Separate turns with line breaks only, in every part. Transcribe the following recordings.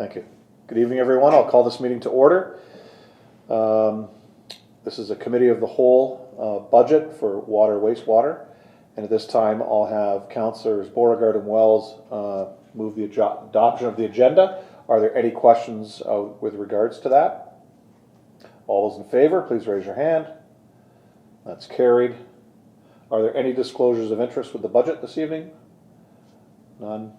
Thank you. Good evening, everyone. I'll call this meeting to order. This is a committee of the whole budget for water, wastewater. And at this time, I'll have Councillors Beauregard and Wells move the adoption of the agenda. Are there any questions with regards to that? All those in favor, please raise your hand. That's carried. Are there any disclosures of interest with the budget this evening? None.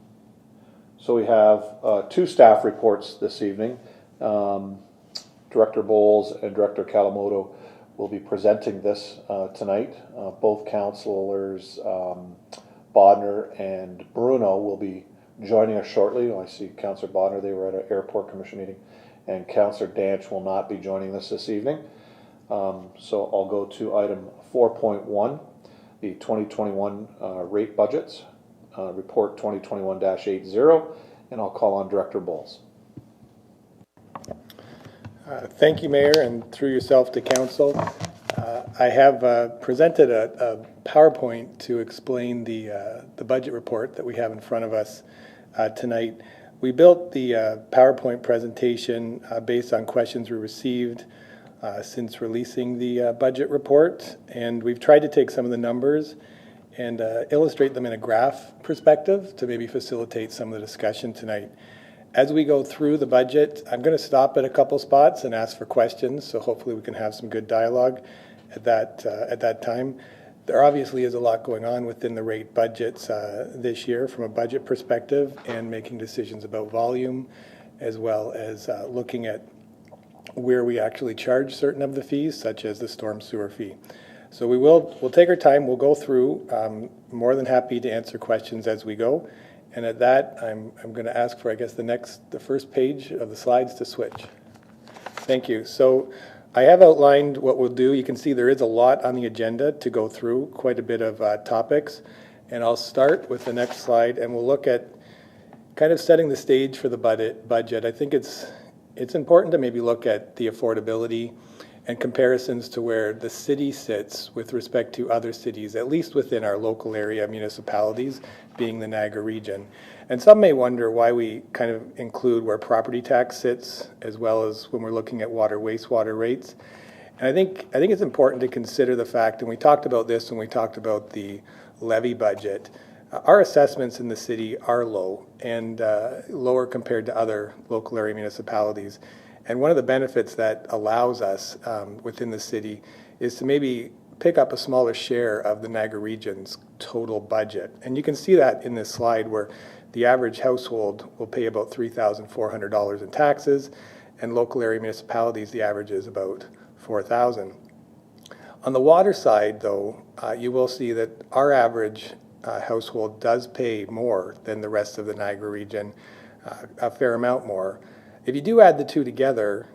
So we have two staff reports this evening. Director Bowles and Director Kalamoto will be presenting this tonight. Both councillors, Bodner and Bruno, will be joining us shortly. I see Councillor Bodner, they were at an airport commission meeting, and Councillor Danch will not be joining us this evening. So I'll go to item 4.1, the 2021 rate budgets, report 2021-80, and I'll call on Director Bowles.
Thank you, Mayor, and through yourself to Council. I have presented a PowerPoint to explain the budget report that we have in front of us tonight. We built the PowerPoint presentation based on questions we received since releasing the budget report, and we've tried to take some of the numbers and illustrate them in a graph perspective to maybe facilitate some of the discussion tonight. As we go through the budget, I'm going to stop at a couple spots and ask for questions, so hopefully we can have some good dialogue at that time. There obviously is a lot going on within the rate budgets this year from a budget perspective, and making decisions about volume, as well as looking at where we actually charge certain of the fees, such as the storm sewer fee. So we'll take our time, we'll go through. More than happy to answer questions as we go. And at that, I'm going to ask for, I guess, the first page of the slides to switch. Thank you. So I have outlined what we'll do. You can see there is a lot on the agenda to go through, quite a bit of topics. And I'll start with the next slide, and we'll look at kind of setting the stage for the budget. I think it's important to maybe look at the affordability and comparisons to where the city sits with respect to other cities, at least within our local area municipalities, being the Niagara region. And some may wonder why we kind of include where property tax sits, as well as when we're looking at water, wastewater rates. And I think it's important to consider the fact, and we talked about this when we talked about the levy budget, our assessments in the city are low, and lower compared to other local area municipalities. And one of the benefits that allows us within the city is to maybe pick up a smaller share of the Niagara region's total budget. And you can see that in this slide, where the average household will pay about $3,400 in taxes, and local area municipalities, the average is about $4,000. On the water side, though, you will see that our average household does pay more than the rest of the Niagara region, a fair amount more. If you do add the two together,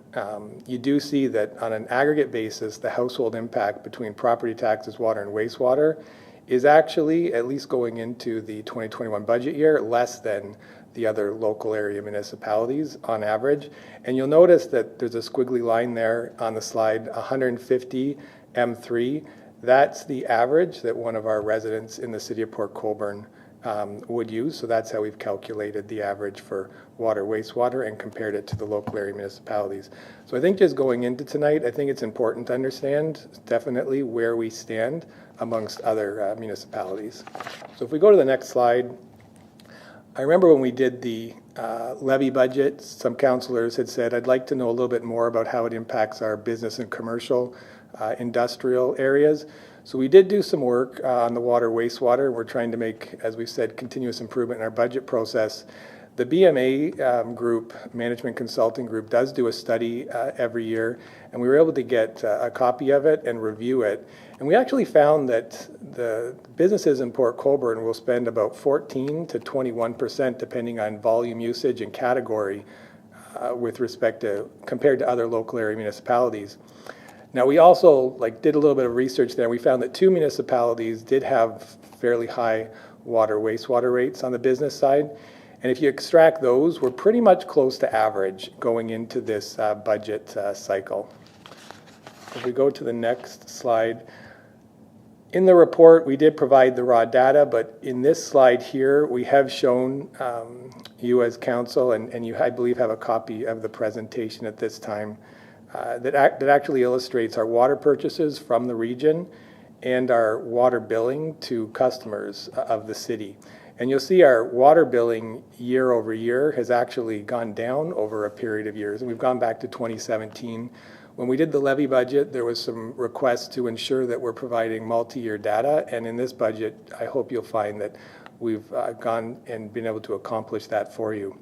you do see that on an aggregate basis, the household impact between property taxes, water, and wastewater is actually, at least going into the 2021 budget year, less than the other local area municipalities on average. And you'll notice that there's a squiggly line there on the slide, 150 M3. That's the average that one of our residents in the city of Port Colborne would use. So that's how we've calculated the average for water, wastewater, and compared it to the local area municipalities. So I think just going into tonight, I think it's important to understand definitely where we stand amongst other municipalities. So if we go to the next slide, I remember when we did the levy budget, some councillors had said, I'd like to know a little bit more about how it impacts our business and commercial industrial areas. So we did do some work on the water, wastewater. We're trying to make, as we've said, continuous improvement in our budget process. The BMA group, Management Consulting Group, does do a study every year, and we were able to get a copy of it and review it. And we actually found that the businesses in Port Colborne will spend about 14 to 21%, depending on volume usage and category, with respect to, compared to other local area municipalities. Now, we also did a little bit of research there. We found that two municipalities did have fairly high water, wastewater rates on the business side. And if you extract those, we're pretty much close to average going into this budget cycle. If we go to the next slide, In the report, we did provide the raw data, but in this slide here, we have shown you as council, and you, I believe, have a copy of the presentation at this time that actually illustrates our water purchases from the region and our water billing to customers of the city. And you'll see our water billing year over year has actually gone down over a period of years, and we've gone back to 2017. When we did the levy budget, there was some requests to ensure that we're providing multi-year data, and in this budget, I hope you'll find that we've gone and been able to accomplish that for you.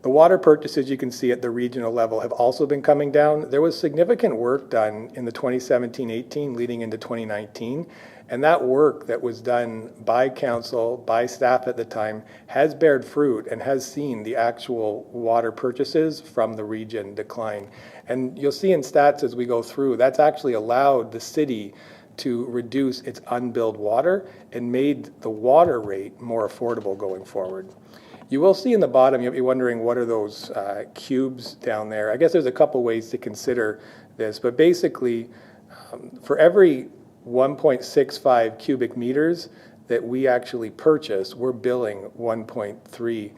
The water purchases you can see at the regional level have also been coming down. There was significant work done in the 2017-18 leading into 2019, and that work that was done by council, by staff at the time, has bared fruit and has seen the actual water purchases from the region decline. And you'll see in stats as we go through, that's actually allowed the city to reduce its unbilled water and made the water rate more affordable going forward. You will see in the bottom, you'll be wondering, what are those cubes down there? I guess there's a couple ways to consider this, but basically, for every 1.65 cubic meters that we actually purchase, we're billing 1.3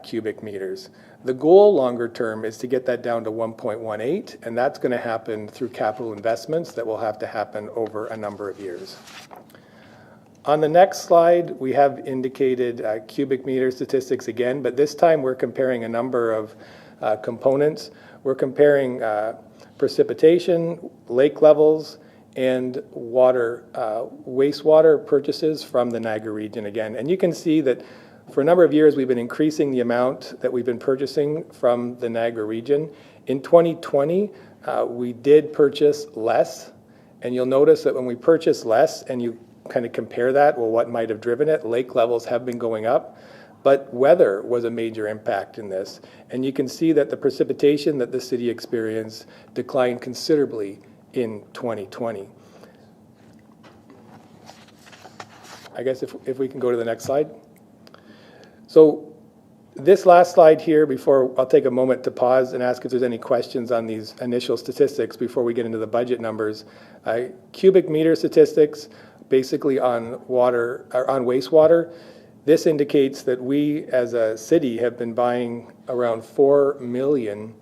cubic meters. The goal longer term is to get that down to 1.18, and that's going to happen through capital investments that will have to happen over a number of years. On the next slide, we have indicated cubic meter statistics again, but this time we're comparing a number of components. We're comparing precipitation, lake levels, and wastewater purchases from the Niagara region again. And you can see that for a number of years we've been increasing the amount that we've been purchasing from the Niagara region. In 2020, we did purchase less, and you'll notice that when we purchase less and you kind of compare that, well, what might have driven it, lake levels have been going up, but weather was a major impact in this. And you can see that the precipitation that the city experienced declined considerably in 2020. I guess if we can go to the next slide. So this last slide here, before I'll take a moment to pause and ask if there's any questions on these initial statistics before we get into the budget numbers. Cubic meter statistics, basically on water or on wastewater. This indicates that we as a city have been buying around 4 million,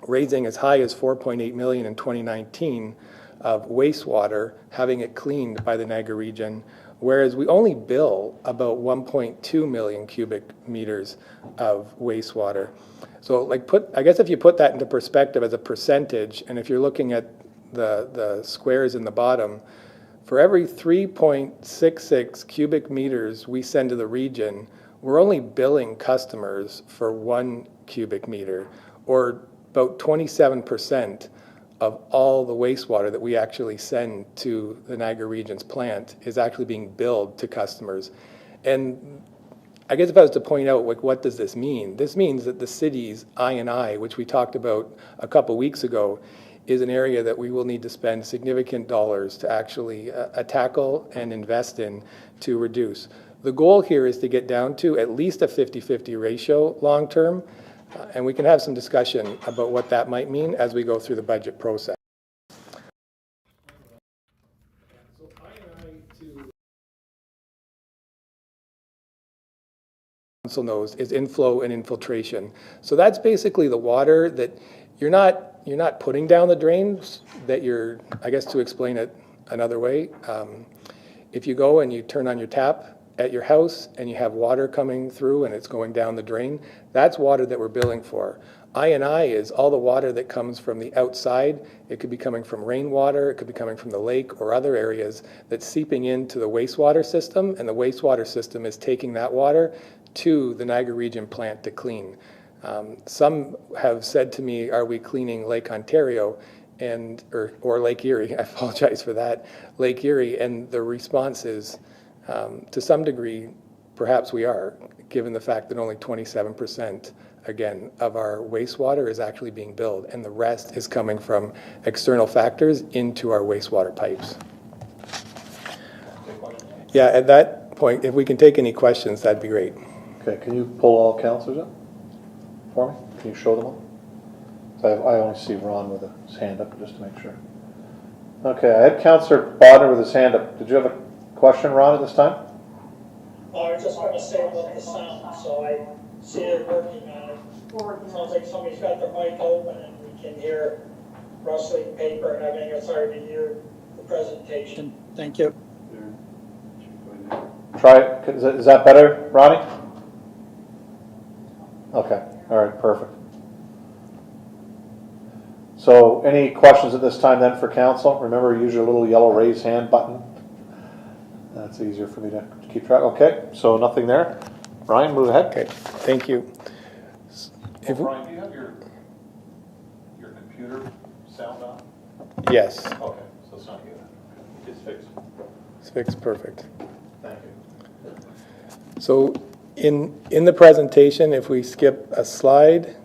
raising as high as 4.8 million in 2019 of wastewater, having it cleaned by the Niagara region, whereas we only bill about 1.2 million cubic meters of wastewater. So I guess if you put that into perspective as a percentage, and if you're looking at the squares in the bottom, for every 3.66 cubic meters we send to the region, we're only billing customers for 1 cubic meter, or about 27% of all the wastewater that we actually send to the Niagara region's plant is actually being billed to customers. And I guess if I was to point out, what does this mean? This means that the city's I&I, which we talked about a couple weeks ago, is an area that we will need to spend significant dollars to actually tackle and invest in to reduce. The goal here is to get down to at least a 50-50 ratio long term, and we can have some discussion about what that might mean as we go through the budget process. So I&I to council knows is inflow and infiltration. So that's basically the water that you're not putting down the drains, that you're, I guess to explain it another way, if you go and you turn on your tap at your house and you have water coming through and it's going down the drain, that's water that we're billing for. I&I is all the water that comes from the outside. It could be coming from rainwater, it could be coming from the lake or other areas that's seeping into the wastewater system, and the wastewater system is taking that water to the Niagara region plant to clean. Some have said to me, are we cleaning Lake Ontario or Lake Erie? I apologize for that, Lake Erie, and the response is, to some degree, perhaps we are, given the fact that only 27%, again, of our wastewater is actually being billed, and the rest is coming from external factors into our wastewater pipes. Yeah, at that point, if we can take any questions, that'd be great.
Okay, can you pull all councillors up for me? Can you show them all? So I only see Ron with his hand up, just to make sure. Okay, I had Councillor Bodnar with his hand up. Did you have a question, Ron, at this time?
I was just gonna say about the sound, so I see it working on it. Sounds like somebody's got their mic open and we can hear rustling paper and everything. It's hard to hear the presentation. Thank you.
Try it. Is that better, Ronnie? Okay, all right, perfect. So any questions at this time then for council? Remember, use your little yellow raise hand button. That's easier for me to keep track. Okay, so nothing there. Brian, move ahead.
Okay, thank you.
Brian, do you have your computer sound on?
Yes,
Okay, so it's not you. It's fixed.
it's fixed, perfect.
Thank you.
So in the presentation, if we skip a slide,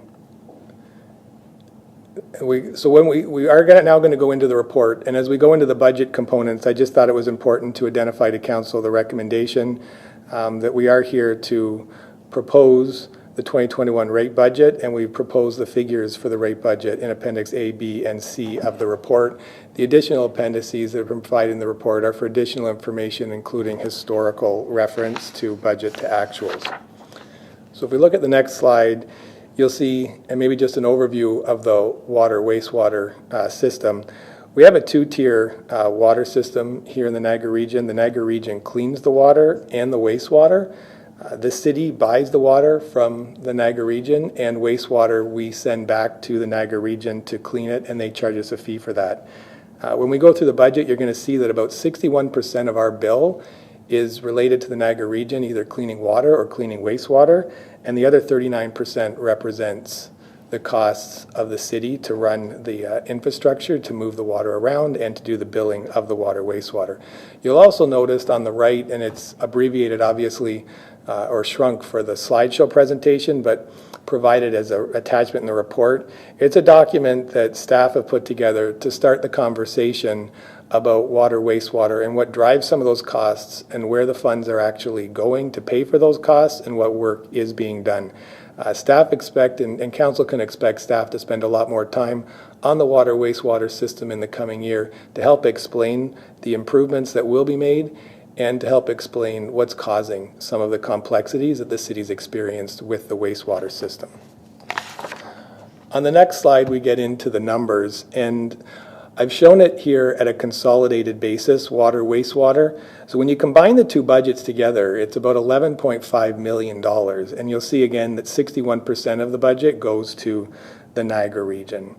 we are now going to go into the report, and as we go into the budget components, I just thought it was important to identify to council the recommendation that we are here to propose the 2021 rate budget, and we propose the figures for the rate budget in Appendix A, B, and C of the report. The additional appendices that are provided in the report are for additional information, including historical reference to budget to actuals. So if we look at the next slide, you'll see, and maybe just an overview of the water wastewater system. We have a two-tier water system here in the Niagara region. The Niagara region cleans the water and the wastewater. The city buys the water from the Niagara region, and wastewater we send back to the Niagara region to clean it, and they charge us a fee for that. When we go through the budget, you're going to see that about 61% of our bill is related to the Niagara region, either cleaning water or cleaning wastewater, and the other 39% represents the costs of the city to run the infrastructure, to move the water around, and to do the billing of the water wastewater. You'll also notice on the right, and it's abbreviated obviously, or shrunk for the slideshow presentation, but provided as an attachment in the report. It's a document that staff have put together to start the conversation about water, wastewater, and what drives some of those costs, and where the funds are actually going to pay for those costs, and what work is being done. Staff expect, and council can expect staff to spend a lot more time on the water wastewater system in the coming year to help explain the improvements that will be made, and to help explain what's causing some of the complexities that the city's experienced with the wastewater system. On the next slide, we get into the numbers, and I've shown it here at a consolidated basis, water, wastewater. So when you combine the two budgets together, it's about $11.5 million, and you'll see again that 61% of the budget goes to the Niagara region.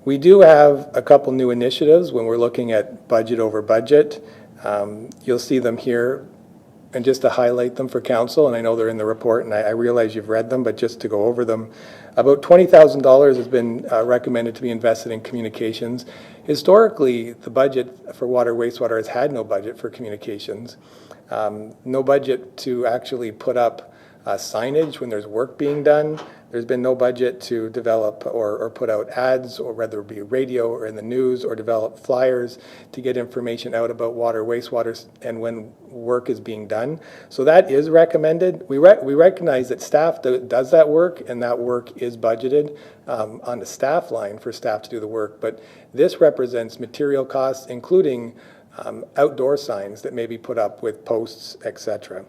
We do have a couple new initiatives when we're looking at budget over budget. You'll see them here, and just to highlight them for council, and I know they're in the report, and I realize you've read them, but just to go over them, about $20,000 has been recommended to be invested in communications. Historically, the budget for water wastewater has had no budget for communications, no budget to actually put up signage when there's work being done. There's been no budget to develop or put out ads, or whether it be radio or in the news, or develop flyers to get information out about water, wastewater, and when work is being done. So that is recommended. We recognize that staff does that work, and that work is budgeted on the staff line for staff to do the work. But this represents material costs, including outdoor signs that may be put up with posts, etc.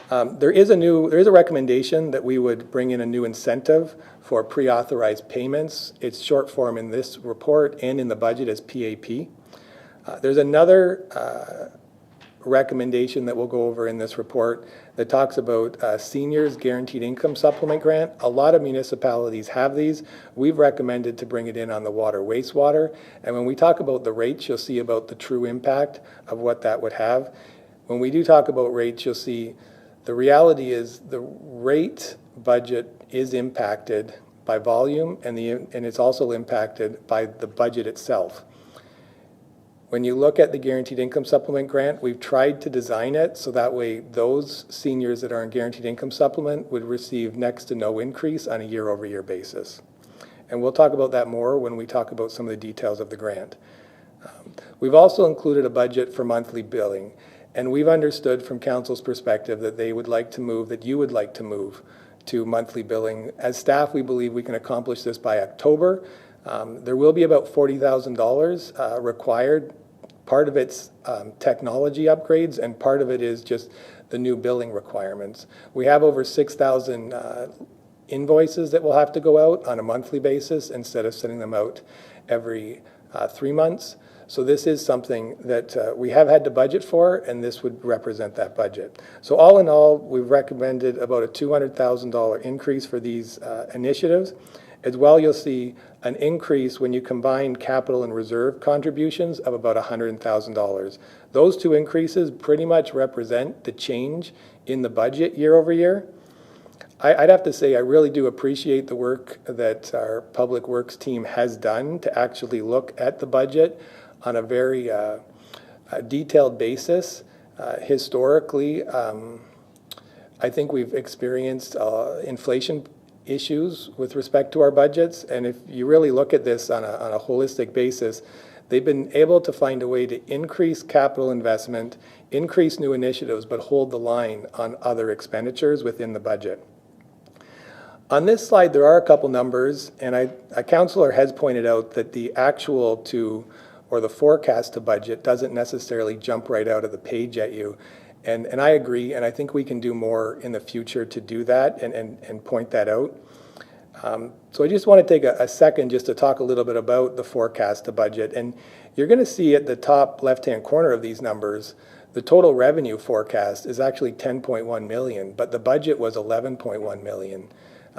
There is a recommendation that we would bring in a new incentive for pre-authorized payments. It's short form in this report and in the budget as PAP. There's another recommendation that we'll go over in this report that talks about seniors guaranteed income supplement grant. A lot of municipalities have these. We've recommended to bring it in on the water wastewater. And when we talk about the rates, you'll see about the true impact of what that would have. When we do talk about rates, you'll see the reality is the rate budget is impacted by volume, and it's also impacted by the budget itself. When you look at the Guaranteed Income Supplement grant, we've tried to design it so that way those seniors that are on Guaranteed Income Supplement would receive next to no increase on a year-over-year basis. And we'll talk about that more when we talk about some of the details of the grant. We've also included a budget for monthly billing. And we've understood from council's perspective that they would like to move, that you would like to move to monthly billing. As staff, we believe we can accomplish this by October. There will be about $40,000 required. Part of it's technology upgrades, and part of it is just the new billing requirements. We have over 6,000 invoices that will have to go out on a monthly basis instead of sending them out every 3 months. So this is something that we have had to budget for, and this would represent that budget. So all in all, we've recommended about a $200,000 increase for these initiatives. As well, you'll see an increase when you combine capital and reserve contributions of about $100,000. Those two increases pretty much represent the change in the budget year over year. I'd have to say I really do appreciate the work that our Public Works team has done to actually look at the budget on a very detailed basis. Historically, I think we've experienced inflation issues with respect to our budgets, and if you really look at this on a holistic basis, they've been able to find a way to increase capital investment, increase new initiatives, but hold the line on other expenditures within the budget. On this slide, there are a couple numbers, and a councillor has pointed out that the actual to, or the forecast to budget doesn't necessarily jump right out of the page at you. And I agree, and I think we can do more in the future to do that and point that out. So I just want to take a second just to talk a little bit about the forecast to budget. And you're going to see at the top left-hand corner of these numbers, the total revenue forecast is actually $10.1 million, but the budget was $11.1 million.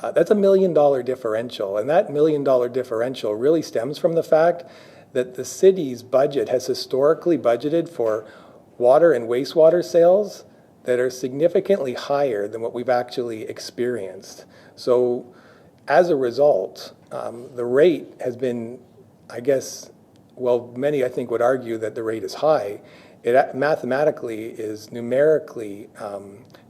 That's $1 million differential, and that $1 million differential really stems from the fact that the city's budget has historically budgeted for water and wastewater sales that are significantly higher than what we've actually experienced. So as a result, the rate has been, I guess, well, many I think would argue that the rate is high. It mathematically is numerically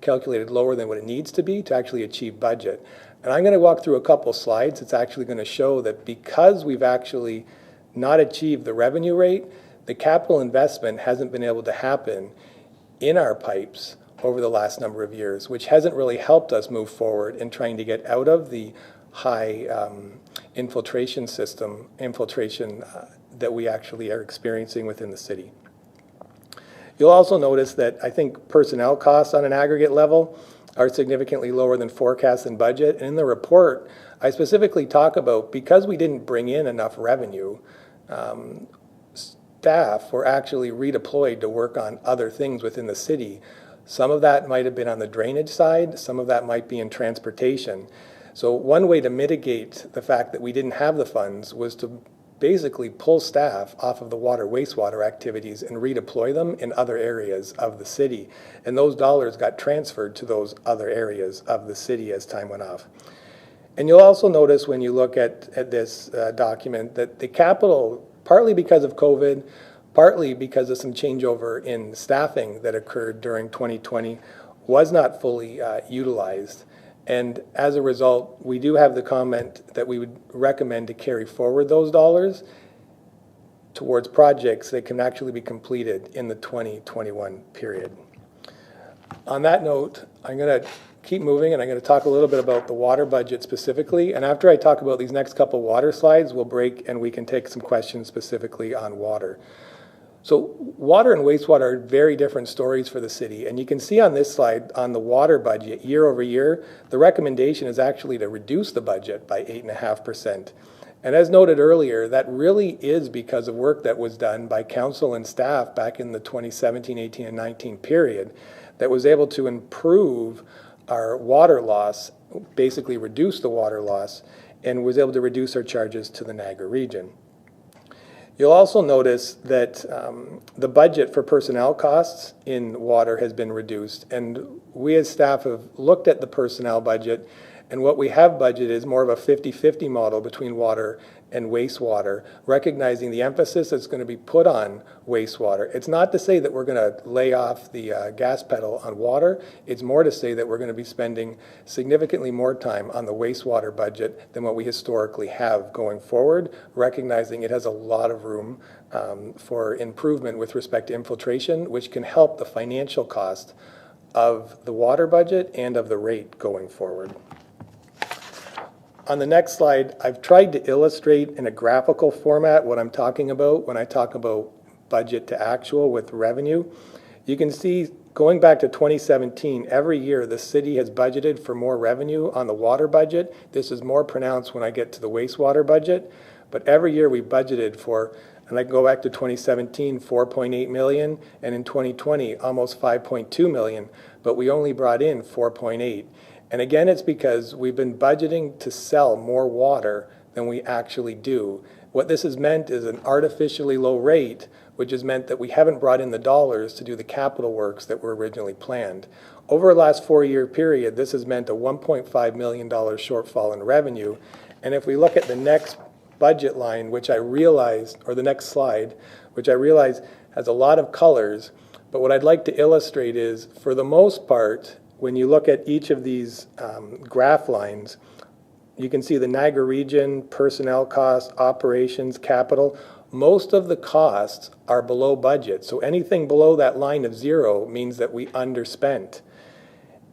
calculated lower than what it needs to be to actually achieve budget. And I'm going to walk through a couple slides. It's actually going to show that because we've actually not achieved the revenue rate, the capital investment hasn't been able to happen in our pipes over the last number of years, which hasn't really helped us move forward in trying to get out of the high infiltration that we actually are experiencing within the city. You'll also notice that I think personnel costs on an aggregate level are significantly lower than forecast and budget. And in the report, I specifically talk about, because we didn't bring in enough revenue, staff were actually redeployed to work on other things within the city. Some of that might have been on the drainage side, some of that might be in transportation. So one way to mitigate the fact that we didn't have the funds was to basically pull staff off of the water wastewater activities and redeploy them in other areas of the city. And those dollars got transferred to those other areas of the city as time went off. And you'll also notice when you look at this document that the capital, partly because of COVID, partly because of some changeover in staffing that occurred during 2020, was not fully utilized. And as a result, we do have the comment that we would recommend to carry forward those dollars towards projects that can actually be completed in the 2021 period. On that note, I'm going to keep moving, and I'm going to talk a little bit about the water budget specifically. And after I talk about these next couple water slides, we'll break and we can take some questions specifically on water. So water and wastewater are very different stories for the city. And you can see on this slide, on the water budget, year over year, the recommendation is actually to reduce the budget by 8.5%. And as noted earlier, that really is because of work that was done by council and staff back in the 2017, 18, and 19 period that was able to improve our water loss, basically reduce the water loss, and was able to reduce our charges to the Niagara region. You'll also notice that the budget for personnel costs in water has been reduced, and we as staff have looked at the personnel budget, and what we have budgeted is more of a 50-50 model between water and wastewater, recognizing the emphasis that's going to be put on wastewater. It's not to say that we're going to lay off the gas pedal on water. It's more to say that we're going to be spending significantly more time on the wastewater budget than what we historically have going forward, recognizing it has a lot of room for improvement with respect to infiltration, which can help the financial cost of the water budget and of the rate going forward. on the next slide, I've tried to illustrate in a graphical format what I'm talking about when I talk about budget to actual with revenue. You can see going back to 2017, every year the city has budgeted for more revenue on the water budget. This is more pronounced when I get to the wastewater budget, but every year we budgeted for, and I can go back to 2017, 4.8 million, and in 2020, almost 5.2 million, but we only brought in 4.8. And again, it's because we've been budgeting to sell more water than we actually do. What this has meant is an artificially low rate, which has meant that we haven't brought in the dollars to do the capital works that were originally planned. Over the last 4-year period, this has meant a $1.5 million shortfall in revenue. And if we look at the next budget line, which I realize, or the next slide, which I realize has a lot of colors, but what I'd like to illustrate is, for the most part, when you look at each of these graph lines, you can see the Niagara region, personnel costs, operations, capital. Most of the costs are below budget. So anything below that line of zero means that we underspent.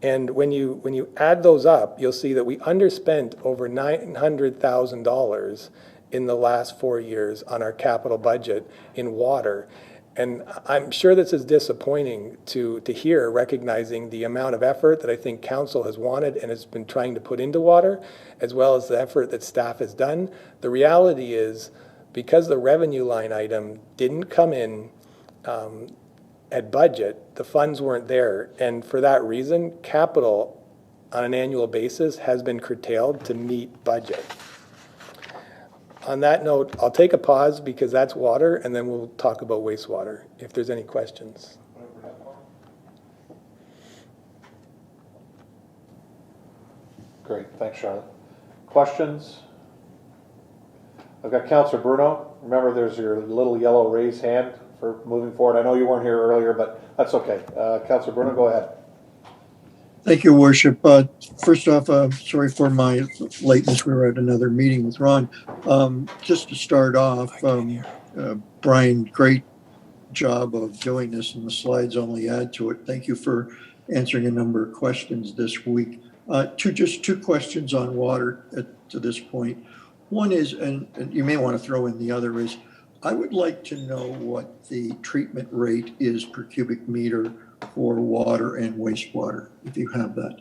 And when you add those up, you'll see that we underspent over $900,000 in the last 4 years on our capital budget in water. And I'm sure this is disappointing to hear, recognizing the amount of effort that I think council has wanted and has been trying to put into water, as well as the effort that staff has done. The reality is, because the revenue line item didn't come in at budget, the funds weren't there. And for that reason, capital on an annual basis has been curtailed to meet budget. On that note, I'll take a pause because that's water, and then we'll talk about wastewater, if there's any questions.
Great, thanks, Charlotte. Questions? I've got Councillor Bruno. Remember, there's your little yellow raised hand for moving forward. I know you weren't here earlier, but that's okay. Councillor Bruno, go ahead.
Thank you, Worship. First off, sorry for my lateness. We were at another meeting with Ron. Just to start off, Brian, great job of doing this, and the slides only add to it. Thank you for answering a number of questions this week. Just two questions on water to this point. One is, and you may want to throw in the other, is I would like to know what the treatment rate is per cubic meter for water and wastewater, if you have that.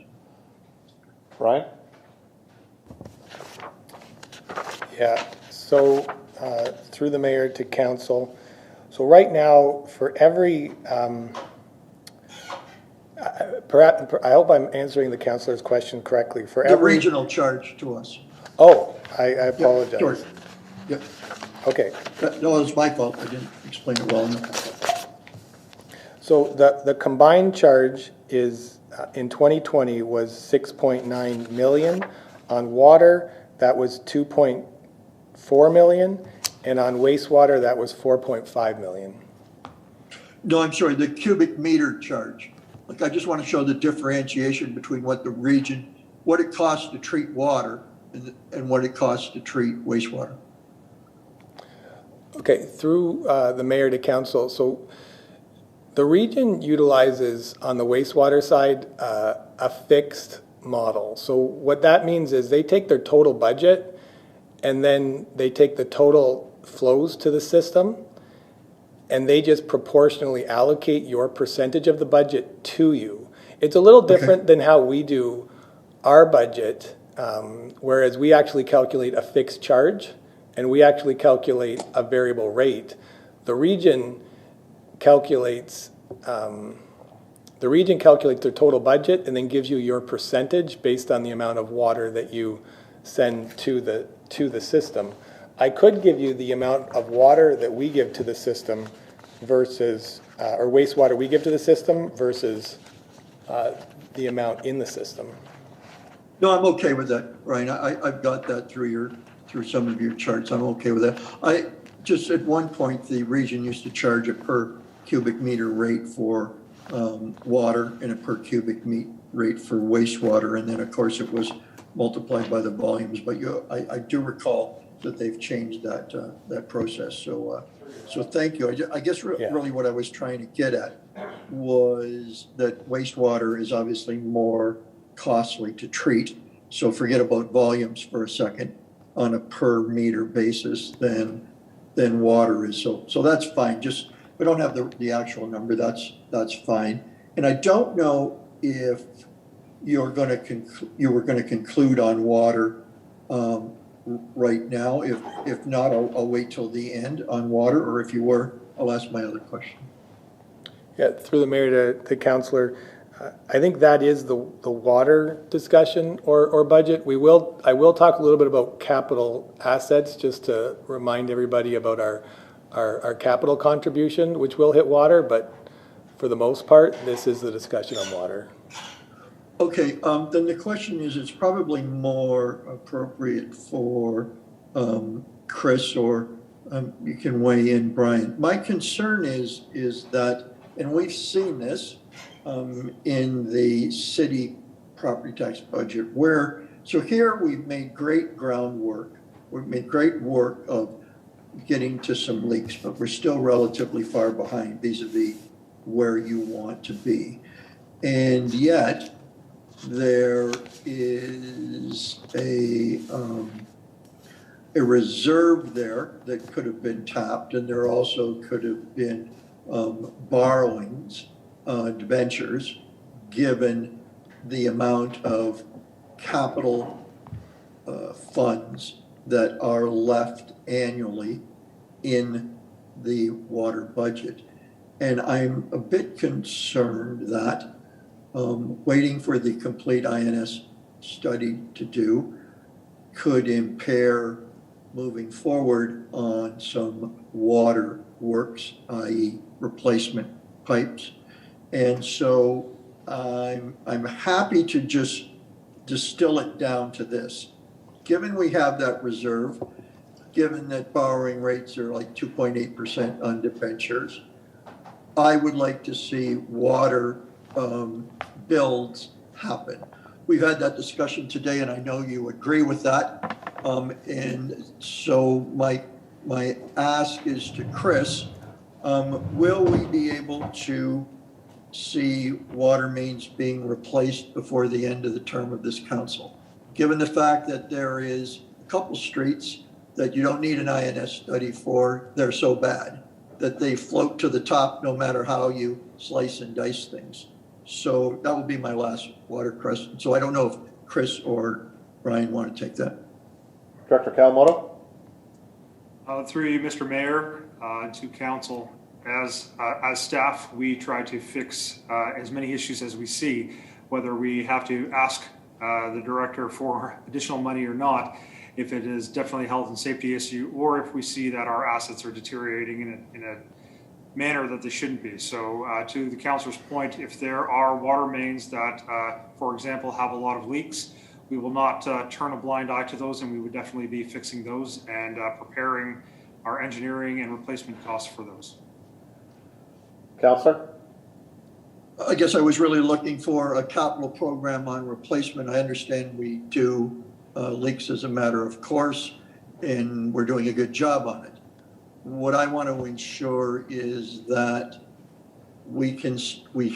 Brian?
Yeah, so through the mayor to council. So right now, for every, I hope I'm answering the councilor's question correctly. For
The
every
regional charge to us.
Oh, I apologize.
Yep, sure. Yep.
Okay.
No, it was my fault. I didn't explain it well enough.
So the combined charge is in 2020 was 6.9 million. On water, that was 2.4 million, and on wastewater, that was 4.5 million.
No, I'm sorry, the cubic meter charge. Like, I just want to show the differentiation between what the region, what it costs to treat water and what it costs to treat wastewater.
Okay, through the mayor to council. So the region utilizes on the wastewater side a fixed model. So what that means is they take their total budget and then they take the total flows to the system and they just proportionally allocate your percentage of the budget to you. It's a little different than how we do our budget, whereas we actually calculate a fixed charge and we actually calculate a variable rate. The region calculates their total budget and then gives you your percentage based on the amount of water that you send to the system. I could give you the amount of water that we give to the system versus, or wastewater we give to the system versus the amount in the system.
No, I'm okay with that, Ryan. I've got that through some of your charts. I'm okay with that. I just, at one point, the region used to charge a per cubic meter rate for water and a per cubic meter rate for wastewater. And then, of course, it was multiplied by the volumes. But I do recall that they've changed that process. So thank you. I guess really what I was trying to get at was that wastewater is obviously more costly to treat. So forget about volumes for a second on a per meter basis than water is. So that's fine. Just, we don't have the actual number. That's fine. And I don't know if you were going to conclude on water right now. If not, I'll wait till the end on water, or if you were, I'll ask my other question.
Yeah, through the mayor to councillor, I think that is the water discussion or budget. I will talk a little bit about capital assets, just to remind everybody about our capital contribution, which will hit water, but for the most part, this is the discussion on water.
Okay, then the question is, it's probably more appropriate for Chris, or you can weigh in, Brian. My concern is that, and we've seen this in the city property tax budget, so here we've made great groundwork. We've made great work of getting to some leaks, but we're still relatively far behind vis-a-vis where you want to be. And yet, there is a reserve there that could have been tapped, and there also could have been borrowings, debentures, given the amount of capital funds that are left annually in the water budget. And I'm a bit concerned that waiting for the complete INS study to do could impair moving forward on some water works, i.e. replacement pipes. And so I'm happy to just distill it down to this. Given we have that reserve, given that borrowing rates are like 2.8% on debentures, I would like to see water builds happen. We've had that discussion today, and I know you agree with that. And so my ask is to Chris, will we be able to see water mains being replaced before the end of the term of this council? Given the fact that there is a couple streets that you don't need an INS study for, they're so bad that they float to the top no matter how you slice and dice things. So that will be my last water question. So I don't know if Chris or Brian want to take that.
Director Kawamoto?
Through you, Mr. Mayor, to council, as staff, we try to fix as many issues as we see, whether we have to ask the director for additional money or not, if it is definitely a health and safety issue, or if we see that our assets are deteriorating in a manner that they shouldn't be. So to the councilor's point, if there are water mains that, for example, have a lot of leaks, we will not turn a blind eye to those, and we would definitely be fixing those and preparing our engineering and replacement costs for those.
Councillor?
I guess I was really looking for a capital program on replacement. I understand we do leaks as a matter of course, and we're doing a good job on it. What I want to ensure is that we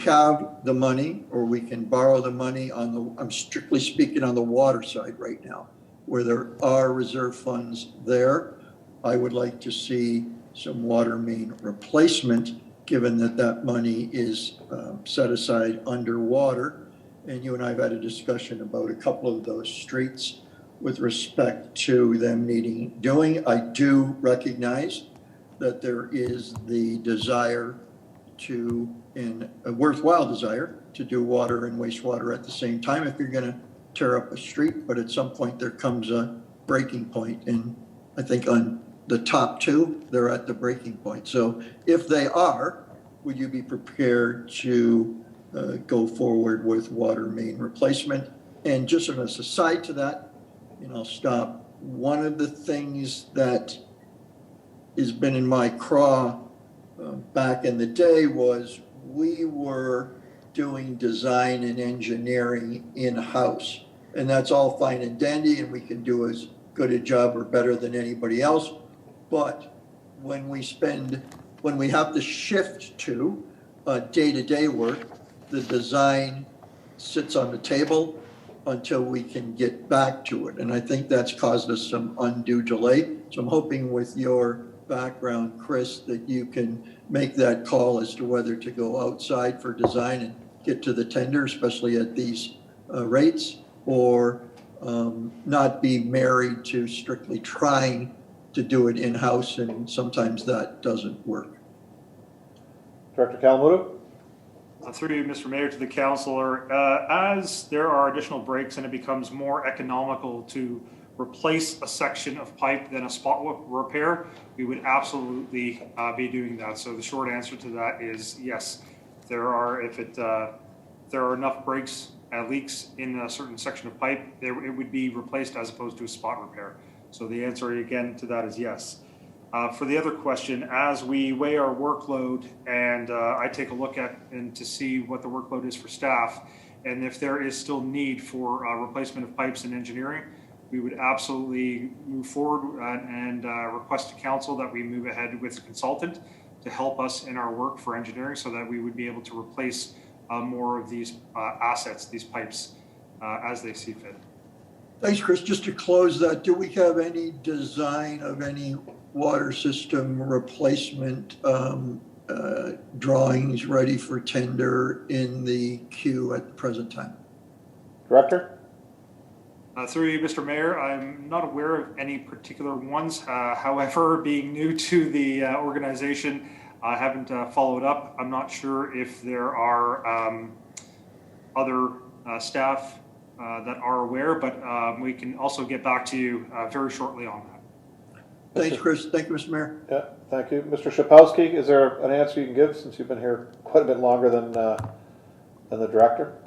have the money, or we can borrow the money I'm strictly speaking on the water side right now, where there are reserve funds there. I would like to see some water main replacement, given that money is set aside underwater. And you and I have had a discussion about a couple of those streets with respect to them needing doing. I do recognize that there is the desire to, and a worthwhile desire, to do water and wastewater at the same time if you're going to tear up a street. But at some point there comes a breaking point, and I think on the top two, they're at the breaking point. So if they are, would you be prepared to go forward with water main replacement? And just as a aside to that, and I'll stop, one of the things that has been in my craw back in the day was we were doing design and engineering in-house. And that's all fine and dandy, and we can do as good a job or better than anybody else. But when we have to shift to day-to-day work, the design sits on the table. until we can get back to it. And I think that's caused us some undue delay. So I'm hoping with your background, Chris, that you can make that call as to whether to go outside for design and get to the tender, especially at these rates, or not be married to strictly trying to do it in-house, and sometimes that doesn't work.
Director Kalamuto?
Through you, Mr. Mayor, to the councillor, as there are additional breaks and it becomes more economical to replace a section of pipe than a spot repair, we would absolutely be doing that. So the short answer to that is yes. There are enough breaks and leaks in a certain section of pipe, it would be replaced as opposed to a spot repair. So the answer again to that is yes. For the other question, as we weigh our workload and I take a look at and to see what the workload is for staff, and if there is still need for replacement of pipes and engineering, we would absolutely move forward and request to council that we move ahead with a consultant to help us in our work for engineering so that we would be able to replace more of these assets, these pipes, as they see fit.
Thanks, Chris. Just to close that, do we have any design of any water system replacement drawings ready for tender in the queue at the present time?
Director?
Through you, Mr. Mayor, I'm not aware of any particular ones. However, being new to the organization, I haven't followed up. I'm not sure if there are other staff that are aware, but we can also get back to you very shortly on that.
Thanks, Chris. Thank you, Mr. Mayor.
Yeah, thank you. Mr. Shapowski, is there an answer you can give since you've been here quite a bit longer than the director?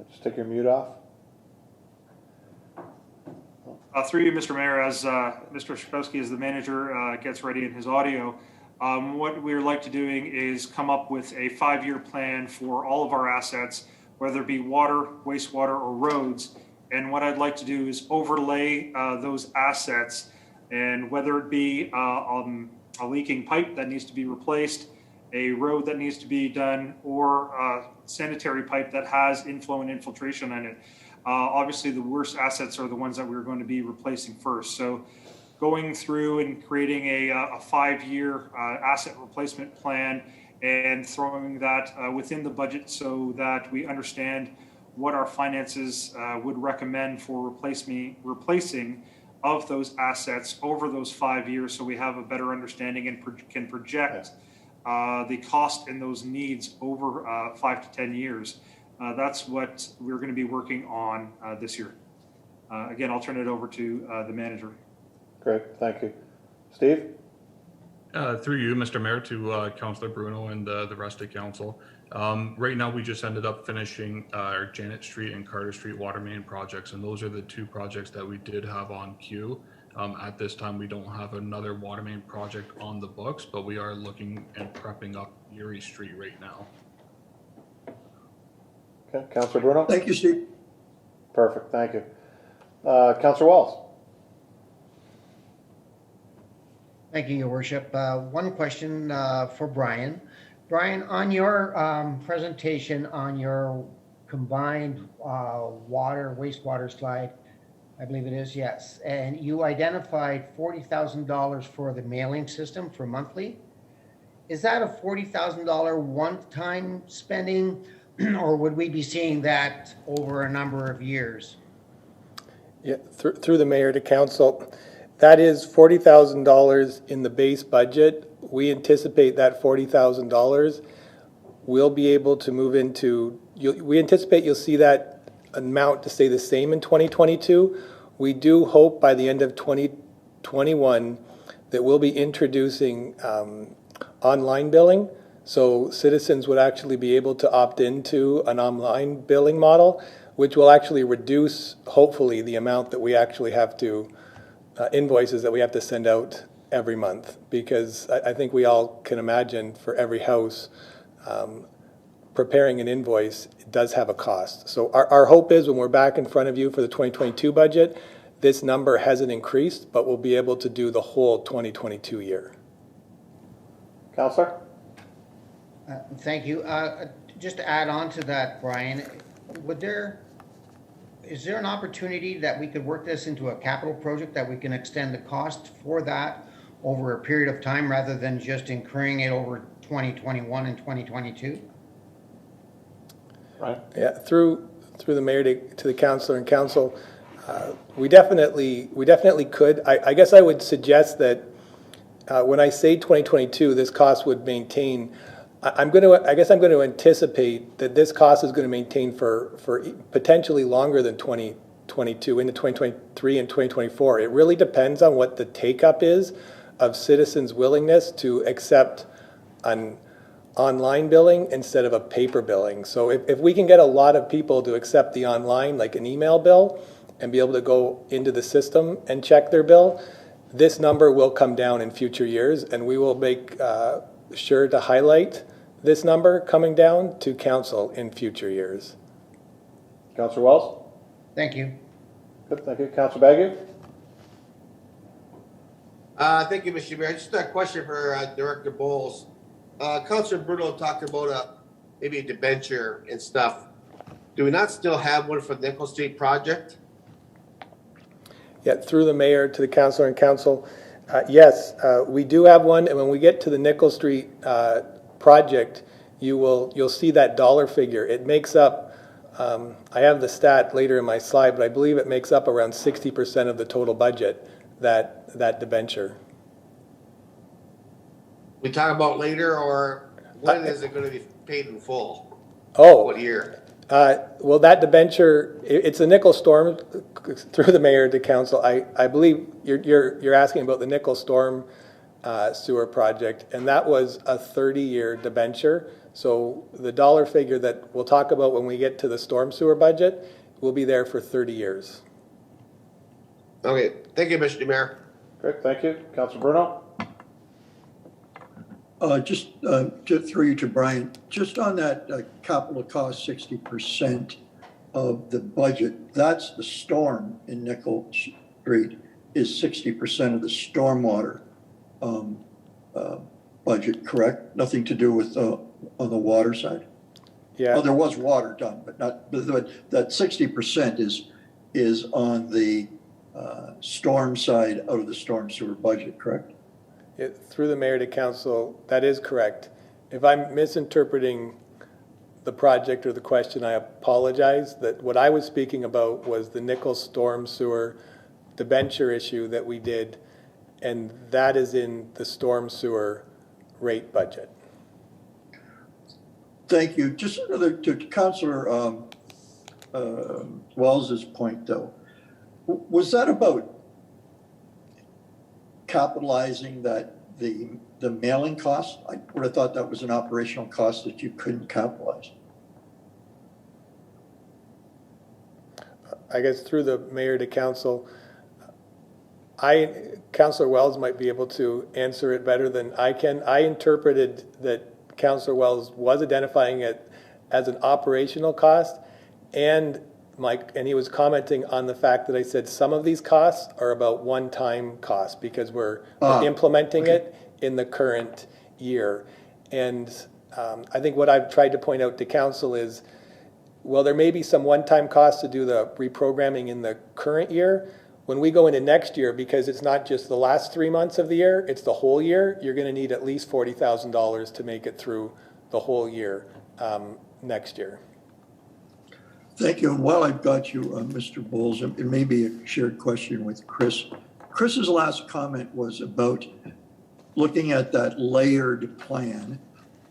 Just take your mute off.
Through you, Mr. Mayor, as Mr. Shapowski, as the manager, gets ready in his audio, what we're like to doing is come up with a 5-year plan for all of our assets, whether it be water, wastewater, or roads. And what I'd like to do is overlay those assets, and whether it be a leaking pipe that needs to be replaced, a road that needs to be done, or a sanitary pipe that has inflow and infiltration on it. Obviously, the worst assets are the ones that we're going to be replacing first. So going through and creating a 5-year asset replacement plan and throwing that within the budget so that we understand what our finances would recommend for replacing of those assets over those 5 years, so we have a better understanding and can project the cost and those needs over 5 to 10 years. That's what we're going to be working on this year. Again, I'll turn it over to the manager.
Great, thank you. Steve?
Through you, Mr. Mayor, to Councillor Bruno and the rest of council. Right now, we just ended up finishing our Janet Street and Carter Street water main projects, and those are the 2 projects that we did have on queue. At this time, we don't have another water main project on the books, but we are looking and prepping up Erie Street right now.
Okay, Councillor Bruno?
Thank you, Steve.
Perfect, thank you. Councillor Walls?
Thank you, Your Worship. One question for Brian. Brian, on your presentation on your combined water, wastewater slide, I believe it is, yes, and you identified $40,000 for the mailing system for monthly. Is that a $40,000 one-time spending, or would we be seeing that over a number of years?
Yeah, through the mayor to council, that is $40,000 in the base budget. We anticipate that $40,000 will be able to move into, we anticipate you'll see that amount to stay the same in 2022. We do hope by the end of 2021 that we'll be introducing online billing. So citizens would actually be able to opt into an online billing model, which will actually reduce, hopefully, the amount that we actually have to, invoices that we have to send out every month. Because I think we all can imagine for every house, preparing an invoice, it does have a cost. So our hope is when we're back in front of you for the 2022 budget, this number hasn't increased, but we'll be able to do the whole 2022 year.
Counselor?
Thank you. Just to add on to that, Brian, is there an opportunity that we could work this into a capital project that we can extend the cost for that over a period of time rather than just incurring it over 2021 and 2022?
Right.
Yeah, through the mayor to the councilor and council, we definitely could. I guess I would suggest that when I say 2022, this cost would maintain. I guess I'm going to anticipate that this cost is going to maintain for potentially longer than 2022 into 2023 and 2024. It really depends on what the take-up is of citizens' willingness to accept an online billing instead of a paper billing. So if we can get a lot of people to accept the online, like an email bill, and be able to go into the system and check their bill, this number will come down in future years, and we will make sure to highlight this number coming down to council in future years.
Counselor Wells?
Thank you.
Good, thank you. Counselor Bagu?
Thank you, Mr. Mayor. Just a question for Director Bowles. Councilor Bruno talked about maybe a debenture and stuff. Do we not still have one for the Nickel Street project?
Yeah, through the mayor to the councilor and council, yes, we do have one, and when we get to the Nickel Street project, you'll see that dollar figure. It makes up, I have the stat later in my slide, but I believe it makes up around 60% of the total budget, that debenture.
We talk about later, or when is it going to be paid in full?
Oh,
What year?
well, that debenture, it's a nickel storm, through the mayor to council. I believe you're asking about the nickel storm sewer project, and that was a 30-year debenture. So the dollar figure that we'll talk about when we get to the storm sewer budget will be there for 30 years.
Okay, thank you, Mr. Mayor.
Great, thank you. Counselor Bruno?
Just to throw you to Brian, just on that capital cost, 60% of the budget, that's the storm in Nickel Street is 60% of the stormwater budget, correct? Nothing to do with on the water side?
Yeah.
Oh, there was water done, but not, but that 60% is on the storm side out of the storm sewer budget, correct?
Through the mayor to council, that is correct. If I'm misinterpreting the project or the question, I apologize. That what I was speaking about was the Nickel storm sewer debenture issue that we did, and that is in the storm sewer rate budget.
Thank you. Just another to Councillor Wells's point, though. Was that about capitalizing that the mailing cost? I would have thought that was an operational cost that you couldn't capitalize.
I guess through the mayor to council, Councillor Wells might be able to answer it better than I can. I interpreted that Councillor Wells was identifying it as an operational cost, and he was commenting on the fact that I said some of these costs are about one-time costs because we're implementing it in the current year. And I think what I've tried to point out to council is, well, there may be some one-time costs to do the reprogramming in the current year. When we go into next year, because it's not just the last 3 months of the year, it's the whole year, you're going to need at least $40,000 to make it through the whole year next year.
Thank you. And while I've got you, Mr. Bowles, it may be a shared question with Chris. Chris's last comment was about looking at that layered plan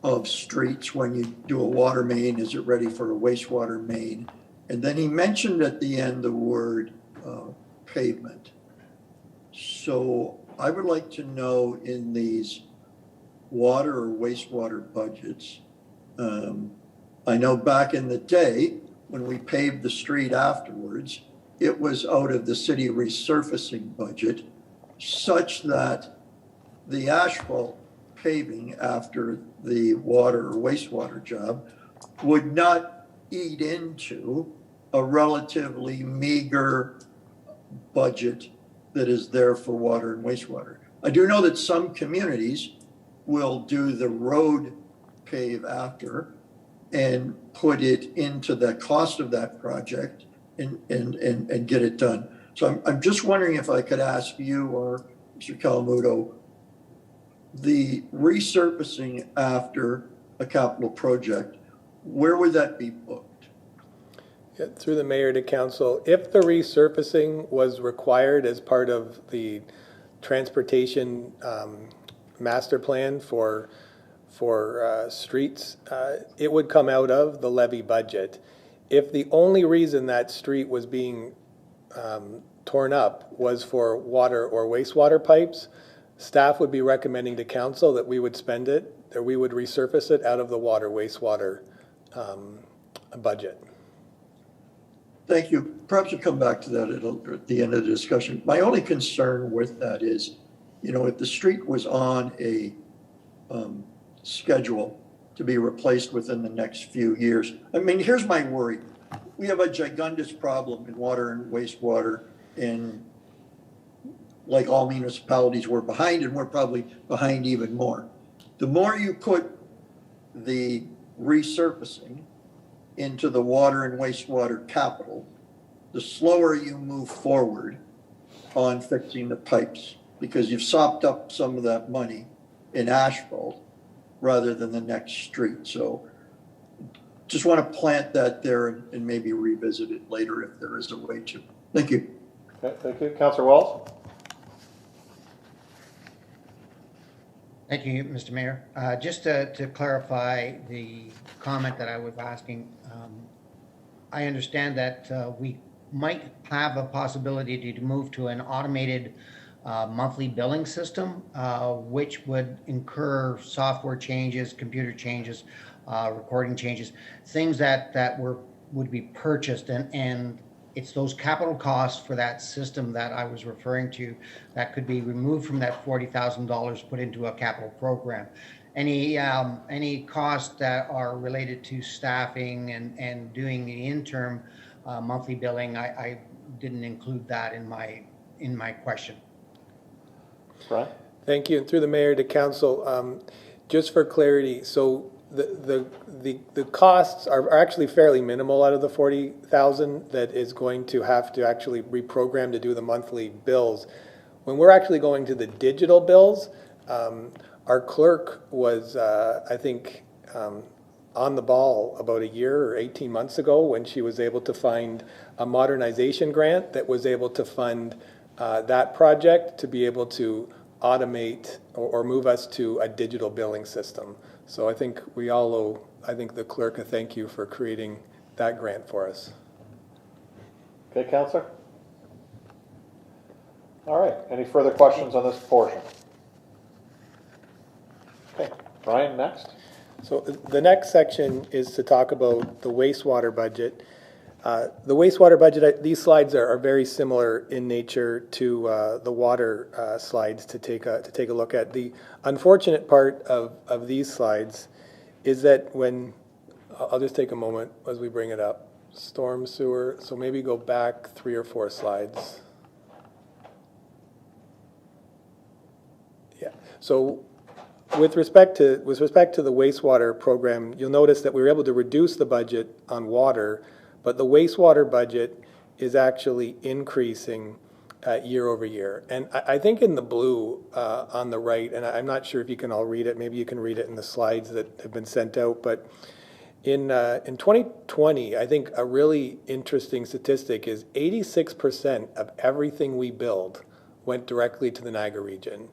of streets. When you do a water main, is it ready for a wastewater main? And then he mentioned at the end the word pavement. So I would like to know, in these water or wastewater budgets, I know back in the day when we paved the street afterwards, it was out of the city resurfacing budget, such that the asphalt paving after the water or wastewater job would not eat into a relatively meager budget that is there for water and wastewater. I do know that some communities will do the road pave after and put it into the cost of that project and get it done. So I'm just wondering if I could ask you or Mr. Calamuto, the resurfacing after a capital project, where would that be booked?
Yeah, through the mayor to council, if the resurfacing was required as part of the transportation master plan for streets, it would come out of the levy budget. If the only reason that street was being torn up was for water or wastewater pipes, staff would be recommending to council that we would spend it, or we would resurface it out of the water wastewater budget.
Thank you. Perhaps we'll come back to that at the end of the discussion. My only concern with that is, you know, if the street was on a schedule to be replaced within the next few years, I mean, here's my worry. We have a gigundous problem in water and wastewater, and like all municipalities, we're behind, and we're probably behind even more. The more you put the resurfacing into the water and wastewater capital, the slower you move forward on fixing the pipes, because you've sopped up some of that money in asphalt rather than the next street. So just want to plant that there and maybe revisit it later if there is a way to. Thank you.
Okay, thank you. Councillor Wells?
Thank you, Mr. Mayor. Just to clarify the comment that I was asking, I understand that we might have a possibility to move to an automated monthly billing system, which would incur software changes, computer changes, recording changes, things that would be purchased, and it's those capital costs for that system that I was referring to that could be removed from that $40,000 put into a capital program. Any costs that are related to staffing and doing the interim monthly billing, I didn't include that in my question.
Brian?
Thank you. And through the mayor to council, just for clarity, so the costs are actually fairly minimal out of the 40,000 that is going to have to actually reprogram to do the monthly bills. When we're actually going to the digital bills, our clerk was, I think, on the ball about a year or 18 months ago when she was able to find a modernization grant that was able to fund that project to be able to automate or move us to a digital billing system. So I think we all owe, the clerk a thank you for creating that grant for us.
Okay, Councillor? All right, any further questions on this portion? Okay, Brian, next.
So the next section is to talk about the wastewater budget. The wastewater budget, these slides are very similar in nature to the water slides to take a look at. The unfortunate part of these slides is that when, I'll just take a moment as we bring it up, storm sewer, so maybe go back 3 or 4 slides. Yeah, so with respect to the wastewater program, you'll notice that we were able to reduce the budget on water, but the wastewater budget is actually increasing year over year. And I think in the blue on the right, and I'm not sure if you can all read it, maybe you can read it in the slides that have been sent out, but in 2020, I think a really interesting statistic is 86% of everything we build went directly to the Niagara region.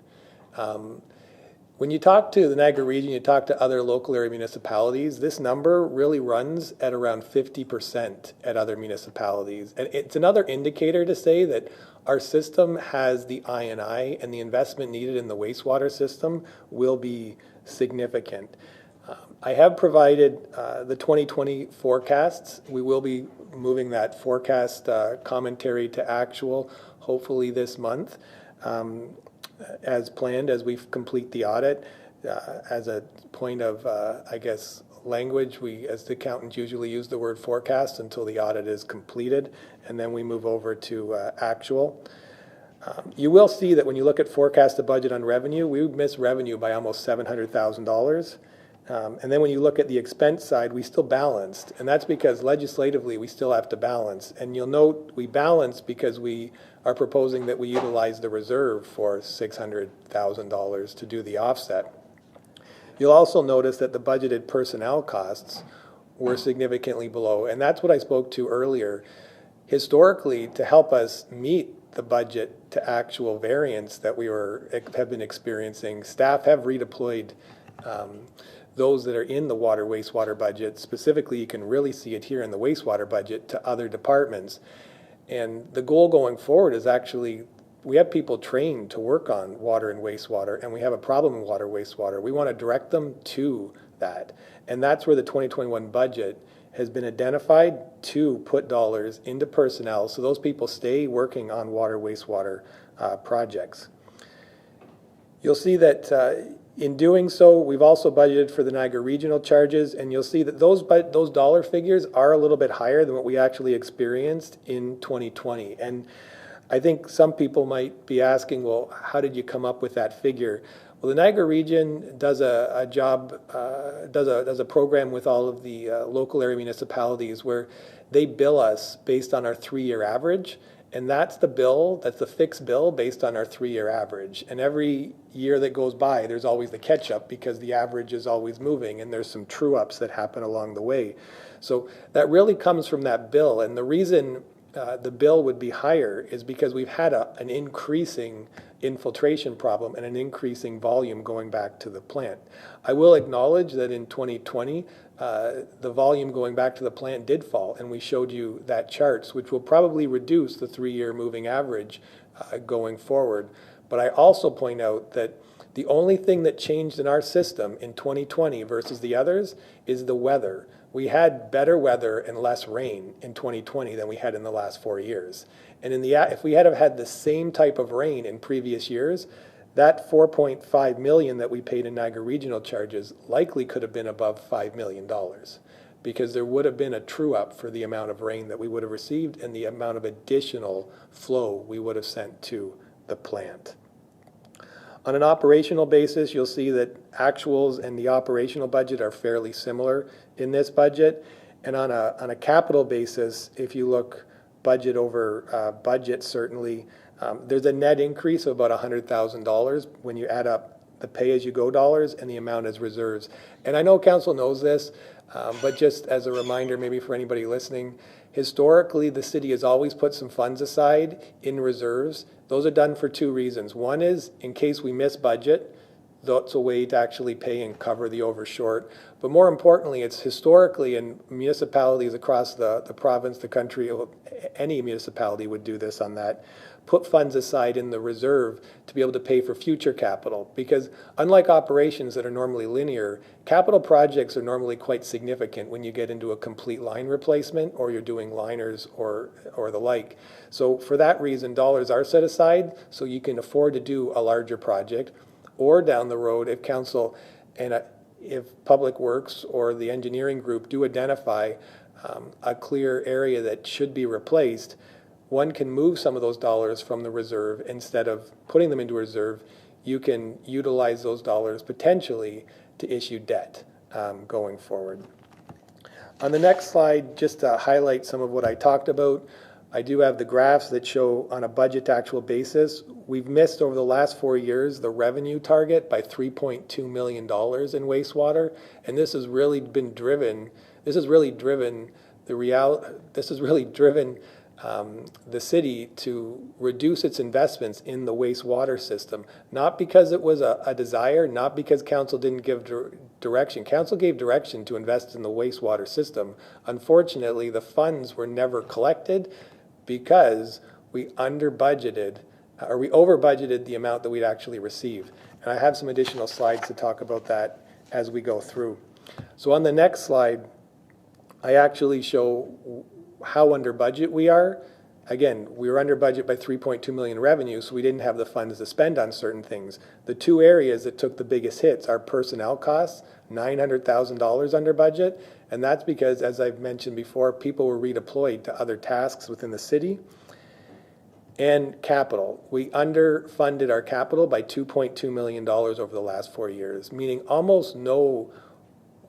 When you talk to the Niagara region, you talk to other local area municipalities, this number really runs at around 50% at other municipalities. And it's another indicator to say that our system has the I&I, and the investment needed in the wastewater system will be significant. I have provided the 2020 forecasts. We will be moving that forecast commentary to actual, hopefully this month. As planned, as we complete the audit, as a point of, language. We, as the accountants, usually use the word forecast until the audit is completed, and then we move over to actual. You will see that when you look at forecasted budget on revenue, we missed revenue by almost $700,000. And then when you look at the expense side, we still balanced. And that's because legislatively we still have to balance. And you'll note we balance because we are proposing that we utilize the reserve for $600,000 to do the offset. You'll also notice that the budgeted personnel costs were significantly below. And that's what I spoke to earlier. Historically, to help us meet the budget to actual variance that we have been experiencing, staff have redeployed those that are in the water wastewater budget. Specifically, you can really see it here in the wastewater budget to other departments. And the goal going forward is actually, we have people trained to work on water and wastewater, and we have a problem in water wastewater. We want to direct them to that. And that's where the 2021 budget has been identified to put dollars into personnel so those people stay working on water wastewater projects. You'll see that in doing so, we've also budgeted for the Niagara regional charges, and you'll see that those dollar figures are a little bit higher than what we actually experienced in 2020. And I think some people might be asking, well, how did you come up with that figure? Well, the Niagara region does a program with all of the local area municipalities where they bill us based on our 3-year average. And that's the fixed bill based on our 3-year average. And every year that goes by, there's always the catch up because the average is always moving and there's some true ups that happen along the way. So that really comes from that bill. And the reason the bill would be higher is because we've had an increasing infiltration problem and an increasing volume going back to the plant. I will acknowledge that in 2020, the volume going back to the plant did fall, and we showed you that charts, which will probably reduce the 3-year moving average going forward. But I also point out that the only thing that changed in our system in 2020 versus the others is the weather. We had better weather and less rain in 2020 than we had in the last 4 years. And if we had had the same type of rain in previous years, that $4.5 million that we paid in Niagara regional charges likely could have been above $5 million because there would have been a true up for the amount of rain that we would have received and the amount of additional flow we would have sent to the plant. On an operational basis, you'll see that actuals and the operational budget are fairly similar in this budget. And on a capital basis, if you look budget over budget, certainly, there's a net increase of about $100,000 when you add up the pay-as-you-go dollars and the amount as reserves. And I know council knows this, but just as a reminder, maybe for anybody listening, historically, the city has always put some funds aside in reserves. Those are done for 2 reasons. One is in case we miss budget, that's a way to actually pay and cover the overshort. But more importantly, it's historically in municipalities across the province, the country, any municipality would do this on that, put funds aside in the reserve to be able to pay for future capital. Because unlike operations that are normally linear, capital projects are normally quite significant when you get into a complete line replacement or you're doing liners or the like. So for that reason, dollars are set aside so you can afford to do a larger project, or down the road if council and if Public Works or the engineering group do identify a clear area that should be replaced, one can move some of those dollars from the reserve. Instead of putting them into reserve, you can utilize those dollars potentially to issue debt going forward. On the next slide, just to highlight some of what I talked about, I do have the graphs that show on a budget to actual basis. We've missed over the last 4 years the revenue target by $3.2 million in wastewater, and this has really driven the city to reduce its investments in the wastewater system, not because it was a desire, not because council didn't give direction. Council gave direction to invest in the wastewater system. Unfortunately, the funds were never collected because we over budgeted the amount that we'd actually receive. And I have some additional slides to talk about that as we go through. So on the next slide, I actually show how under budget we are again, we were under budget by 3.2 million revenue, so we didn't have the funds to spend on certain things. The two areas that took the biggest hits are personnel costs, $900,000 under budget, and that's because, as I've mentioned before, people were redeployed to other tasks within the city. And capital. We underfunded our capital by $2.2 million over the last 4 years, meaning almost no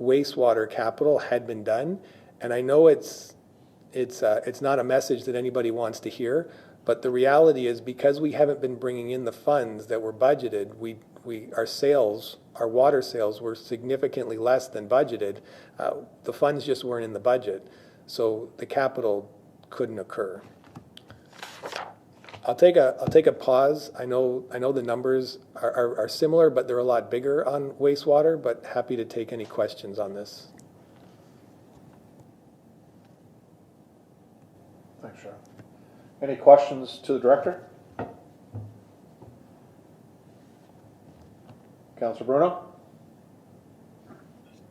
wastewater capital had been done. And I know it's not a message that anybody wants to hear, but the reality is, because we haven't been bringing in the funds that were budgeted, our water sales were significantly less than budgeted. The funds just weren't in the budget, so the capital couldn't occur. I'll take a pause. I know the numbers are similar, but they're a lot bigger on wastewater, but happy to take any questions on this.
Thanks, Sharon. Any questions to the director? Councilor Bruno?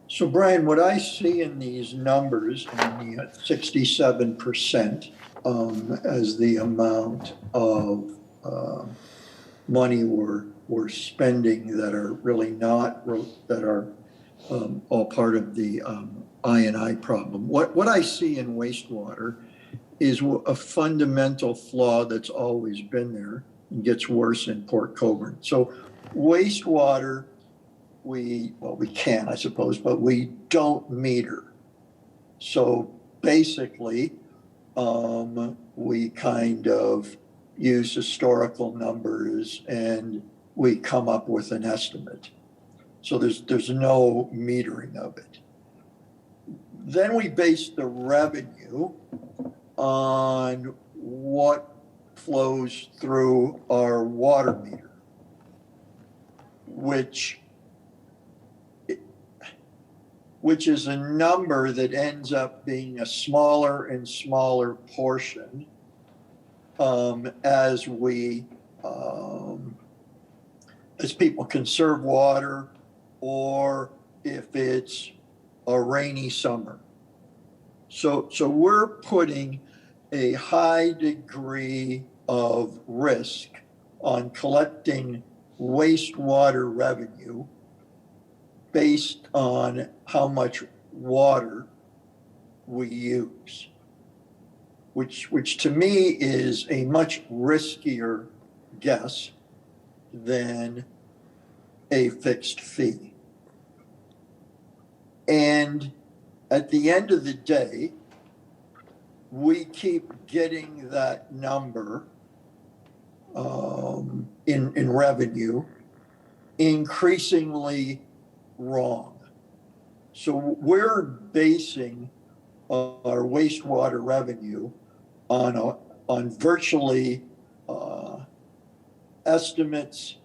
So Brian, what I see in these numbers, in the 67%, as the amount of money we're spending that are really not, that are all part of the I&I problem. What I see in wastewater is a fundamental flaw that's always been there and gets worse in Port Colborne. So wastewater, we can, I suppose, but we don't meter. So basically, we kind of use historical numbers and we come up with an estimate. So there's no metering of it. Then we base the revenue on what flows through our water meter, which is a number that ends up being a smaller and smaller portion as people conserve water, or if it's a rainy summer. So we're putting a high degree of risk on collecting wastewater revenue based on how much water we use, which to me is a much riskier guess than a fixed fee. And at the end of the day, we keep getting that number in revenue increasingly wrong. So we're basing our wastewater revenue on virtually estimates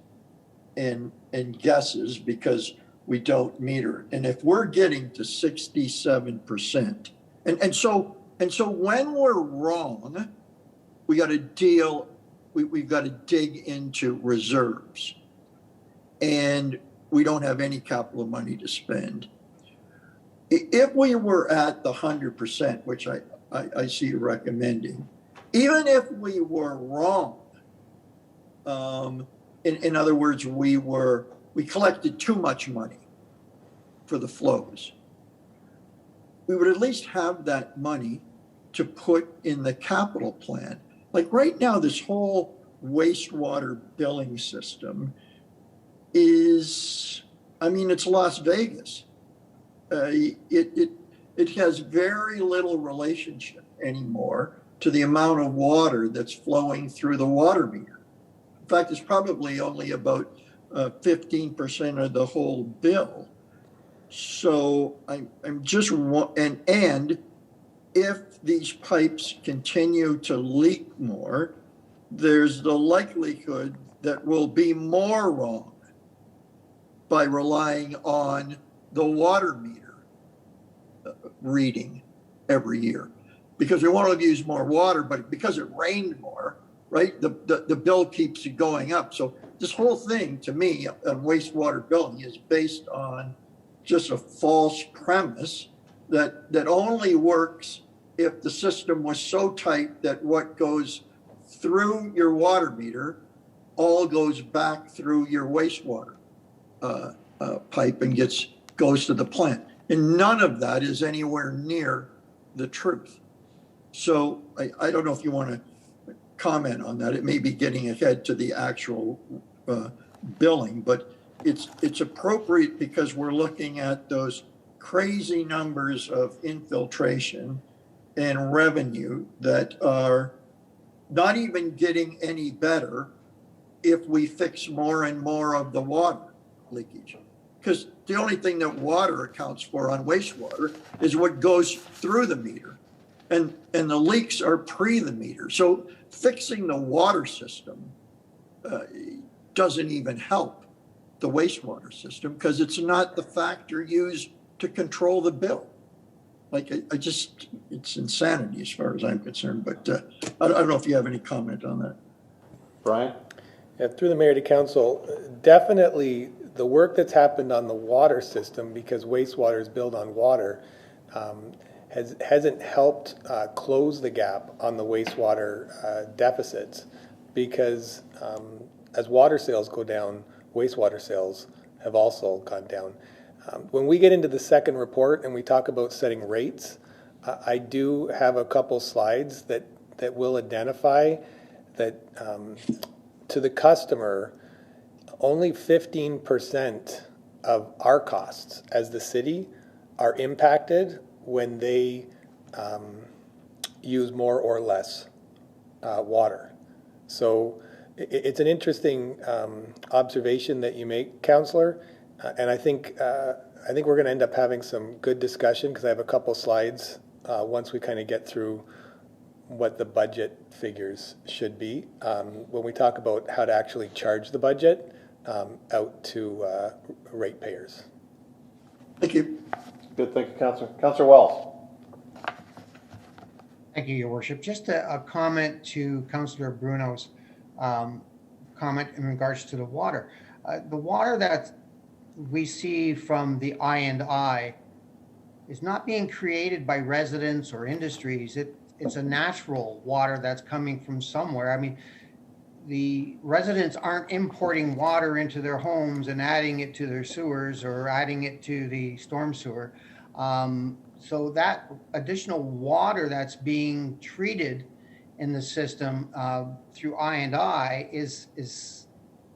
and guesses, because we don't meter. And if we're getting to 67%, and so when we're wrong, we got to deal. We've got to dig into reserves, and we don't have any capital money to spend. If we were at the 100%, which I see you recommending, even if we were wrong, in other words, we collected too much money for the flows, we would at least have that money to put in the capital plan. Like right now, this whole wastewater billing system is, it's Las Vegas. It has very little relationship anymore to the amount of water that's flowing through the water meter. In fact, it's probably only about 15% of the whole bill. So I'm just, and if these pipes continue to leak more, there's the likelihood that we'll be more wrong by relying on the water meter reading every year, because we want to use more water, but because it rained more, right? The bill keeps going up. So this whole thing, to me, on wastewater billing is based on just a false premise that only works if the system was so tight that what goes through your water meter all goes back through your wastewater pipe and goes to the plant. And none of that is anywhere near the truth. So I don't know if you want to comment on that. It may be getting ahead to the actual billing, but it's appropriate because we're looking at those crazy numbers of infiltration and revenue that are not even getting any better if we fix more and more of the water leakage. Because the only thing that water accounts for on wastewater is what goes through the meter. And the leaks are pre the meter. So fixing the water system doesn't even help the wastewater system because it's not the factor used to control the bill. Like it's insanity as far as I'm concerned. But I don't know if you have any comment on that.
Brian?
Yeah, through the mayor to council, definitely the work that's happened on the water system, because wastewater is built on water, hasn't helped close the gap on the wastewater deficits, because as water sales go down, wastewater sales have also gone down. When we get into the second report and we talk about setting rates, I do have a couple slides that will identify that to the customer, only 15% of our costs as the city are impacted when they use more or less water. So it's an interesting observation that you make, Councillor, and I think we're going to end up having some good discussion because I have a couple slides once we kind of get through what the budget figures should be when we talk about how to actually charge the budget out to ratepayers.
Thank you.
Good, thank you, Councillor. Councillor Wells.
Thank you, Your Worship. Just a comment to Councillor Bruno's comment in regards to the water. The water that we see from the I&I is not being created by residents or industries. It's a natural water that's coming from somewhere. I mean, the residents aren't importing water into their homes and adding it to their sewers or adding it to the storm sewer. So that additional water that's being treated in the system through I&I is,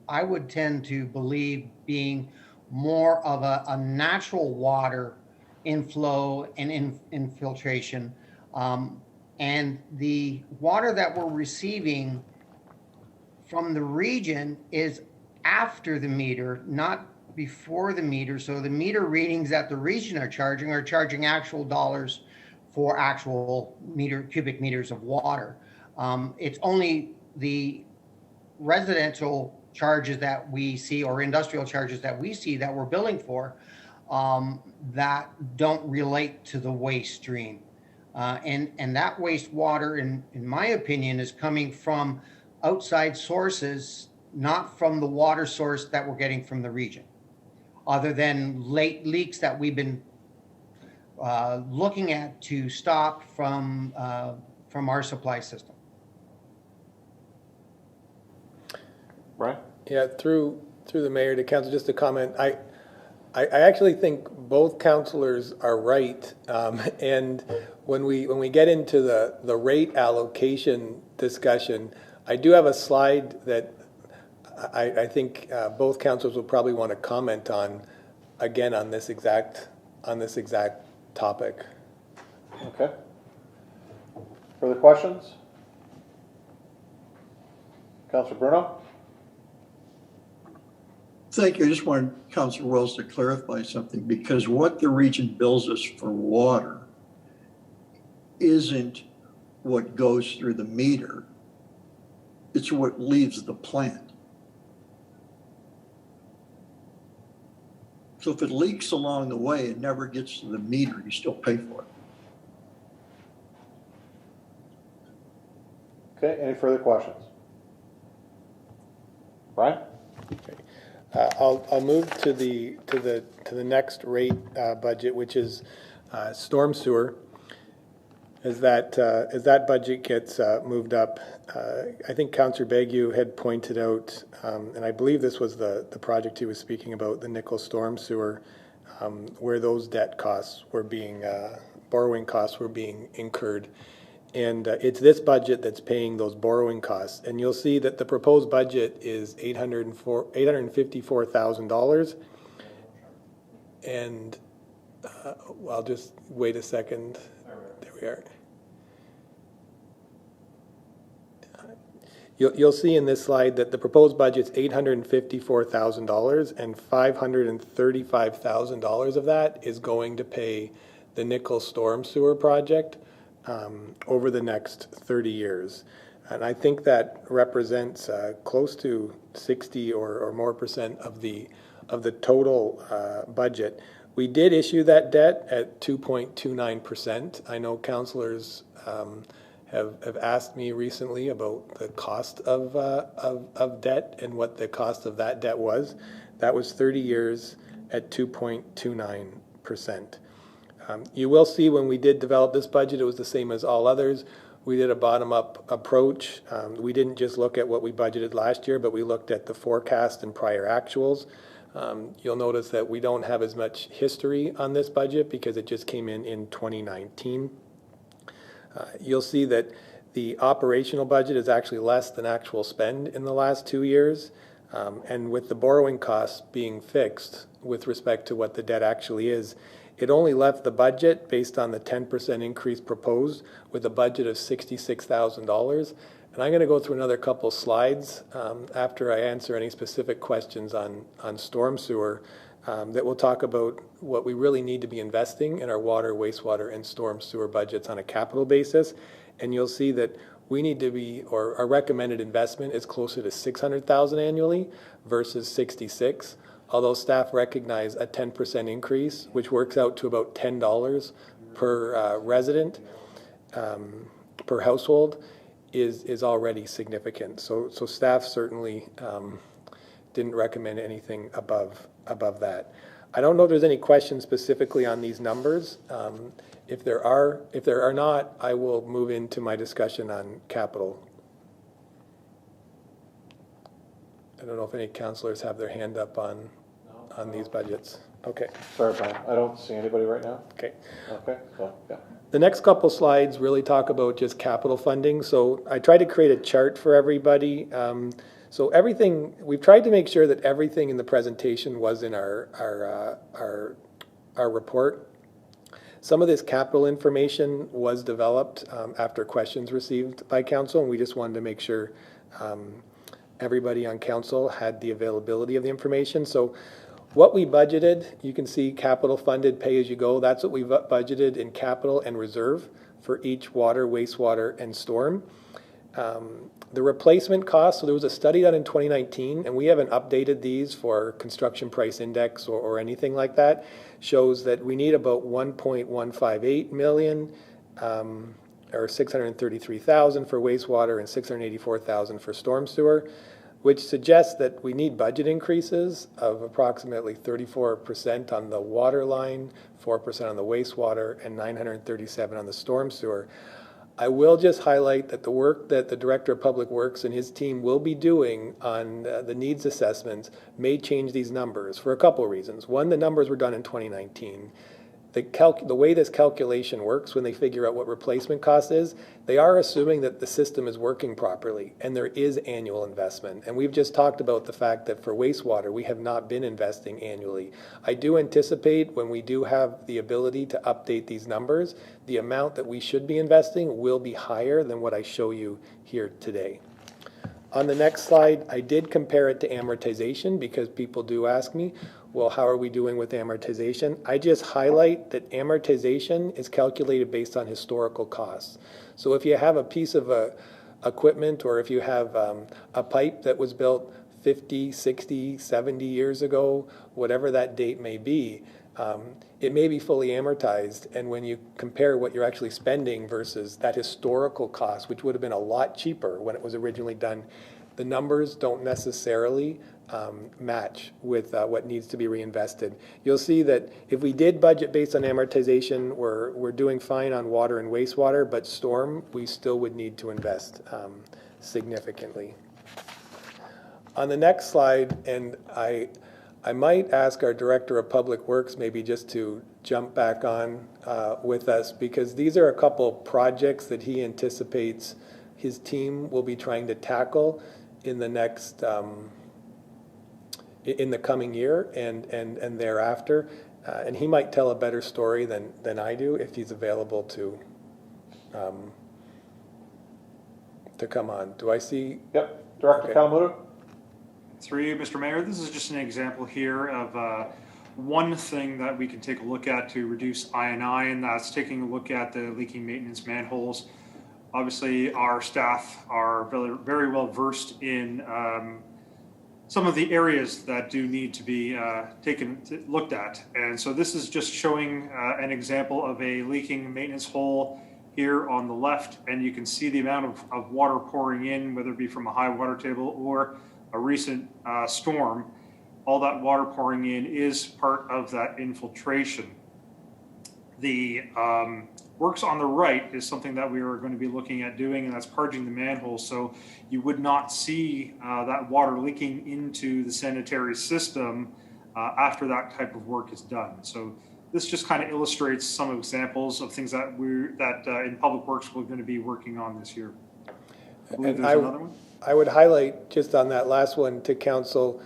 I would tend to believe, being more of a natural water inflow and infiltration. And the water that we're receiving from the region is after the meter, not before the meter. So the meter readings that the region are charging actual dollars for actual cubic meters of water. It's only the residential charges that we see or industrial charges that we see that we're billing for that don't relate to the waste stream. And that wastewater, in my opinion, is coming from outside sources, not from the water source that we're getting from the region, other than late leaks that we've been looking at to stop from our supply system.
Brian?
Yeah, through the mayor to council, just a comment. I actually think both councillors are right, and when we get into the rate allocation discussion, I do have a slide that I think both councillors will probably want to comment on, again, on this exact topic.
Okay. Further questions? Councillor Bruno?
Thank you. I just wanted Councillor Wells to clarify something, because what the region bills us for water isn't what goes through the meter. It's what leaves the plant. So if it leaks along the way and never gets to the meter, you still pay for it.
Okay, any further questions? Brian?
Okay. I'll move to the next rate budget, which is storm sewer. as that budget gets moved up. I think Councillor Bagu had pointed out, and I believe this was the project he was speaking about, the Nickel Storm Sewer, where those debt costs were being, borrowing costs were being incurred. And it's this budget that's paying those borrowing costs. And you'll see that the proposed budget is $854,000. And I'll just wait a second. There we are. You'll see in this slide that the proposed budget's $854,000, and $535,000 of that is going to pay the Nickel Storm Sewer project over the next 30 years. And I think that represents close to 60 or more percent of the total budget. We did issue that debt at 2.29%. I know councillors have asked me recently about the cost of debt and what the cost of that debt was. That was 30 years at 2.29%. You will see when we did develop this budget, it was the same as all others. We did a bottom-up approach. We didn't just look at what we budgeted last year, but we looked at the forecast and prior actuals. You'll notice that we don't have as much history on this budget because it just came in 2019. You'll see that the operational budget is actually less than actual spend in the last 2 years. And with the borrowing costs being fixed with respect to what the debt actually is, it only left the budget based on the 10% increase proposed with a budget of $66,000. And I'm going to go through another couple slides after I answer any specific questions on storm sewer that will talk about what we really need to be investing in our water, wastewater, and storm sewer budgets on a capital basis. And you'll see that we need to be, or our recommended investment is closer to $600,000 annually versus 66. Although staff recognize a 10% increase, which works out to about $10 per resident, per household, is already significant. So staff certainly didn't recommend anything above that. I don't know if there's any questions specifically on these numbers. If there are not, I will move into my discussion on capital. I don't know if any councillors have their hand up on these budgets. Okay.
Sorry, Brian, I don't see anybody right now.
Okay.
Okay, so, yeah.
The next couple slides really talk about just capital funding. So I tried to create a chart for everybody. So everything, we've tried to make sure that everything in the presentation was in our report. Some of this capital information was developed after questions received by council, and we just wanted to make sure everybody on council had the availability of the information. So what we budgeted, you can see capital funded pay as you go. That's what we've budgeted in capital and reserve for each water, wastewater, and storm. The replacement cost, so there was a study done in 2019, and we haven't updated these for construction price index or anything like that, shows that we need about 1.158 million or 633,000 for wastewater and 684,000 for storm sewer, which suggests that we need budget increases of approximately 34% on the water line, 4% on the wastewater, and 937 on the storm sewer. I will just highlight that the work that the Director of Public Works and his team will be doing on the needs assessments may change these numbers for a couple of reasons. One, the numbers were done in 2019. The way this calculation works when they figure out what replacement cost is, they are assuming that the system is working properly and there is annual investment. And we've just talked about the fact that for wastewater, we have not been investing annually. I do anticipate when we do have the ability to update these numbers, the amount that we should be investing will be higher than what I show you here today. On the next slide, I did compare it to amortization because people do ask me, well, how are we doing with amortization? I just highlight that amortization is calculated based on historical costs. So if you have a piece of equipment, or if you have a pipe that was built 50, 60, 70 years ago, whatever that date may be, it may be fully amortized. And when you compare what you're actually spending versus that historical cost, which would have been a lot cheaper when it was originally done, the numbers don't necessarily match with what needs to be reinvested. You'll see that if we did budget based on amortization, we're doing fine on water and wastewater, but storm, we still would need to invest significantly. On the next slide, and I might ask our Director of Public Works maybe just to jump back on with us, because these are a couple projects that he anticipates his team will be trying to tackle in the next, in the coming year and thereafter. And he might tell a better story than I do if he's available to come on. Do I see?
Yep, Director Kalamuto?
Through you, Mr. Mayor, this is just an example here of one thing that we can take a look at to reduce I&I, and that's taking a look at the leaking maintenance manholes. Obviously, our staff are very well versed in some of the areas that do need to be looked at. And so this is just showing an example of a leaking maintenance hole here on the left, and you can see the amount of water pouring in, whether it be from a high water table or a recent storm. All that water pouring in is part of that infiltration. The works on the right is something that we are going to be looking at doing, and that's purging the manhole, so you would not see that water leaking into the sanitary system after that type of work is done. So this just kind of illustrates some examples of things that in Public Works we're going to be working on this year. I believe there's another one.
I would highlight just on that last one to council,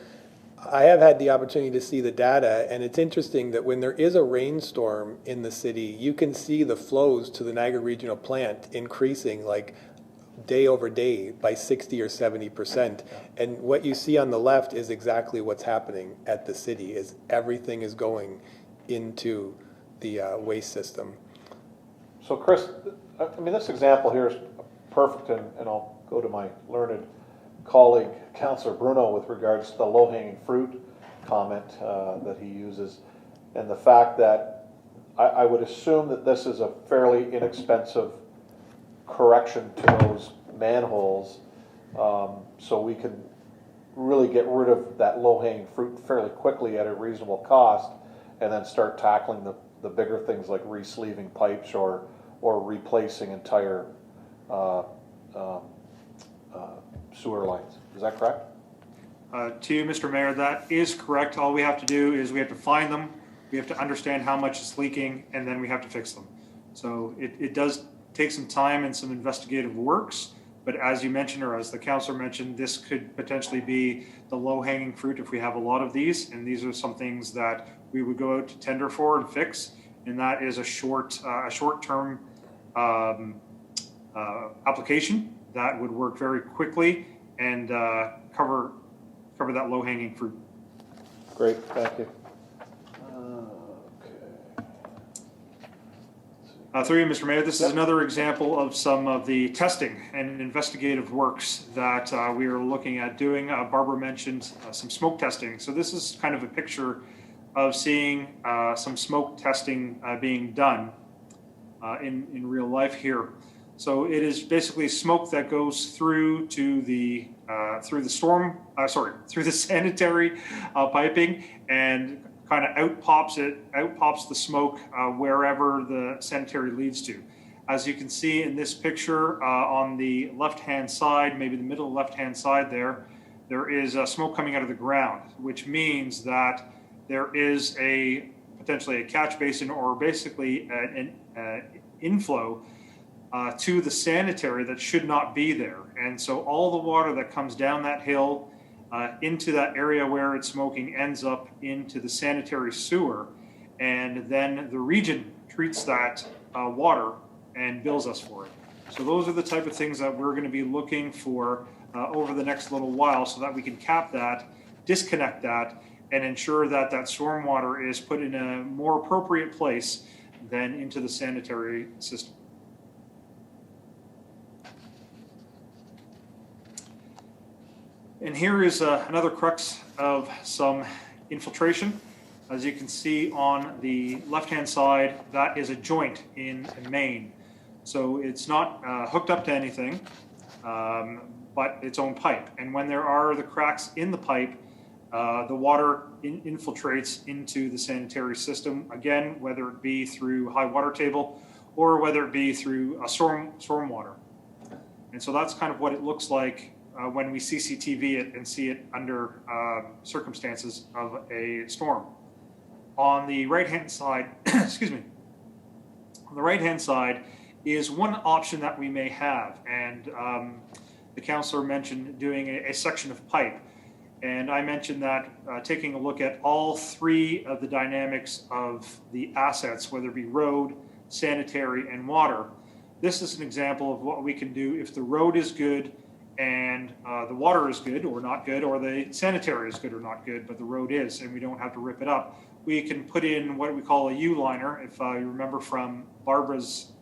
I have had the opportunity to see the data, and it's interesting that when there is a rainstorm in the city, you can see the flows to the Niagara Regional Plant increasing like day over day by 60 or 70%. And what you see on the left is exactly what's happening at the city, is everything is going into the waste system.
So Chris, I mean, this example here is perfect, and I'll go to my learned colleague, Councillor Bruno, with regards to the low-hanging fruit comment that he uses, and the fact that I would assume that this is a fairly inexpensive correction to those manholes, so we can really get rid of that low-hanging fruit fairly quickly at a reasonable cost, and then start tackling the bigger things like re-sleeving pipes or replacing entire sewer lines. Is that correct?
To you, Mr. Mayor, that is correct. All we have to do is we have to find them, we have to understand how much is leaking, and then we have to fix them. So it does take some time and some investigative works, but as you mentioned, or as the councillor mentioned, this could potentially be the low-hanging fruit if we have a lot of these, and these are some things that we would go out to tender for and fix, and that is a short-term application that would work very quickly and cover that low-hanging fruit.
Great, thank you.
Through you, Mr. Mayor, this is another example of some of the testing and investigative works that we are looking at doing. Barbara mentioned some smoke testing. So this is kind of a picture of seeing some smoke testing being done in real life here. So it is basically smoke that goes through to the through the sanitary piping, and kind of out pops the smoke wherever the sanitary leads to. As you can see in this picture on the left-hand side, maybe the middle left-hand side there is smoke coming out of the ground, which means that there is potentially a catch basin, or basically an inflow to the sanitary that should not be there. And so all the water that comes down that hill into that area where it's smoking ends up into the sanitary sewer, and then the region treats that water and bills us for it. So those are the type of things that we're going to be looking for over the next little while, so that we can cap that, disconnect that, and ensure that that stormwater is put in a more appropriate place than into the sanitary system. And here is another crux of some infiltration. As you can see on the left-hand side, that is a joint in a main. So it's not hooked up to anything, but its own pipe. And when there are the cracks in the pipe, the water infiltrates into the sanitary system, again, whether it be through high water table or whether it be through storm water. And so that's kind of what it looks like when we CCTV it and see it under circumstances of a storm. On the right-hand side, excuse me, on the right-hand side is one option that we may have. And the councillor mentioned doing a section of pipe. And I mentioned that taking a look at all three of the dynamics of the assets, whether it be road, sanitary, and water. This is an example of what we can do if the road is good and the water is good or not good, or the sanitary is good or not good, but the road is, and we don't have to rip it up. We can put in what we call a U-liner, if you remember from Barbara's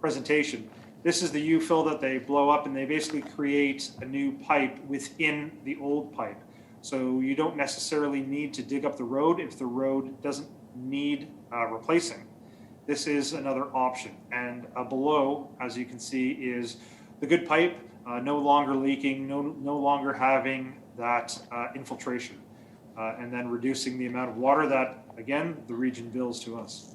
presentation. This is the U-fill that they blow up, and they basically create a new pipe within the old pipe. So you don't necessarily need to dig up the road if the road doesn't need replacing. This is another option. And below, as you can see, is the good pipe, no longer leaking, no longer having that infiltration, and then reducing the amount of water that, again, the region bills to us.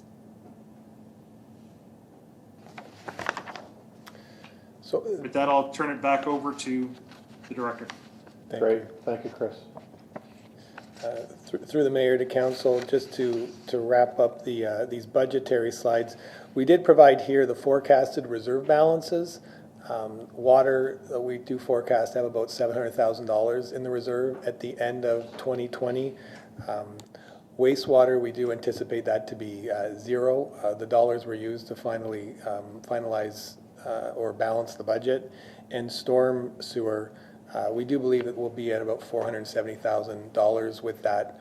So,
With that, I'll turn it back over to the director.
Great, thank you, Chris.
Through the mayor to council, just to wrap up these budgetary slides, we did provide here the forecasted reserve balances. Water, we do forecast to have about $700,000 in the reserve at the end of 2020. Wastewater, we do anticipate that to be zero. The dollars were used to finally finalize or balance the budget. And storm sewer, we do believe it will be at about $470,000 with that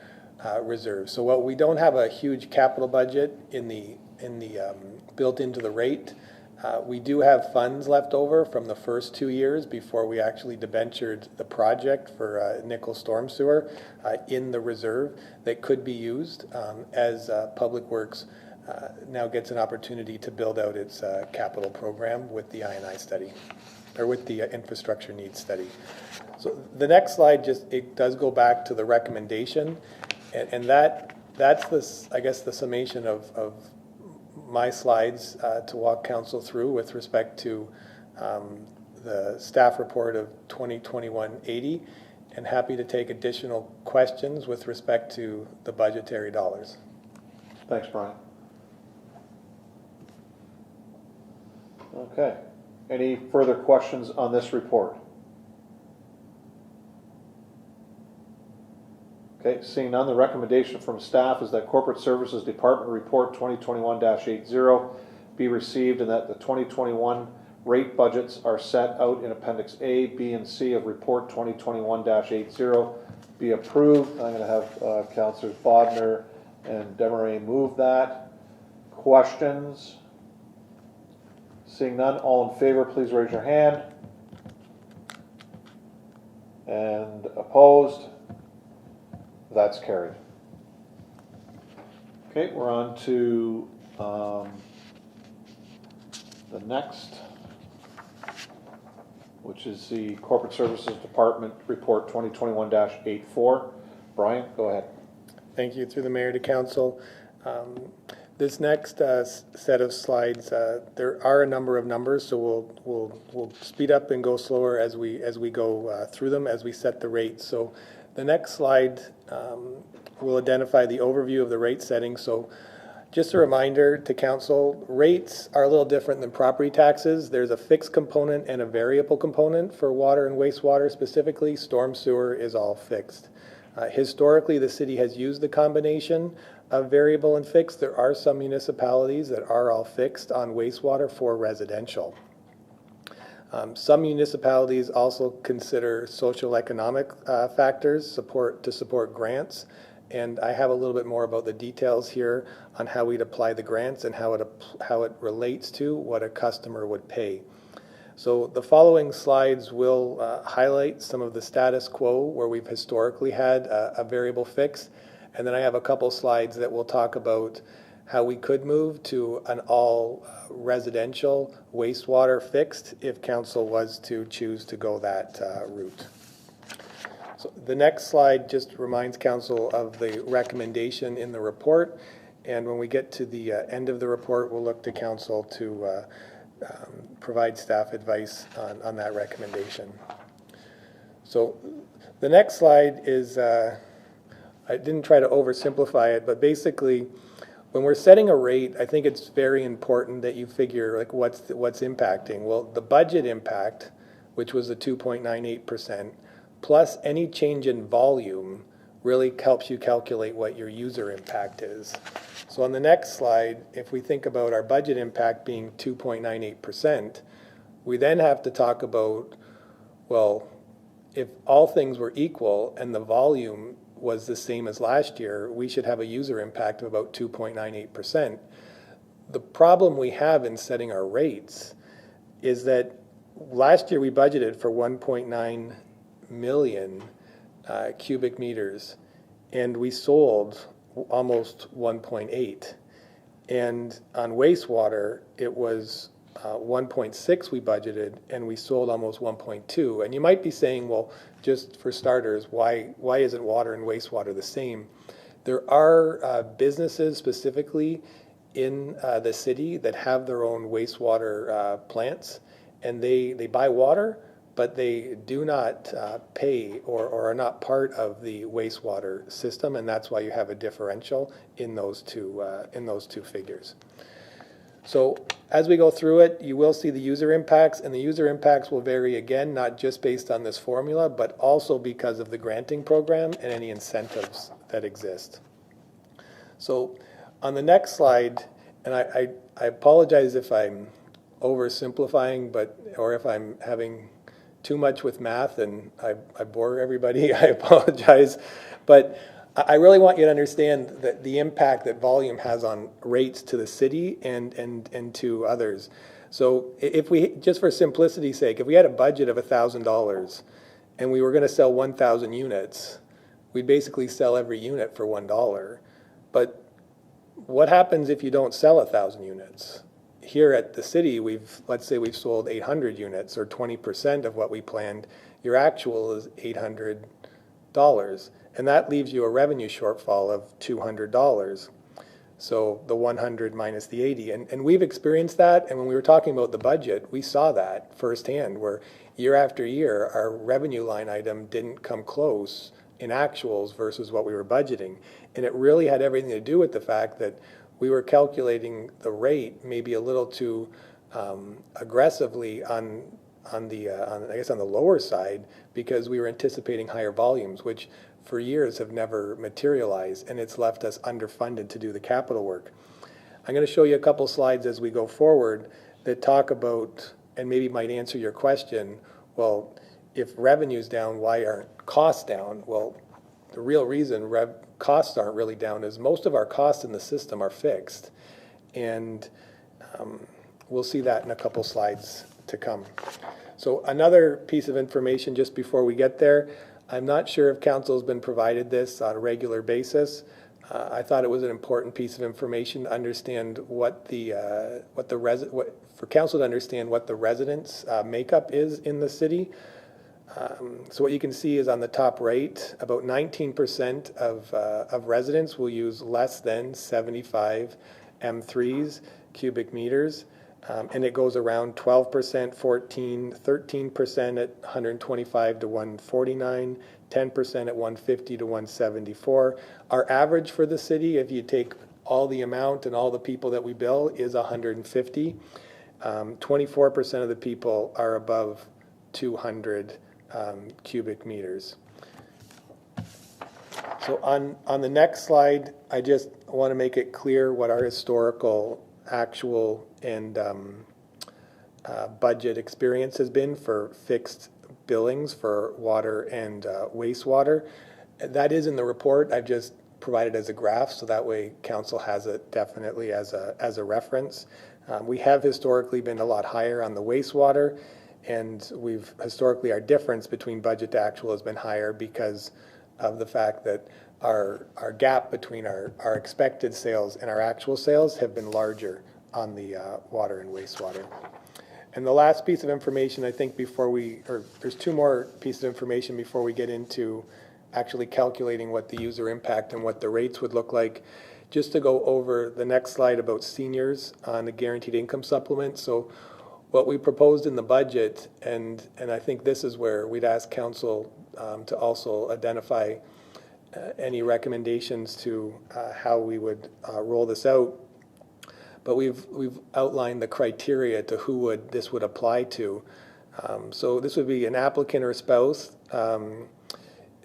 reserve. So while we don't have a huge capital budget in the built into the rate, we do have funds left over from the first 2 years before we actually debentured the project for Nickel Storm Sewer in the reserve that could be used as Public Works now gets an opportunity to build out its capital program with the I&I study, or with the infrastructure needs study. So the next slide it does go back to the recommendation, and that's this, I guess, the summation of my slides to walk council through with respect to the staff report of 2021-80, and happy to take additional questions with respect to the budgetary dollars.
Thanks, Brian. Okay, any further questions on this report? Okay, seeing none, the recommendation from staff is that Corporate Services Department Report 2021-80 be received, and that the 2021 rate budgets are set out in Appendix A, B, and C of Report 2021-80 be approved. I'm going to have Councillors Bodner and Desmarais move that. Questions? Seeing none, all in favor, please raise your hand. And opposed? That's carried. Okay, we're on to the next, which is the Corporate Services Department Report 2021-84. Brian, go ahead.
Thank you. Through the mayor to council. This next set of slides, there are a number of numbers, so we'll speed up and go slower as we go through them, as we set the rates. So the next slide will identify the overview of the rate setting. So just a reminder to council, rates are a little different than property taxes. There's a fixed component and a variable component for water and wastewater specifically. Storm sewer is all fixed. Historically, the city has used the combination of variable and fixed. There are some municipalities that are all fixed on wastewater for residential. Some municipalities also consider social economic factors to support grants, and I have a little bit more about the details here on how we'd apply the grants and how it relates to what a customer would pay. So the following slides will highlight some of the status quo where we've historically had a variable fix, and then I have a couple slides that will talk about how we could move to an all residential wastewater fixed if council was to choose to go that route. So the next slide just reminds council of the recommendation in the report. And when we get to the end of the report, we'll look to council to provide staff advice on that recommendation. So the next slide is, I didn't try to oversimplify it, but basically when we're setting a rate, I think it's very important that you figure like what's impacting. Well, the budget impact, which was the 2.98%, plus any change in volume really helps you calculate what your user impact is. So on the next slide, if we think about our budget impact being 2.98%, we then have to talk about, well, if all things were equal and the volume was the same as last year, we should have a user impact of about 2.98%. The problem we have in setting our rates is that last year we budgeted for 1.9 million cubic meters, and we sold almost 1.8. And on wastewater, it was 1.6 we budgeted, and we sold almost 1.2. And you might be saying, well, just for starters, why isn't water and wastewater the same? There are businesses specifically in the city that have their own wastewater plants, and they buy water, but they do not pay or are not part of the wastewater system, and that's why you have a differential in those two figures. So as we go through it, you will see the user impacts, and the user impacts will vary again, not just based on this formula, but also because of the granting program and any incentives that exist. So on the next slide, and I apologize if I'm oversimplifying, or if I'm having too much with math and I bore everybody, I apologize. But I really want you to understand that the impact that volume has on rates to the city and to others. So if we, just for simplicity's sake, if we had a budget of $1,000 and we were going to sell 1,000 units, we'd basically sell every unit for $1. But what happens if you don't sell 1,000 units? Here at the city, let's say we've sold 800 units, or 20% of what we planned. Your actual is $800, and that leaves you a revenue shortfall of $200. So the 100 minus the 80, and we've experienced that. And when we were talking about the budget, we saw that firsthand, where year after year our revenue line item didn't come close in actuals versus what we were budgeting, and it really had everything to do with the fact that we were calculating the rate maybe a little too aggressively on the lower side, because we were anticipating higher volumes, which for years have never materialized, and it's left us underfunded to do the capital work. I'm going to show you a couple slides as we go forward that talk about, and maybe might answer your question, well, if revenue's down, why aren't costs down? Well, the real reason costs aren't really down is most of our costs in the system are fixed, and we'll see that in a couple slides to come. So another piece of information just before we get there, I'm not sure if council's been provided this on a regular basis. I thought it was an important piece of information to understand for council to understand what the residents' makeup is in the city. So what you can see is on the top right, about 19% of residents will use less than 75 M3s, cubic meters, and it goes around 12%, 14, 13% at 125 to 149, 10% at 150 to 174. Our average for the city, if you take all the amount and all the people that we bill, is 150. 24% of the people are above 200 cubic meters. So on the next slide, I just want to make it clear what our historical actual and budget experience has been for fixed billings for water and wastewater. That is in the report. I've just provided as a graph, so that way council has it definitely as a reference. We have historically been a lot higher on the wastewater, and we've historically, our difference between budget to actual has been higher because of the fact that our gap between our expected sales and our actual sales have been larger on the water and wastewater. And the last piece of information, I think there's two more pieces of information before we get into actually calculating what the user impact and what the rates would look like. Just to go over the next slide about seniors on the guaranteed income supplement. So what we proposed in the budget, and I think this is where we'd ask council to also identify any recommendations to how we would roll this out. But we've outlined the criteria to who this would apply to. So this would be an applicant or a spouse.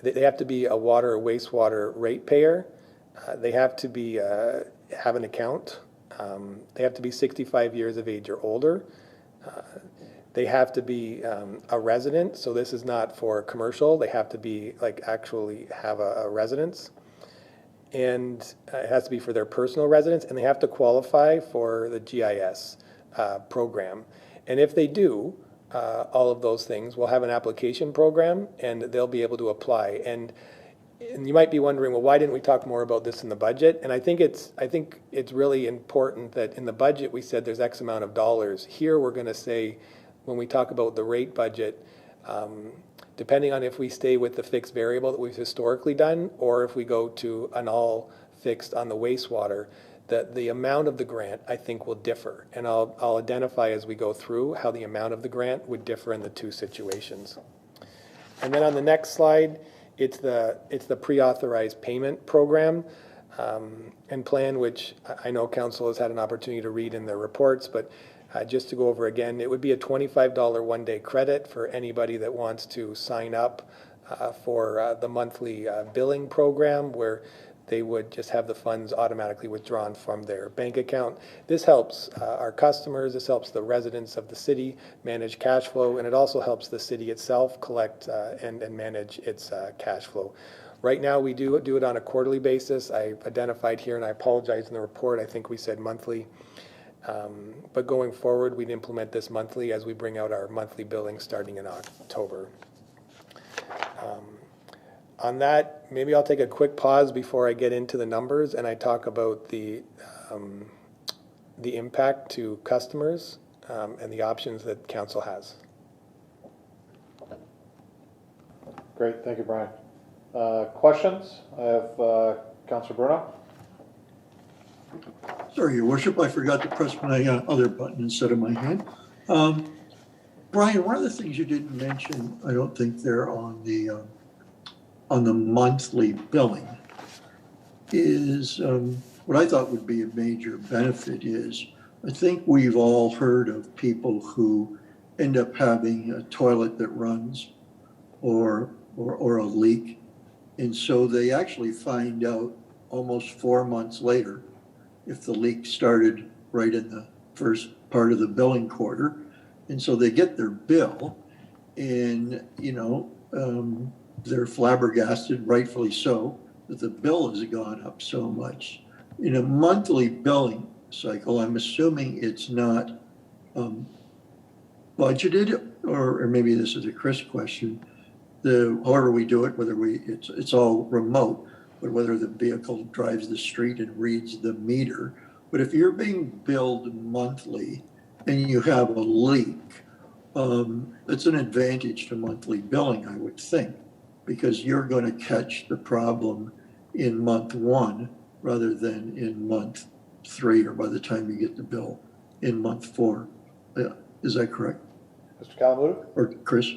They have to be a water or wastewater ratepayer. They have to be have an account. They have to be 65 years of age or older. They have to be a resident. So this is not for commercial. They have to be actually have a residence. And it has to be for their personal residence, and they have to qualify for the GIS program. And if they do all of those things, we'll have an application program, and they'll be able to apply. And you might be wondering, well, why didn't we talk more about this in the budget? And I think it's really important that in the budget we said there's X amount of dollars. Here we're going to say, when we talk about the rate budget, depending on if we stay with the fixed variable that we've historically done, or if we go to an all fixed on the wastewater, the amount of the grant, I think, will differ. And I'll identify as we go through how the amount of the grant would differ in the two situations. And then on the next slide, it's the pre-authorized payment program and plan, which I know council has had an opportunity to read in their reports, but just to go over again, it would be a $25 one-day credit for anybody that wants to sign up for the monthly billing program, where they would just have the funds automatically withdrawn from their bank account. This helps our customers, this helps the residents of the city manage cash flow, and it also helps the city itself collect and manage its cash flow. Right now we do it on a quarterly basis. I've identified here, and I apologize in the report, I think we said monthly. But going forward, we'd implement this monthly as we bring out our monthly billing starting in October. On that, maybe I'll take a quick pause before I get into the numbers and I talk about the impact to customers and the options that council has.
Great, thank you, Brian. Questions? I have Councillor Bruno.
Sorry, Your Worship, I forgot to press my other button instead of my hand. Brian, one of the things you didn't mention, I don't think they're on the monthly billing, is what I thought would be a major benefit is, I think we've all heard of people who end up having a toilet that runs or a leak. And so they actually find out almost 4 months later if the leak started right in the first part of the billing quarter. And so they get their bill and, they're flabbergasted, rightfully so, that the bill has gone up so much. In a monthly billing cycle, I'm assuming it's not budgeted, or maybe this is a Chris question. However we do it, whether it's all remote, but whether the vehicle drives the street and reads the meter. But if you're being billed monthly and you have a leak, it's an advantage to monthly billing, I would think, because you're going to catch the problem in month 1 rather than in month 3, or by the time you get the bill in month 4. Is that correct?
Mr. Kalamutu?
Or Chris?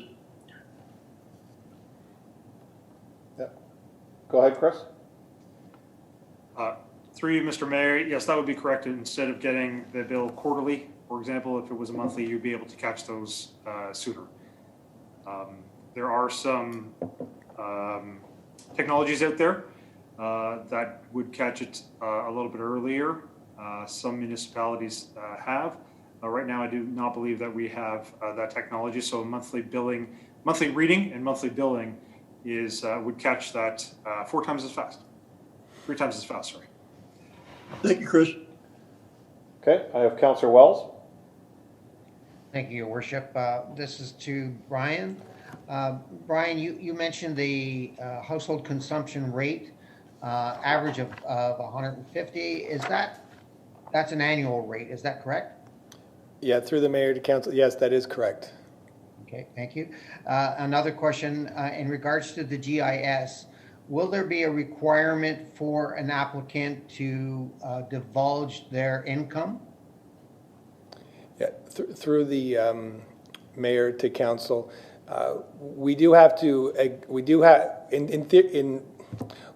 Yeah. Go ahead, Chris.
Through you, Mr. Mayor, yes, that would be correct. Instead of getting the bill quarterly, for example, if it was a monthly, you'd be able to catch those sooner. There are some technologies out there that would catch it a little bit earlier. Some municipalities have. Right now, I do not believe that we have that technology. So monthly reading and monthly billing would catch that 4 times as fast, 3 times as fast, sorry.
Thank you, Chris.
Okay, I have Councillor Wells.
Thank you, Your Worship. This is to Brian. Brian, you mentioned the household consumption rate, average of 150. That's an annual rate, is that correct?
Yeah, through the mayor to council. Yes, that is correct.
Okay, thank you. Another question, in regards to the GIS, will there be a requirement for an applicant to divulge their income?
Yeah, through the mayor to council, we do have to, we do have,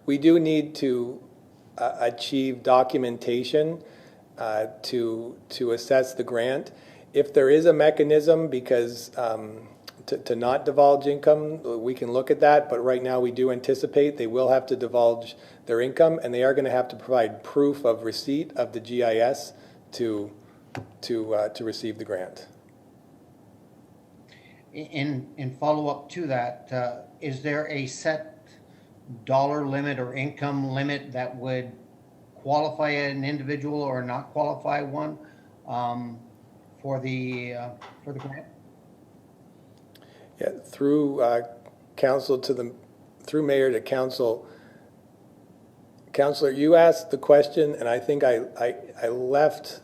we do need to achieve documentation to assess the grant. If there is a mechanism, because to not divulge income, we can look at that, but right now we do anticipate they will have to divulge their income, and they are going to have to provide proof of receipt of the GIS to receive the grant.
In follow-up to that, is there a set dollar limit or income limit that would qualify an individual or not qualify one for the grant?
Yeah, through council to the, through mayor to council. Councilor, you asked the question, and I think I left.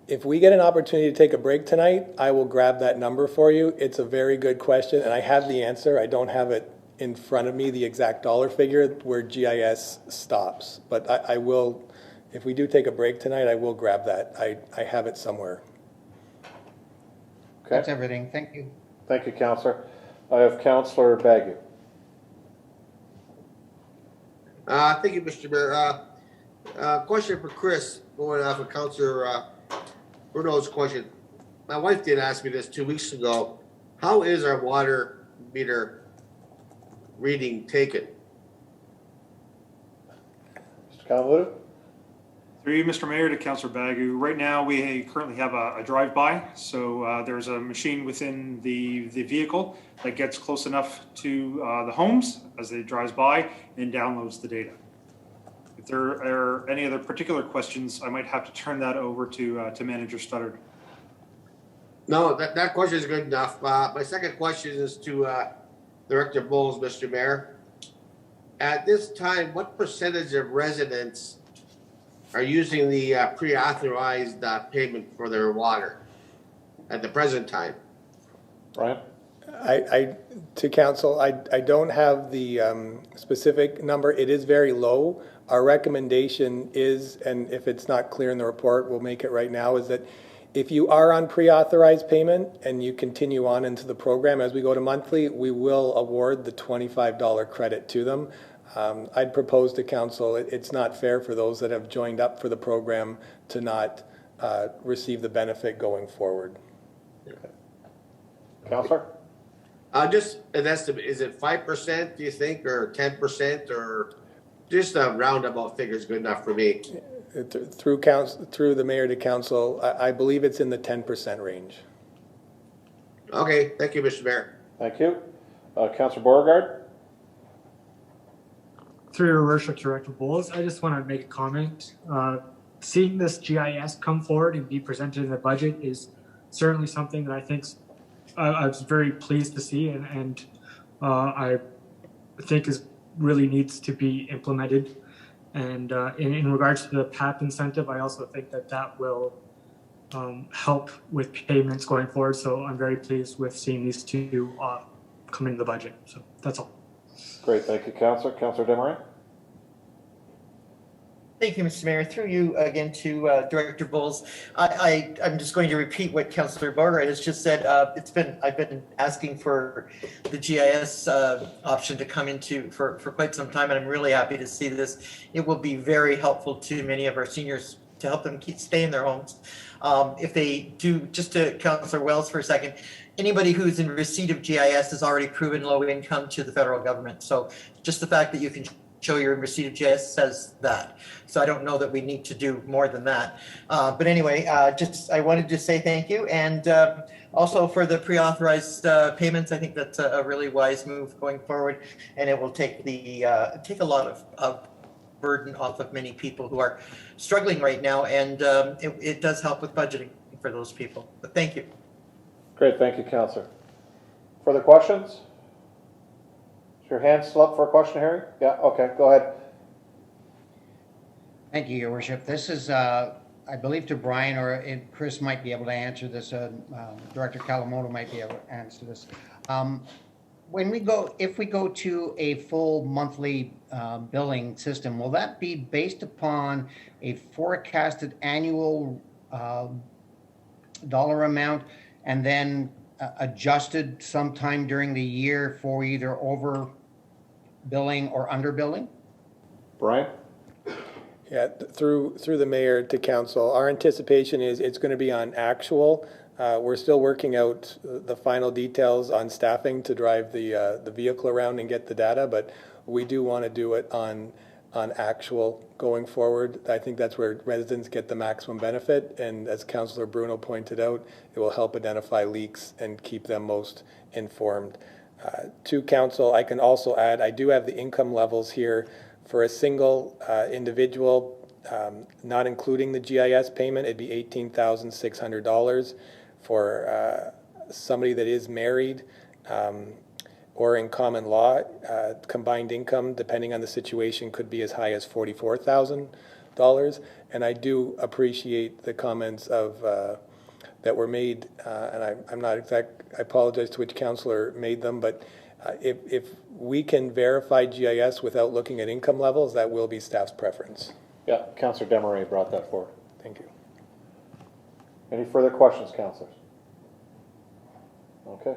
If we get an opportunity to take a break tonight, I will grab that number for you. It's a very good question, and I have the answer. I don't have it in front of me, the exact dollar figure where GIS stops. But I will, if we do take a break tonight, I will grab that. I have it somewhere.
Okay.
That's everything. Thank you.
Thank you, Councillor. I have Councillor Bagu.
Thank you, Mr. Mayor. Question for Chris, going off of Councillor Bruno's question. My wife did ask me this 2 weeks ago. How is our water meter reading taken?
Mr. Kawamoto?
Through you, Mr. Mayor, to Councillor Bagu. Right now, we currently have a drive-by. So there's a machine within the vehicle that gets close enough to the homes as it drives by and downloads the data. If there are any other particular questions, I might have to turn that over to Manager Studdard.
No, that question is good enough. My second question is to Director Bowles, Mr. Mayor. At this time, what percentage of residents are using the pre-authorized payment for their water at the present time?
Brian?
To council, I don't have the specific number. It is very low. Our recommendation is, and if it's not clear in the report, we'll make it right now, is that if you are on pre-authorized payment and you continue on into the program as we go to monthly, we will award the $25 credit to them. I'd propose to council, it's not fair for those that have joined up for the program to not receive the benefit going forward.
Councillor?
Just an estimate, is it 5%, do you think, or 10%, or just a roundabout figure is good enough for me?
Through the mayor to council, I believe it's in the 10% range.
Okay, thank you, Mr. Mayor.
Thank you. Councillor Beauregard?
Through your worship, Director Bowles, I just want to make a comment. Seeing this GIS come forward and be presented in the budget is certainly something that I think I was very pleased to see, and I think is really needs to be implemented. And in regards to the PAP incentive, I also think that will help with payments going forward. So I'm very pleased with seeing these two come into the budget. So that's all.
Great, thank you, Councillor. Councillor Desmarais?
Thank you, Mr. Mayor. Through you again to Director Bowles. I'm just going to repeat what Councillor Beauregard has just said. I've been asking for the GIS option to come into for quite some time, and I'm really happy to see this. It will be very helpful to many of our seniors to help them stay in their homes. If they do, just to Councillor Wells for a second, anybody who's in receipt of GIS has already proven low income to the federal government. So just the fact that you can show you're in receipt of GIS says that. So I don't know that we need to do more than that. But anyway, I wanted to say thank you. And also for the pre-authorized payments, I think that's a really wise move going forward. And it will take a lot of burden off of many people who are struggling right now. And it does help with budgeting for those people. But thank you.
Great, thank you, Councillor. Further questions? Is your hand still up for a question, Harry? Yeah, okay, go ahead.
Thank you, Your Worship. This is a I believe to Brian, or Chris might be able to answer this, Director Kalamoto might be able to answer this. If we go to a full monthly billing system, will that be based upon a forecasted annual dollar amount and then adjusted sometime during the year for either over billing or under billing?
Brian?
Yeah, through the mayor to council, our anticipation is it's going to be on actual. We're still working out the final details on staffing to drive the vehicle around and get the data, but we do want to do it on actual going forward. I think that's where residents get the maximum benefit, and as Councillor Bruno pointed out, it will help identify leaks and keep them most informed. To council, I can also add, I do have the income levels here for a single individual, not including the GIS payment. It'd be $18,600. For somebody that is married or in common law, combined income, depending on the situation, could be as high as $44,000. And I do appreciate the comments of that were made, and I'm not exact. I apologize to which councillor made them, but if we can verify GIS without looking at income levels, that will be staff's preference.
Yeah, Councillor Desmarais brought that forward.
Thank you.
Any further questions, councillors? Okay.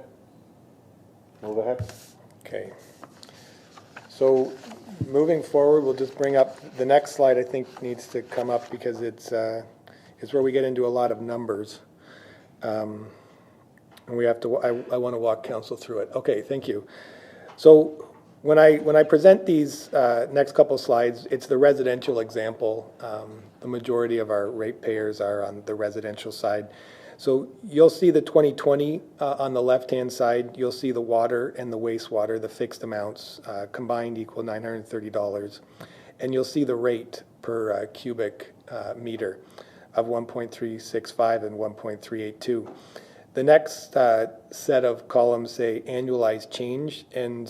Move ahead.
Okay. So moving forward, we'll just bring up the next slide. I think needs to come up because it's where we get into a lot of numbers, and we have to. I want to walk council through it. Okay, thank you. So when I present these next couple slides, it's the residential example. The majority of our ratepayers are on the residential side. So you'll see the 2020 on the left-hand side. You'll see the water and the wastewater, the fixed amounts combined equal $930. And you'll see the rate per cubic meter of 1.365 and 1.382. The next set of columns say annualized change, and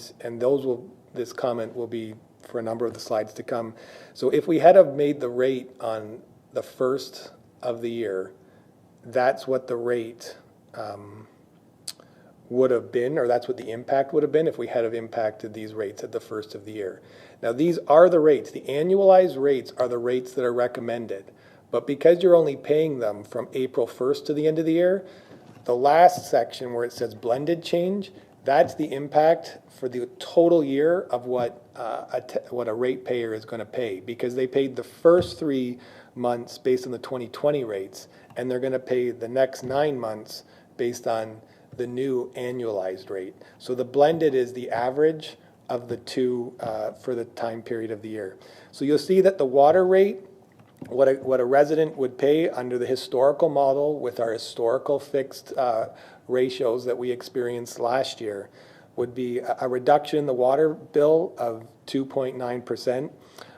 this comment will be for a number of the slides to come. So if we had have made the rate on the first of the year, that's what the rate would have been, or that's what the impact would have been if we had have impacted these rates at the first of the year. Now these are the rates. The annualized rates are the rates that are recommended. But because you're only paying them from April 1st to the end of the year, the last section where it says blended change, that's the impact for the total year of what a ratepayer is going to pay, because they paid the first 3 months based on the 2020 rates, and they're going to pay the next 9 months based on the new annualized rate. So the blended is the average of the two for the time period of the year. So you'll see that the water rate, what a resident would pay under the historical model with our historical fixed ratios that we experienced last year, would be a reduction in the water bill of 2.9%,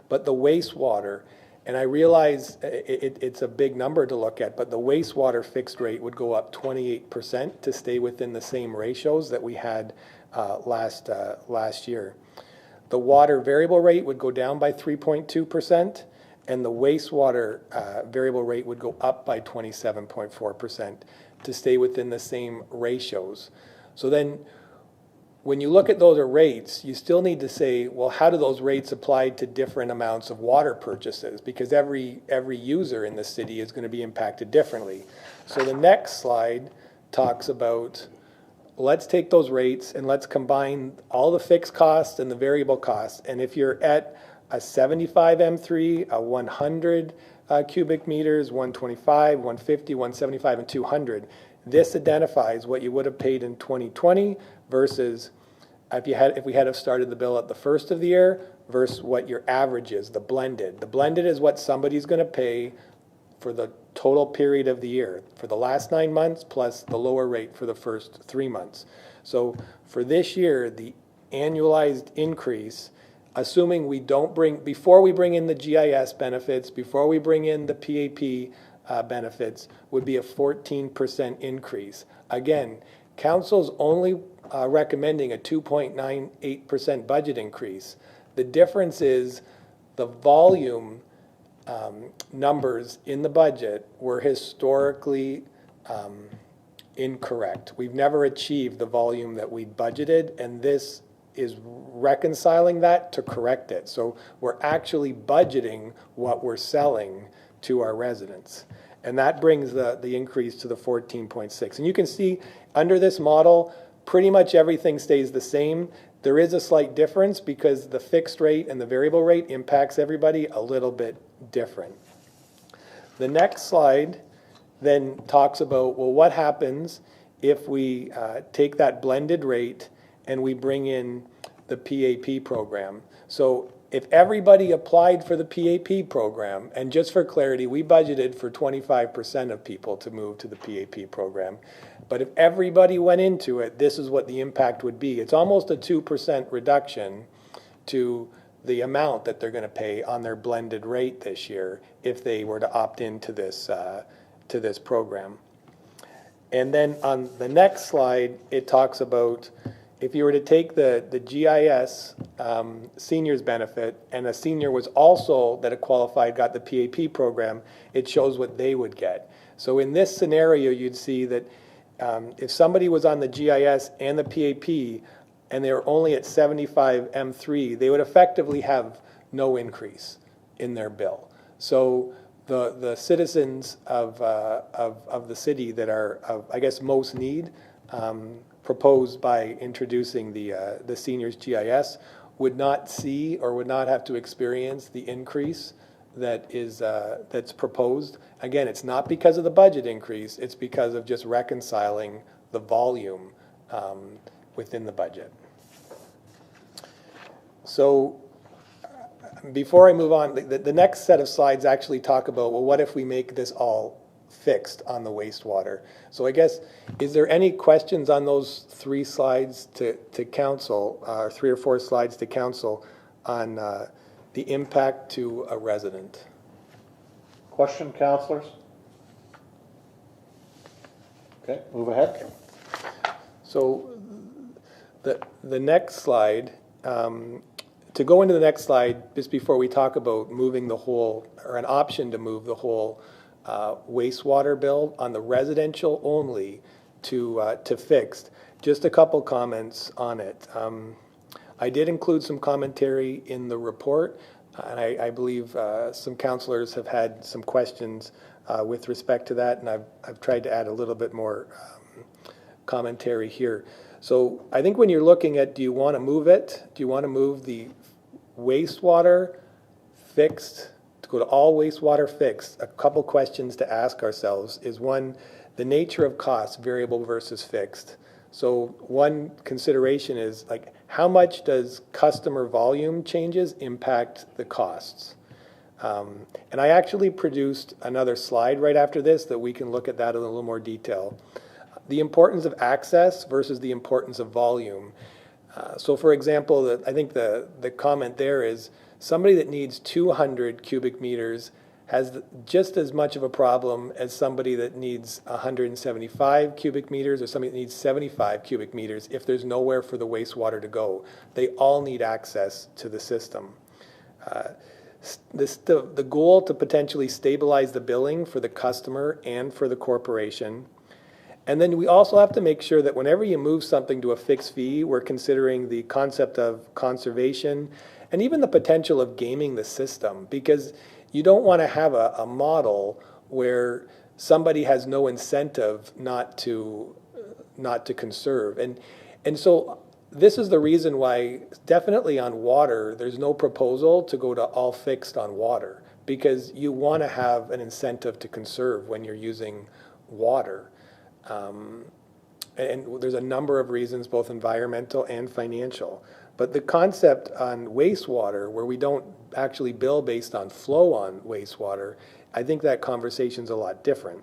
but the wastewater, and I realize it's a big number to look at, but the wastewater fixed rate would go up 28% to stay within the same ratios that we had last year. The water variable rate would go down by 3.2%, and the wastewater variable rate would go up by 27.4% to stay within the same ratios. So then when you look at those rates, you still need to say, well, how do those rates apply to different amounts of water purchases? Because every user in the city is going to be impacted differently. So the next slide talks about, let's take those rates and let's combine all the fixed costs and the variable costs. And if you're at a 75 M3, a 100 cubic meters, 125, 150, 175, and 200, this identifies what you would have paid in 2020 versus if we had have started the bill at the first of the year versus what your average is, the blended. The blended is what somebody's going to pay for the total period of the year, for the last 9 months plus the lower rate for the first 3 months. So for this year, the annualized increase, assuming we don't before we bring in the GIS benefits, before we bring in the PAP benefits, would be a 14% increase. Again, council's only recommending a 2.98% budget increase. The difference is the volume numbers in the budget were historically incorrect. We've never achieved the volume that we budgeted, and this is reconciling that to correct it. So we're actually budgeting what we're selling to our residents. And that brings the increase to the 14.6. And you can see under this model, pretty much everything stays the same. There is a slight difference because the fixed rate and the variable rate impacts everybody a little bit different. The next slide then talks about, well, what happens if we take that blended rate and we bring in the PAP program. So if everybody applied for the PAP program, and just for clarity, we budgeted for 25% of people to move to the PAP program, but if everybody went into it, this is what the impact would be. It's almost a 2% reduction to the amount that they're going to pay on their blended rate this year if they were to opt into this program. And then on the next slide, it talks about if you were to take the GIS seniors benefit, and a senior was also that a qualified got the PAP program, it shows what they would get. So in this scenario, you'd see that if somebody was on the GIS and the PAP and they were only at 75 M3, they would effectively have no increase in their bill. So the citizens of the city that are of, I guess, most need, proposed by introducing the seniors GIS, would not see or would not have to experience the increase that is that's proposed. Again, it's not because of the budget increase, it's because of just reconciling the volume within the budget. So before I move on, the next set of slides actually talk about, well, what if we make this all fixed on the wastewater? So I guess, is there any questions on those 3 slides to council, 3 or 4 slides to council on the impact to a resident?
Question, councillors? Okay, move ahead.
So the next slide, to go into the next slide, just before we talk about moving the whole, or an option to move the whole wastewater bill on the residential only to fixed, just a couple comments on it. I did include some commentary in the report, and I believe some councillors have had some questions with respect to that, and I've tried to add a little bit more commentary here. So I think when you're looking at, do you want to move it? Do you want to move the wastewater fixed, to go to all wastewater fixed? A couple questions to ask ourselves is, one, the nature of costs, variable versus fixed. So one consideration is, like, how much does customer volume changes impact the costs? And I actually produced another slide right after this that we can look at that in a little more detail. The importance of access versus the importance of volume. So for example, I think the comment there is, somebody that needs 200 cubic meters has just as much of a problem as somebody that needs 175 cubic meters, or somebody that needs 75 cubic meters if there's nowhere for the wastewater to go. They all need access to the system. The goal to potentially stabilize the billing for the customer and for the corporation. And then we also have to make sure that whenever you move something to a fixed fee, we're considering the concept of conservation and even the potential of gaming the system, because you don't want to have a model where somebody has no incentive not to conserve. And so this is the reason why, definitely on water, there's no proposal to go to all fixed on water, because you want to have an incentive to conserve when you're using water. And there's a number of reasons, both environmental and financial. But the concept on wastewater, where we don't actually bill based on flow on wastewater, I think that conversation's a lot different.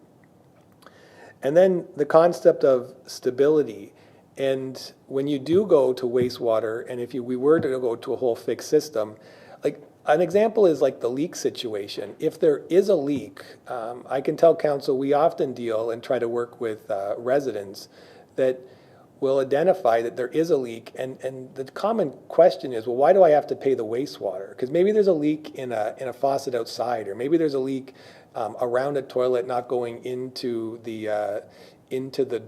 And then the concept of stability. And when you do go to wastewater, and if we were to go to a whole fixed system, like an example is like the leak situation. If there is a leak, I can tell council we often deal and try to work with residents that will identify that there is a leak, and the common question is, well, why do I have to pay the wastewater? Because maybe there's a leak in a faucet outside, or maybe there's a leak around a toilet, not going into the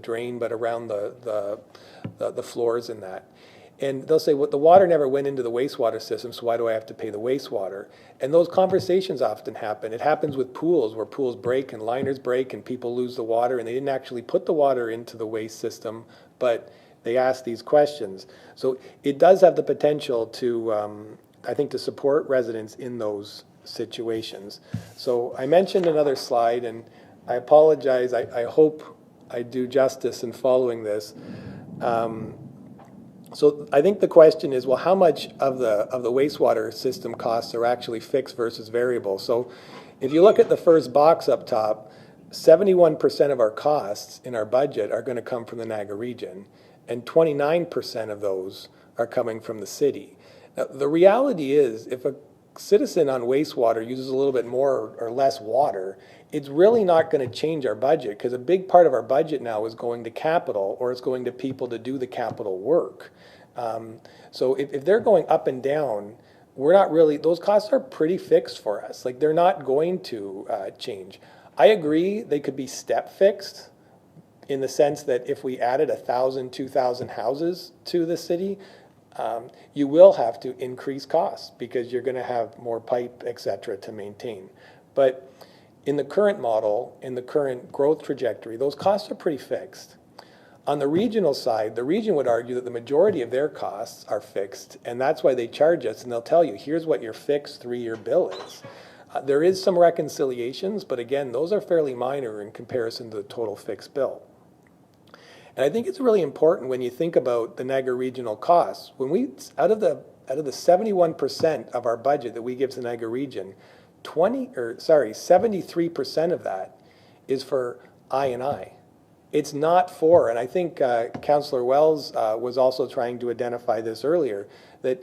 drain, but around the floors and that. And they'll say, well, the water never went into the wastewater system, so why do I have to pay the wastewater? And those conversations often happen. It happens with pools, where pools break and liners break and people lose the water, and they didn't actually put the water into the waste system, but they ask these questions. So it does have the potential to, I think, to support residents in those situations. So I mentioned another slide, and I apologize. I hope I do justice in following this. So I think the question is, well, how much of the wastewater system costs are actually fixed versus variable? So if you look at the first box up top, 71% of our costs in our budget are going to come from the Niagara region, and 29% of those are coming from the city. Now, the reality is, if a citizen on wastewater uses a little bit more or less water, it's really not going to change our budget, because a big part of our budget now is going to capital, or it's going to people to do the capital work. So if they're going up and down, we're not really, those costs are pretty fixed for us. Like, they're not going to change. I agree they could be step fixed, in the sense that if we added 1,000, 2,000 houses to the city, you will have to increase costs, because you're going to have more pipe, et cetera, to maintain. But in the current model, in the current growth trajectory, those costs are pretty fixed. On the regional side, the region would argue that the majority of their costs are fixed, and that's why they charge us, and they'll tell you, here's what your fixed 3-year bill is. There is some reconciliations, but again, those are fairly minor in comparison to the total fixed bill. And I think it's really important when you think about the Niagara regional costs. When we, out of the 71% of our budget that we give to the Niagara region, 73% of that is for I&I. It's not for, and I think Councillor Wells was also trying to identify this earlier, that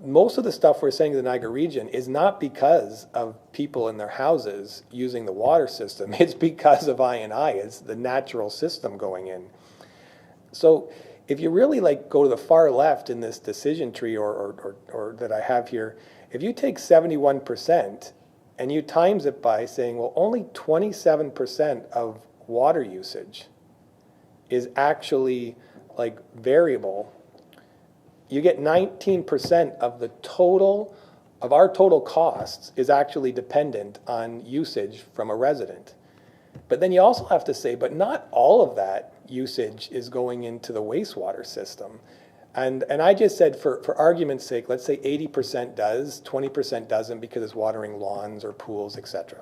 most of the stuff we're saying to the Niagara region is not because of people in their houses using the water system. It's because of I&I. It's the natural system going in. So if you really go to the far left in this decision tree or that I have here, if you take 71% and you times it by saying, well, only 27% of water usage is actually variable, you get 19% of the total of our total costs is actually dependent on usage from a resident. But then you also have to say, but not all of that usage is going into the wastewater system. And I just said, for argument's sake, let's say 80% does, 20% doesn't, because it's watering lawns or pools, etc.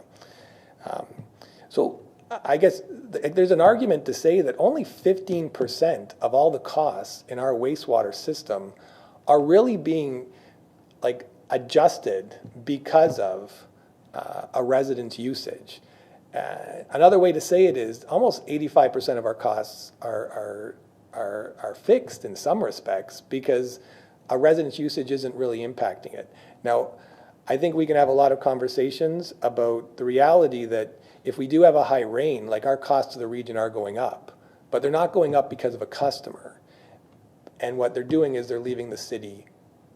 So I guess there's an argument to say that only 15% of all the costs in our wastewater system are really being adjusted because of a resident's usage. Another way to say it is almost 85% of our costs are fixed in some respects, because a resident's usage isn't really impacting it. Now, I think we can have a lot of conversations about the reality that if we do have a high rain, our costs to the region are going up, but they're not going up because of a customer. And what they're doing is they're leaving the city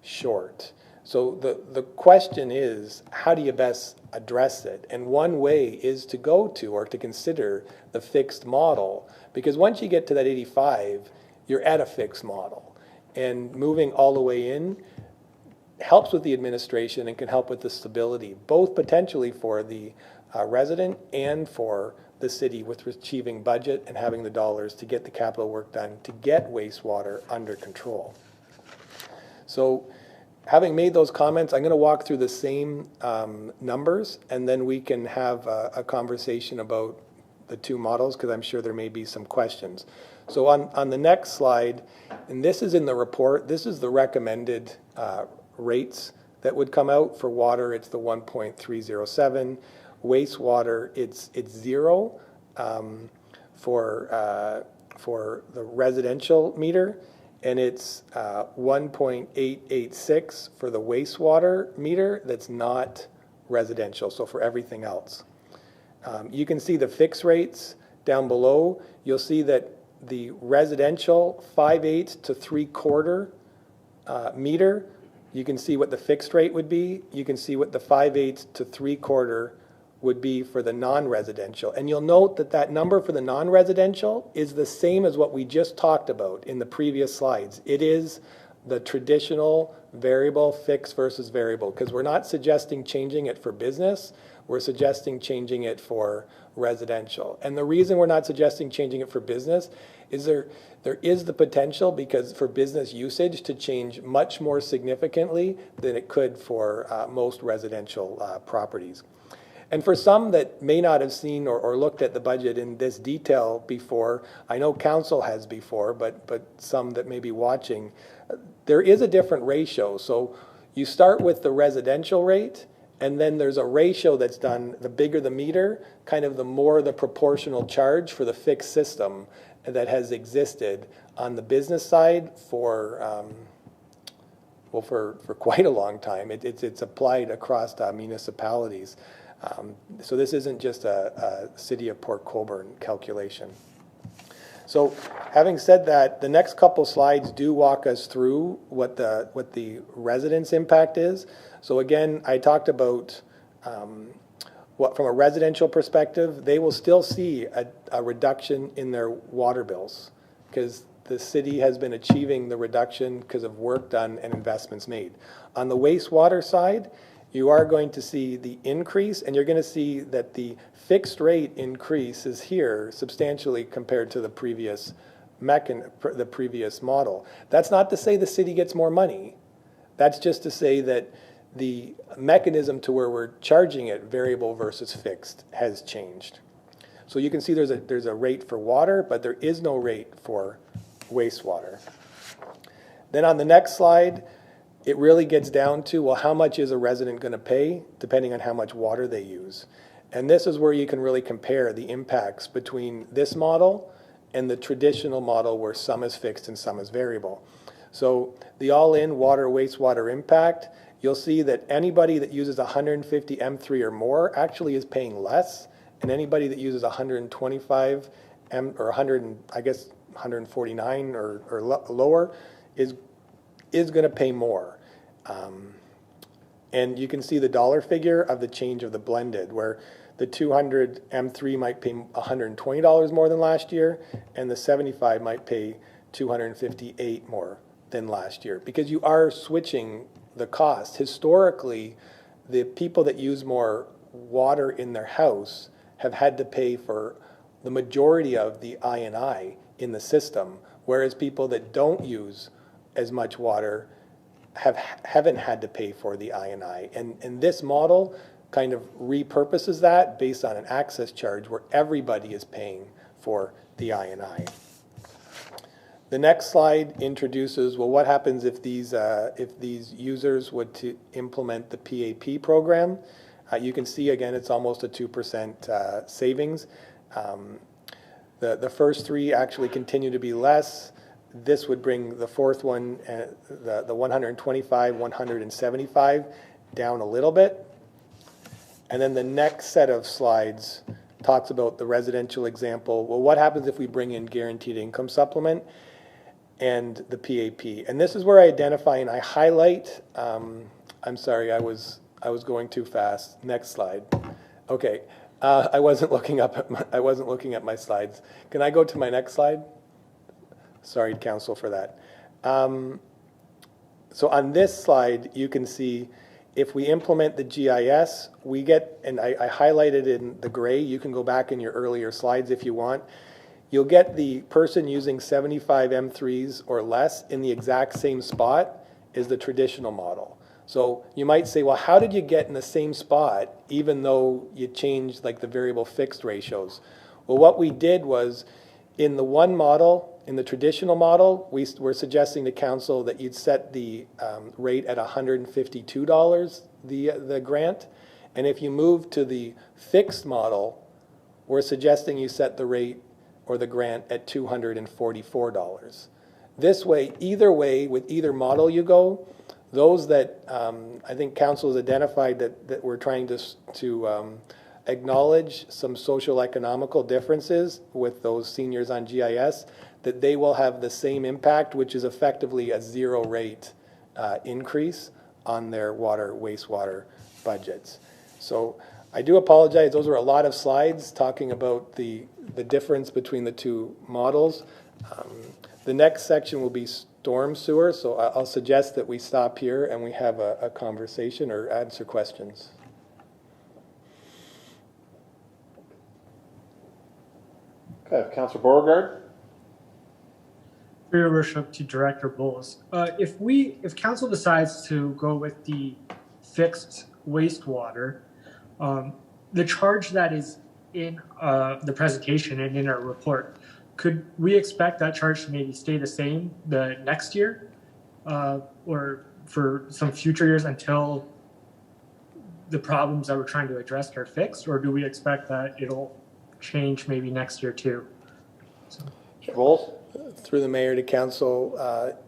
short. So the question is, how do you best address it? And one way is to go to, or to consider, the fixed model, because once you get to that 85, you're at a fixed model. And moving all the way in helps with the administration and can help with the stability, both potentially for the resident and for the city with achieving budget and having the dollars to get the capital work done to get wastewater under control. So having made those comments, I'm going to walk through the same numbers, and then we can have a conversation about the two models, because I'm sure there may be some questions. So on the next slide, and this is in the report, this is the recommended rates that would come out. For water, it's the 1.307. Wastewater, it's 0 for the residential meter, and it's 1.886 for the wastewater meter that's not residential, so for everything else. You can see the fixed rates down below. You'll see that the residential 5/8 to 3/4 meter, you can see what the fixed rate would be. You can see what the 5/8 to 3/4 would be for the non-residential. And you'll note that that number for the non-residential is the same as what we just talked about in the previous slides. It is the traditional variable, fixed versus variable, because we're not suggesting changing it for business. We're suggesting changing it for residential. And the reason we're not suggesting changing it for business is there is the potential, because for business usage, to change much more significantly than it could for most residential properties. And for some that may not have seen or looked at the budget in this detail before, I know council has before, but some that may be watching, there is a different ratio. So you start with the residential rate, and then there's a ratio that's done, the bigger the meter, kind of the more the proportional charge for the fixed system that has existed on the business side for, well, for quite a long time. It's applied across municipalities. So this isn't just a City of Port Colborne calculation. So having said that, the next couple slides do walk us through what the residents' impact is. So again, I talked about what from a residential perspective, they will still see a reduction in their water bills because the city has been achieving the reduction because of work done and investments made. On the wastewater side, you are going to see the increase, and you're going to see that the fixed rate increase is here substantially compared to the previous model. That's not to say the city gets more money. That's just to say that the mechanism to where we're charging it, variable versus fixed, has changed. So you can see there's a rate for water, but there is no rate for wastewater. Then on the next slide, it really gets down to, well, how much is a resident going to pay depending on how much water they use? And this is where you can really compare the impacts between this model and the traditional model where some is fixed and some is variable. So the all-in water wastewater impact, you'll see that anybody that uses 150 M3 or more actually is paying less, and anybody that uses 125 or 100, I guess 149 or lower is going to pay more. And you can see the dollar figure of the change of the blended, where the 200 M3 might pay $120 more than last year, and the 75 might pay $258 more than last year, because you are switching the cost. Historically, the people that use more water in their house have had to pay for the majority of the I&I in the system, whereas people that don't use as much water haven't had to pay for the I&I. And this model kind of repurposes that based on an access charge where everybody is paying for the I&I. The next slide introduces, well, what happens if these users would to implement the PAP program? You can see, again, it's almost a 2% savings. The first three actually continue to be less. This would bring the fourth one, the 125, 175, down a little bit. And then the next set of slides talks about the residential example. Well, what happens if we bring in guaranteed income supplement and the PAP? And this is where I identify and I highlight. I'm sorry, I was going too fast. Next slide. Okay, I wasn't looking at my slides. Can I go to my next slide? Sorry, council, for that. So on this slide, you can see if we implement the GIS, we get, and I highlighted in the gray, you can go back in your earlier slides if you want, you'll get the person using 75 M3s or less in the exact same spot as the traditional model. So you might say, well, how did you get in the same spot even though you changed like the variable fixed ratios? Well, what we did was in the one model, in the traditional model, we're suggesting to council that you'd set the rate at $152, the grant. And if you move to the fixed model, we're suggesting you set the rate or the grant at $244. This way, either way, with either model you go, those that I think council has identified that we're trying to acknowledge some social economical differences with those seniors on GIS, that they will have the same impact, which is effectively a zero rate increase on their water, wastewater budgets. So I do apologize. Those are a lot of slides talking about the difference between the two models. The next section will be storm sewer, so I'll suggest that we stop here and we have a conversation or answer questions.
Okay, Councillor Beauregard.
For your worship, to Director Bowles, if council decides to go with the fixed wastewater, the charge that is in the presentation and in our report, could we expect that charge to maybe stay the same the next year, or for some future years until the problems that we're trying to address are fixed, or do we expect that it'll change maybe next year too? So.
Bowles?
Through the mayor to council,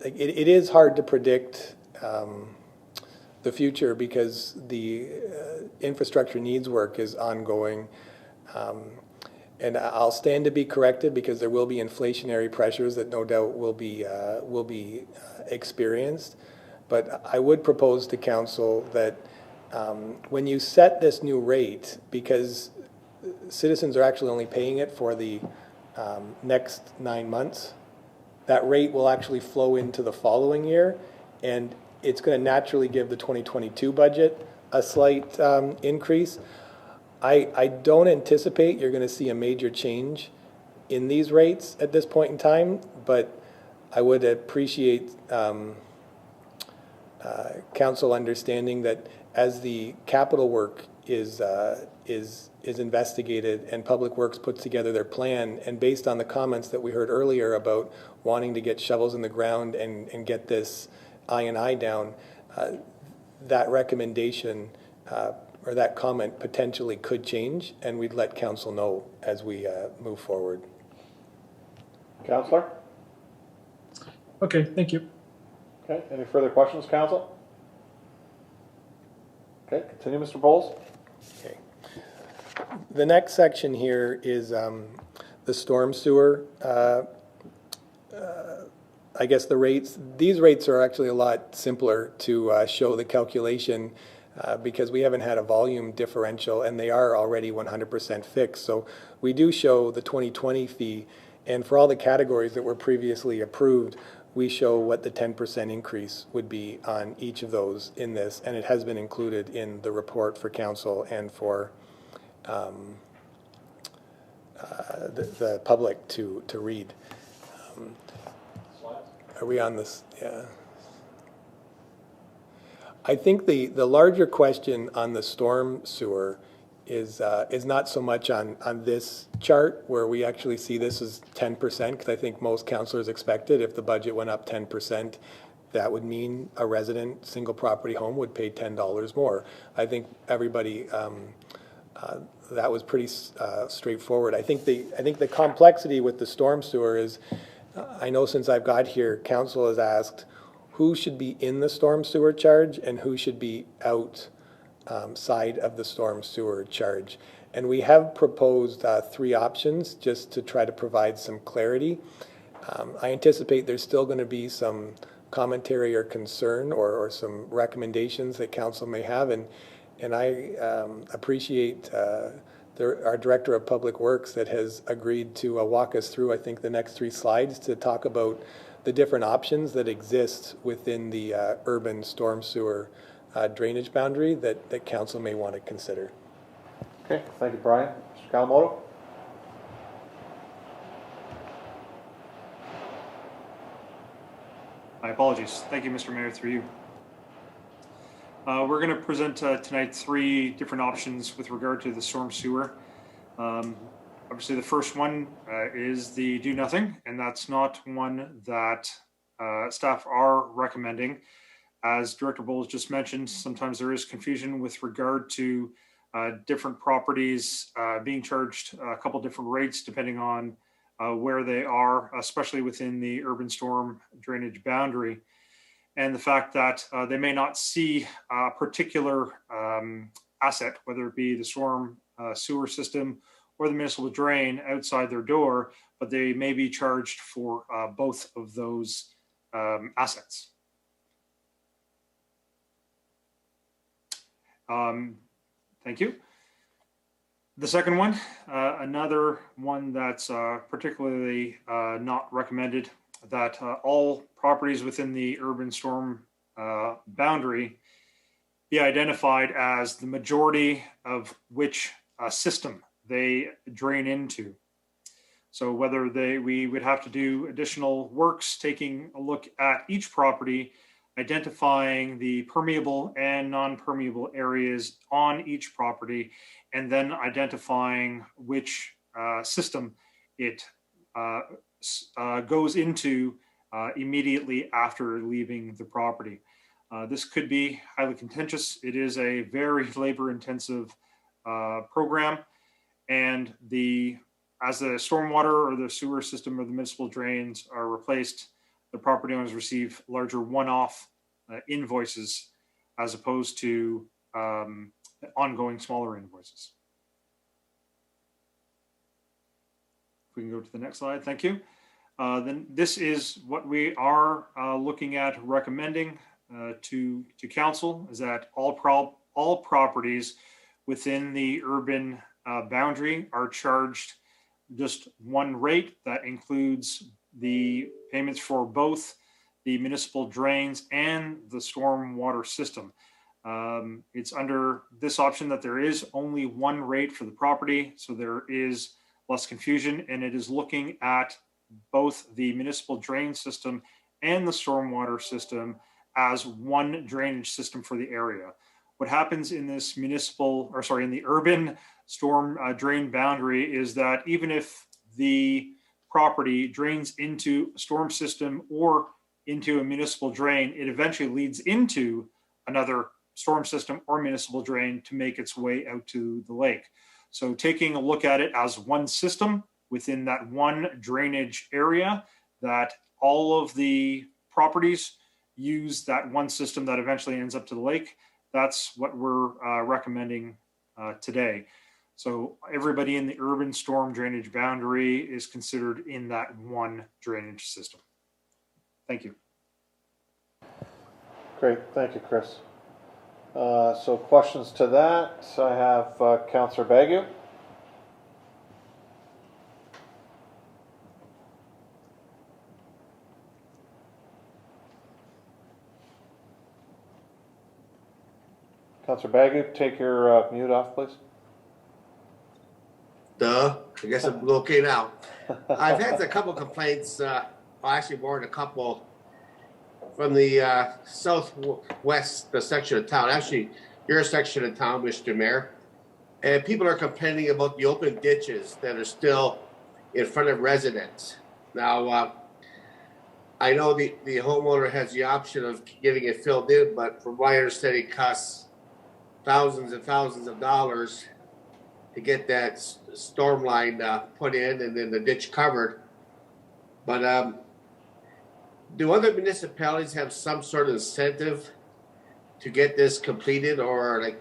it is hard to predict the future because the infrastructure needs work is ongoing. And I'll stand to be corrected because there will be inflationary pressures that no doubt will be experienced. But I would propose to council that when you set this new rate, because citizens are actually only paying it for the next 9 months, that rate will actually flow into the following year, and it's going to naturally give the 2022 budget a slight increase. I don't anticipate you're going to see a major change in these rates at this point in time, but I would appreciate council understanding that as the capital work is investigated and Public Works puts together their plan, and based on the comments that we heard earlier about wanting to get shovels in the ground and get this I&I down, that recommendation or that comment potentially could change, and we'd let council know as we move forward.
Councillor?
Okay, thank you.
Okay, any further questions, council? Okay, continue, Mr. Bowles.
Okay. The next section here is the storm sewer. I guess the rates, these rates are actually a lot simpler to show the calculation because we haven't had a volume differential and they are already 100% fixed. So we do show the 2020 fee, and for all the categories that were previously approved, we show what the 10% increase would be on each of those in this, and it has been included in the report for council and for the public to read. Are we on this? Yeah. I think the larger question on the storm sewer is not so much on this chart where we actually see this as 10%, because I think most councillors expected if the budget went up 10%, that would mean a resident single property home would pay $10 more. I think everybody, that was pretty straightforward. I think the complexity with the storm sewer is, I know since I've got here, council has asked who should be in the storm sewer charge and who should be outside of the storm sewer charge. And we have proposed 3 options just to try to provide some clarity. I anticipate there's still going to be some commentary or concern or some recommendations that council may have, and I appreciate our Director of Public Works that has agreed to walk us through, I think, the next 3 slides to talk about the different options that exist within the urban storm sewer drainage boundary that council may want to consider.
Okay, thank you, Brian. Mr. Kawamoto?
My apologies. Thank you, Mr. Mayor, through you. We're going to present tonight 3 different options with regard to the storm sewer. Obviously, the first one is the do nothing, and that's not one that staff are recommending. As Director Bowles just mentioned, sometimes there is confusion with regard to different properties being charged a couple different rates depending on where they are, especially within the urban storm drainage boundary. And the fact that they may not see a particular asset, whether it be the storm sewer system or the municipal drain outside their door, but they may be charged for both of those assets. Thank you. The second one, another one that's particularly not recommended, that all properties within the urban storm boundary be identified as the majority of which system they drain into. So whether we would have to do additional works, taking a look at each property, identifying the permeable and non-permeable areas on each property, and then identifying which system it goes into immediately after leaving the property. This could be highly contentious. It is a very labor-intensive program, and as the stormwater or the sewer system or the municipal drains are replaced, the property owners receive larger one-off invoices as opposed to ongoing smaller invoices. If we can go to the next slide, thank you. Then this is what we are looking at recommending to council, is that all properties within the urban boundary are charged just one rate that includes the payments for both the municipal drains and the storm water system. It's under this option that there is only one rate for the property, so there is less confusion, and it is looking at both the municipal drain system and the stormwater system as one drainage system for the area. What happens in this in the urban storm drain boundary is that even if the property drains into a storm system or into a municipal drain, it eventually leads into another storm system or municipal drain to make its way out to the lake. So taking a look at it as one system within that one drainage area, that all of the properties use that one system that eventually ends up to the lake. That's what we're recommending today. So everybody in the urban storm drainage boundary is considered in that one drainage system. Thank you.
Great, thank you, Chris. So questions to that, I have Councillor Bagu. Councillor Bagu, take your mute off, please.
Duh, I guess I'm okay now. I've had a couple complaints, actually more than a couple, from the southwest section of town, actually your section of town, Mr. Mayor. And people are complaining about the open ditches that are still in front of residents. Now, I know the homeowner has the option of getting it filled in, but from my understanding, it costs thousands and thousands of dollars to get that storm line put in and then the ditch covered. But do other municipalities have some sort of incentive to get this completed? Or, like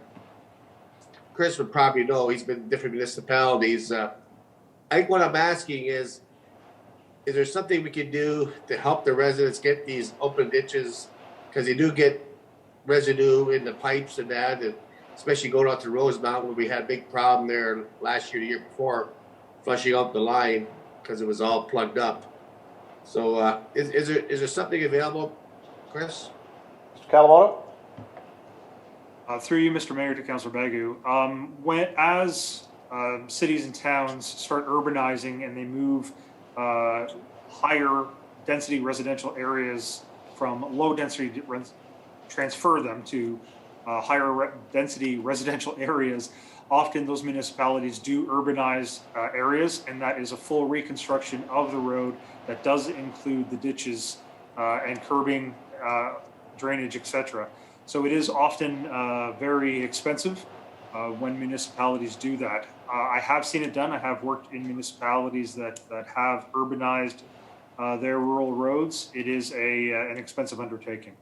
Chris would probably know, he's been in different municipalities. I think what I'm asking is there something we can do to help the residents get these open ditches? Because they do get residue in the pipes and that, and especially going out to Rosemount, where we had a big problem there last year, the year before, flushing out the line because it was all plugged up. So is there something available, Chris?
Mr. Kawamoto?
Through you, Mr. Mayor, to Councillor Bagu. As cities and towns start urbanizing and they move higher density residential areas from low density, transfer them to higher density residential areas, often those municipalities do urbanize areas, and that is a full reconstruction of the road that does include the ditches and curbing, drainage, etc. So it is often very expensive when municipalities do that. I have seen it done. I have worked in municipalities that have urbanized their rural roads. It is an expensive undertaking.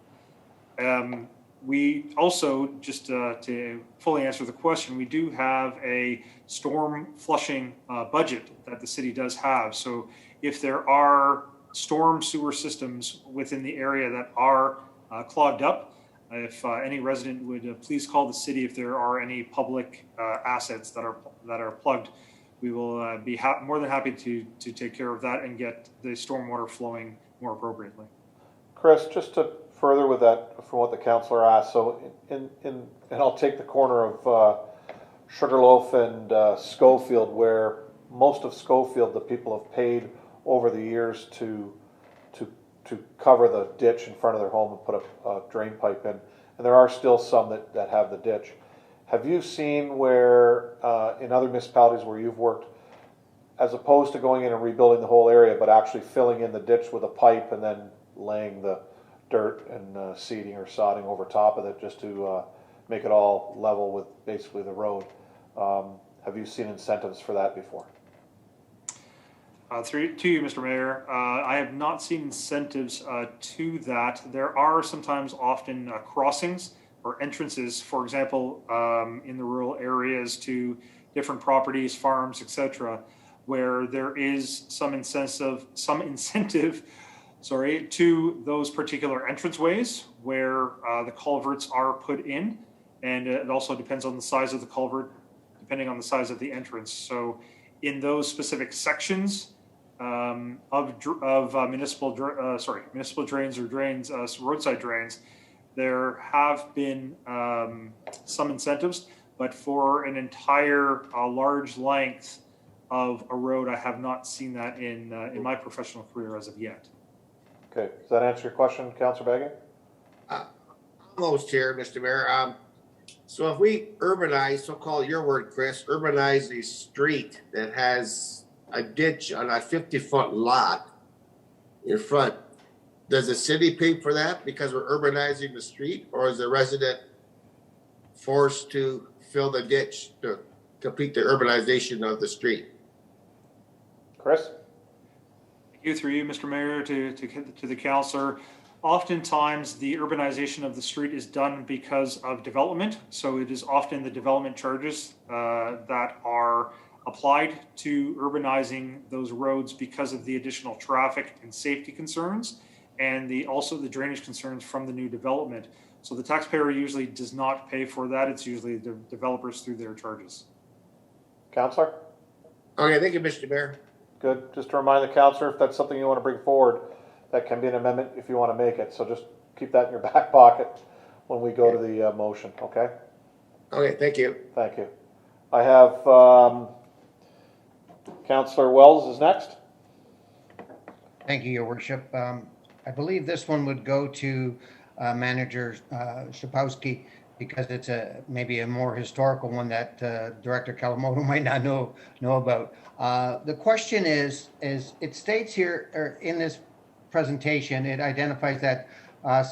we also, just to fully answer the question, we do have a storm flushing budget that the city does have. So if there are storm sewer systems within the area that are clogged up, if any resident would please call the city if there are any public assets that are plugged, we will be more than happy to take care of that and get the stormwater flowing more appropriately.
Chris, just to further with that, from what the councillor asked, so and I'll take the corner of Sugarloaf and Schofield, where most of Schofield, the people have paid over the years to cover the ditch in front of their home and put a drain pipe in, and there are still some that have the ditch. Have you seen where in other municipalities where you've worked, as opposed to going in and rebuilding the whole area, but actually filling in the ditch with a pipe and then laying the dirt and seeding or sodding over top of it just to make it all level with basically the road? Have you seen incentives for that before?
To you, Mr. Mayor, I have not seen incentives to that. There are sometimes often crossings or entrances, for example, in the rural areas to different properties, farms, etc., where there is some incentive, to those particular entranceways where the culverts are put in, and it also depends on the size of the culvert, depending on the size of the entrance. So, in those specific sections of municipal drains or drains, roadside drains, there have been some incentives, but for an entire large length of a road, I have not seen that in my professional career as of yet.
Okay, does that answer your question, Councillor Baggett?
Almost here, Mr. Mayor. So if we urbanize, so-called your word, Chris, urbanize a street that has a ditch on a 50-foot lot in front, does the city pay for that because we're urbanizing the street, or is the resident forced to fill the ditch to complete the urbanization of the street?
Chris?
Through you, Mr. Mayor, to the councillor. Oftentimes, the urbanization of the street is done because of development. So it is often the development charges that are applied to urbanizing those roads because of the additional traffic and safety concerns, and also the drainage concerns from the new development. So the taxpayer usually does not pay for that. It's usually the developers through their charges.
Councillor?
Okay, thank you, Mr. Mayor.
Good. Just to remind the councillor, if that's something you want to bring forward, that can be an amendment if you want to make it. So just keep that in your back pocket when we go to the motion, okay?
Okay, thank you.
Thank you. I have Councillor Wells is next.
Thank you, Your Worship. I believe this one would go to Manager Shapowski, because it's maybe a more historical one that Director Kalamoto might not know about. The question is it states here, or in this presentation, it identifies that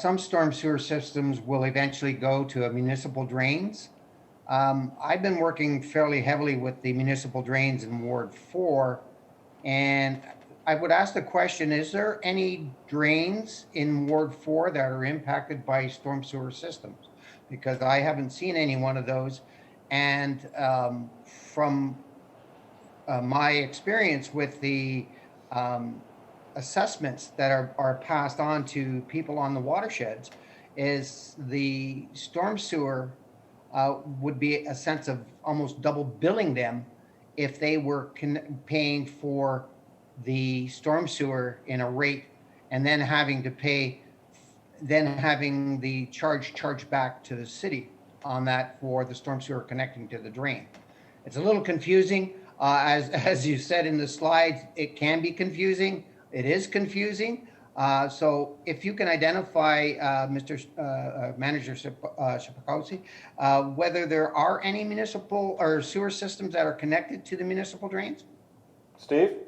some storm sewer systems will eventually go to municipal drains. I've been working fairly heavily with the municipal drains in Ward 4, and I would ask the question, is there any drains in Ward 4 that are impacted by storm sewer systems? Because I haven't seen any one of those. And from my experience with the assessments that are passed on to people on the watersheds, is the storm sewer would be a sense of almost double billing them if they were paying for the storm sewer in a rate and then having to pay, then having the charge back to the city on that for the storm sewer connecting to the drain. It's a little confusing. As you said in the slides, it can be confusing. It is confusing. So if you can identify, Mr. Manager Shapowski, whether there are any municipal or sewer systems that are connected to the municipal drains?
Steve?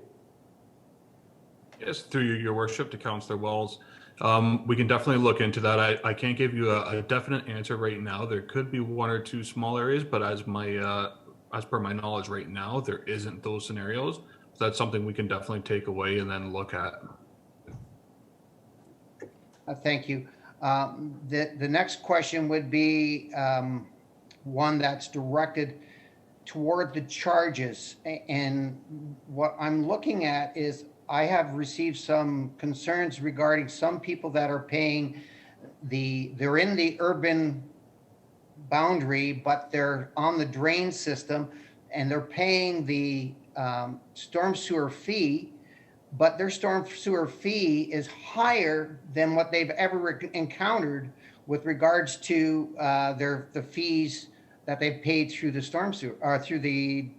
Yes, through you, Your Worship, to Councillor Wells. We can definitely look into that. I can't give you a definite answer right now. There could be one or two small areas, but as per my knowledge right now, there isn't those scenarios. So that's something we can definitely take away and then look at.
Thank you. The next question would be one that's directed toward the charges. And what I'm looking at is I have received some concerns regarding some people that are paying they're in the urban boundary, but they're on the drain system and they're paying the storm sewer fee, but their storm sewer fee is higher than what they've ever encountered with regards to the fees that they've paid through the storm sewer or through the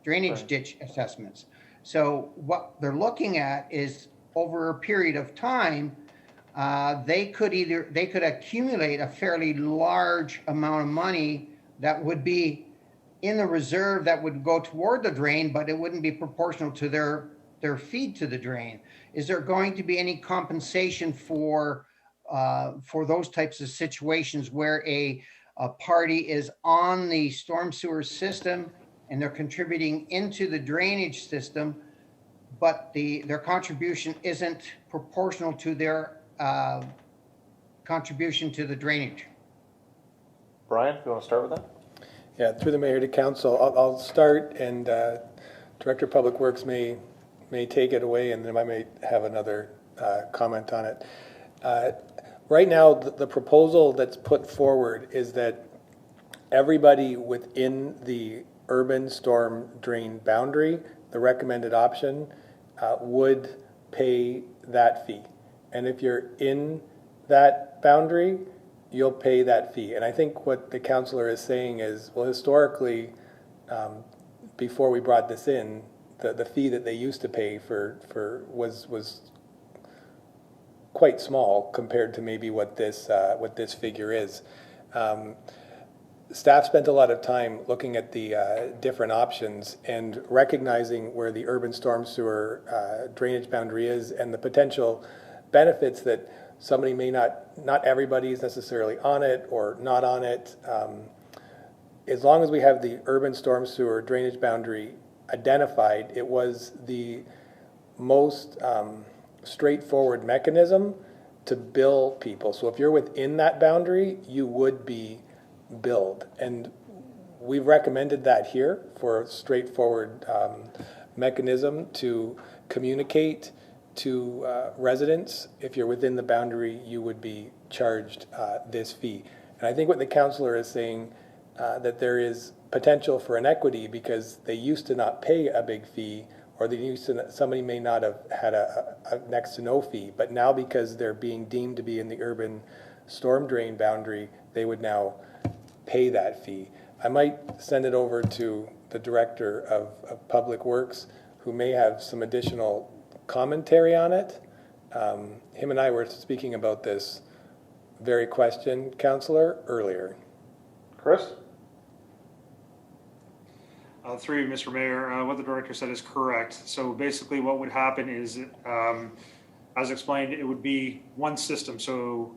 drainage ditch assessments. So what they're looking at is over a period of time, they could accumulate a fairly large amount of money that would be in the reserve that would go toward the drain, but it wouldn't be proportional to their feed to the drain. Is there going to be any compensation for those types of situations where a party is on the storm sewer system and they're contributing into the drainage system, but their contribution isn't proportional to their contribution to the drainage?
Brian, you want to start with that?
Yeah, through the mayor to council, I'll start, and Director of Public Works may take it away, and then I may have another comment on it. Right now, the proposal that's put forward is that everybody within the urban storm drain boundary, the recommended option, would pay that fee. And if you're in that boundary, you'll pay that fee. And I think what the councillor is saying is, well, historically, before we brought this in, the fee that they used to pay was quite small compared to maybe what this figure is. Staff spent a lot of time looking at the different options and recognizing where the urban storm sewer drainage boundary is and the potential benefits that somebody may not everybody is necessarily on it or not on it. As long as we have the urban storm sewer drainage boundary identified, it was the most straightforward mechanism to bill people. So if you're within that boundary, you would be billed. And we've recommended that here for a straightforward mechanism to communicate to residents. If you're within the boundary, you would be charged this fee. And I think what the councillor is saying, that there is potential for inequity because they used to not pay a big fee, or somebody may not have had a next to no fee, but now because they're being deemed to be in the urban storm drain boundary, they would now pay that fee. I might send it over to the Director of Public Works, who may have some additional commentary on it. Him and I were speaking about this very question, Councillor, earlier.
Chris?
Through you, Mr. Mayor, what the director said is correct. So basically what would happen is, as explained, it would be one system. So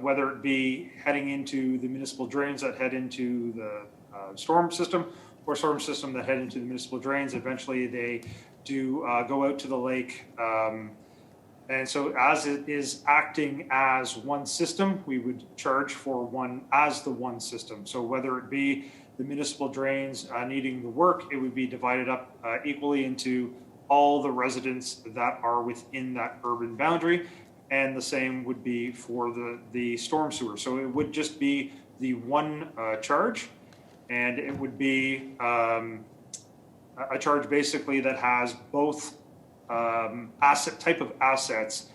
whether it be heading into the municipal drains that head into the storm system, or storm system that head into the municipal drains, eventually they do go out to the lake. And so as it is acting as one system, we would charge for one as the one system. So whether it be the municipal drains needing the work, it would be divided up equally into all the residents that are within that urban boundary. And the same would be for the storm sewer. So it would just be the one charge, and it would be a charge basically that has both type of assets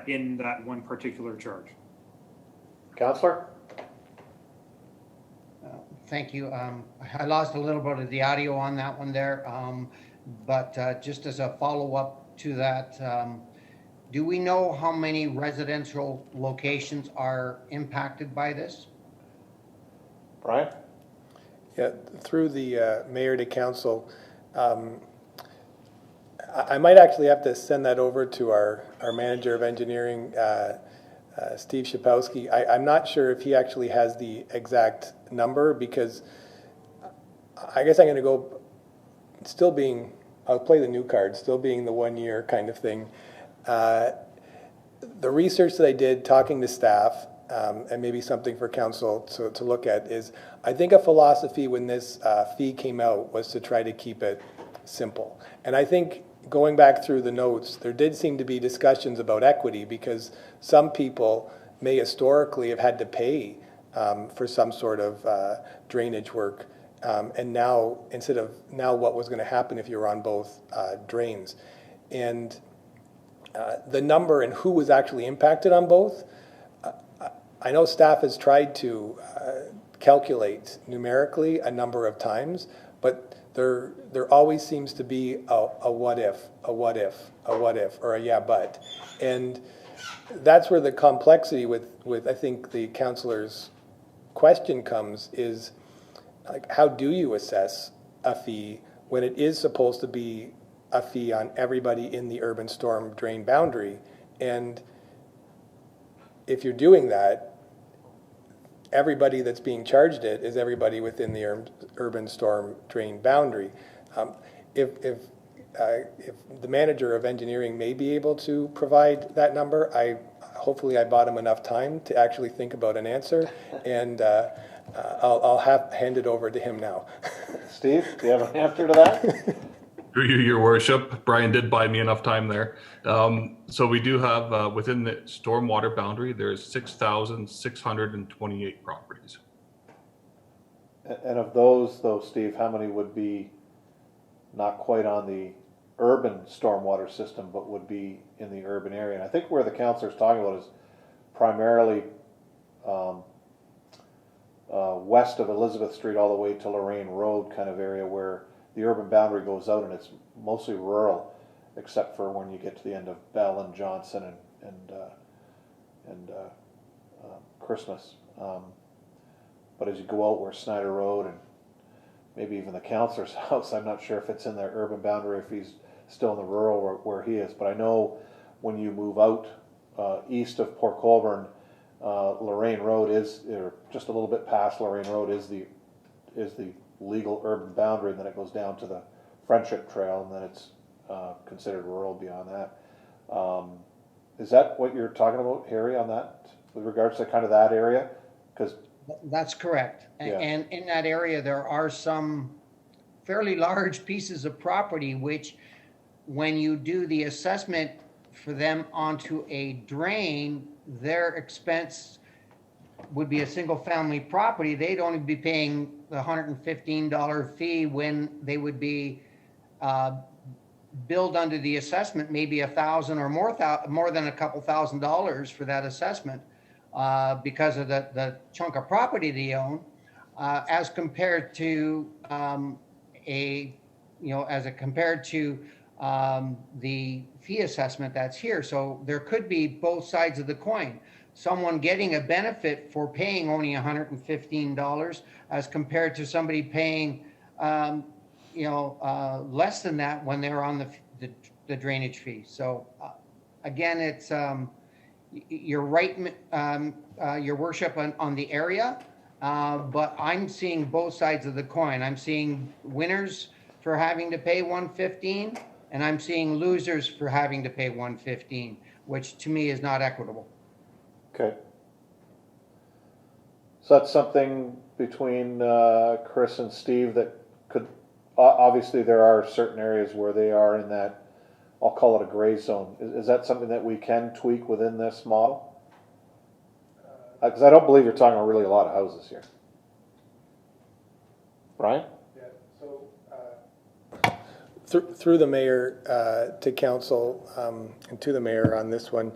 in that one particular charge.
Councillor?
Thank you. I lost a little bit of the audio on that one there, but just as a follow-up to that, do we know how many residential locations are impacted by this?
Brian?
Yeah, through the mayor to council, I might actually have to send that over to our manager of engineering, Steve Shapowski. I'm not sure if he actually has the exact number, because I guess I'm going to go still being, I'll play the new card, still being the 1 year kind of thing. the research that I did talking to staff, and maybe something for council to look at, is I think a philosophy when this fee came out was to try to keep it simple. And I think going back through the notes, there did seem to be discussions about equity, because some people may historically have had to pay for some sort of drainage work. And now, instead of now, what was going to happen if you were on both drains? And the number and who was actually impacted on both, I know staff has tried to calculate numerically a number of times, but there always seems to be a what if, or a yeah but. And that's where the complexity with I think the councillor's question comes, is like, how do you assess a fee when it is supposed to be a fee on everybody in the urban storm drain boundary? And if you're doing that, everybody that's being charged it is everybody within the urban storm drain boundary. If the manager of engineering may be able to provide that number, hopefully I bought him enough time to actually think about an answer, and I'll hand it over to him now.
Steve, do you have an answer to that?
Through you, your worship, Brian did buy me enough time there. So we do have, within the stormwater boundary, there's 6,628 properties.
And of those, though, Steve, how many would be not quite on the urban stormwater system, but would be in the urban area? And I think where the councillor's talking about is primarily west of Elizabeth Street all the way to Lorraine Road kind of area, where the urban boundary goes out, and it's mostly rural, except for when you get to the end of Bell and Johnson and Christmas. But as you go out where Snyder Road and maybe even the councillor's house, I'm not sure if it's in their urban boundary, if he's still in the rural where he is. But I know when you move out east of Port Colborne, Lorraine Road is, or just a little bit past Lorraine Road, is the legal urban boundary, and then it goes down to the Friendship Trail, and then it's considered rural beyond that. Is that what you're talking about, Harry, on that, with regards to kind of that area? Because
that's correct.
Yeah.
And in that area, there are some fairly large pieces of property, which when you do the assessment for them onto a drain, their expense would be a single family property. They'd only be paying the $115 fee when they would be billed under the assessment, maybe $1,000 or more than a couple $1,000s for that assessment, because of the chunk of property they own, as compared to the fee assessment that's here. So there could be both sides of the coin. Someone getting a benefit for paying only $115 as compared to somebody paying, less than that when they're on the drainage fee. So again, it's you're right, your worship, on the area, but I'm seeing both sides of the coin. I'm seeing winners for having to pay $115, and I'm seeing losers for having to pay $115, which to me is not equitable.
okay. So that's something between Chris and Steve that could, obviously there are certain areas where they are in that, I'll call it a gray zone. Is that something that we can tweak within this model? Because I don't believe you're talking about really a lot of houses here. Brian?
Yeah, so through the mayor to council, and to the mayor on this one,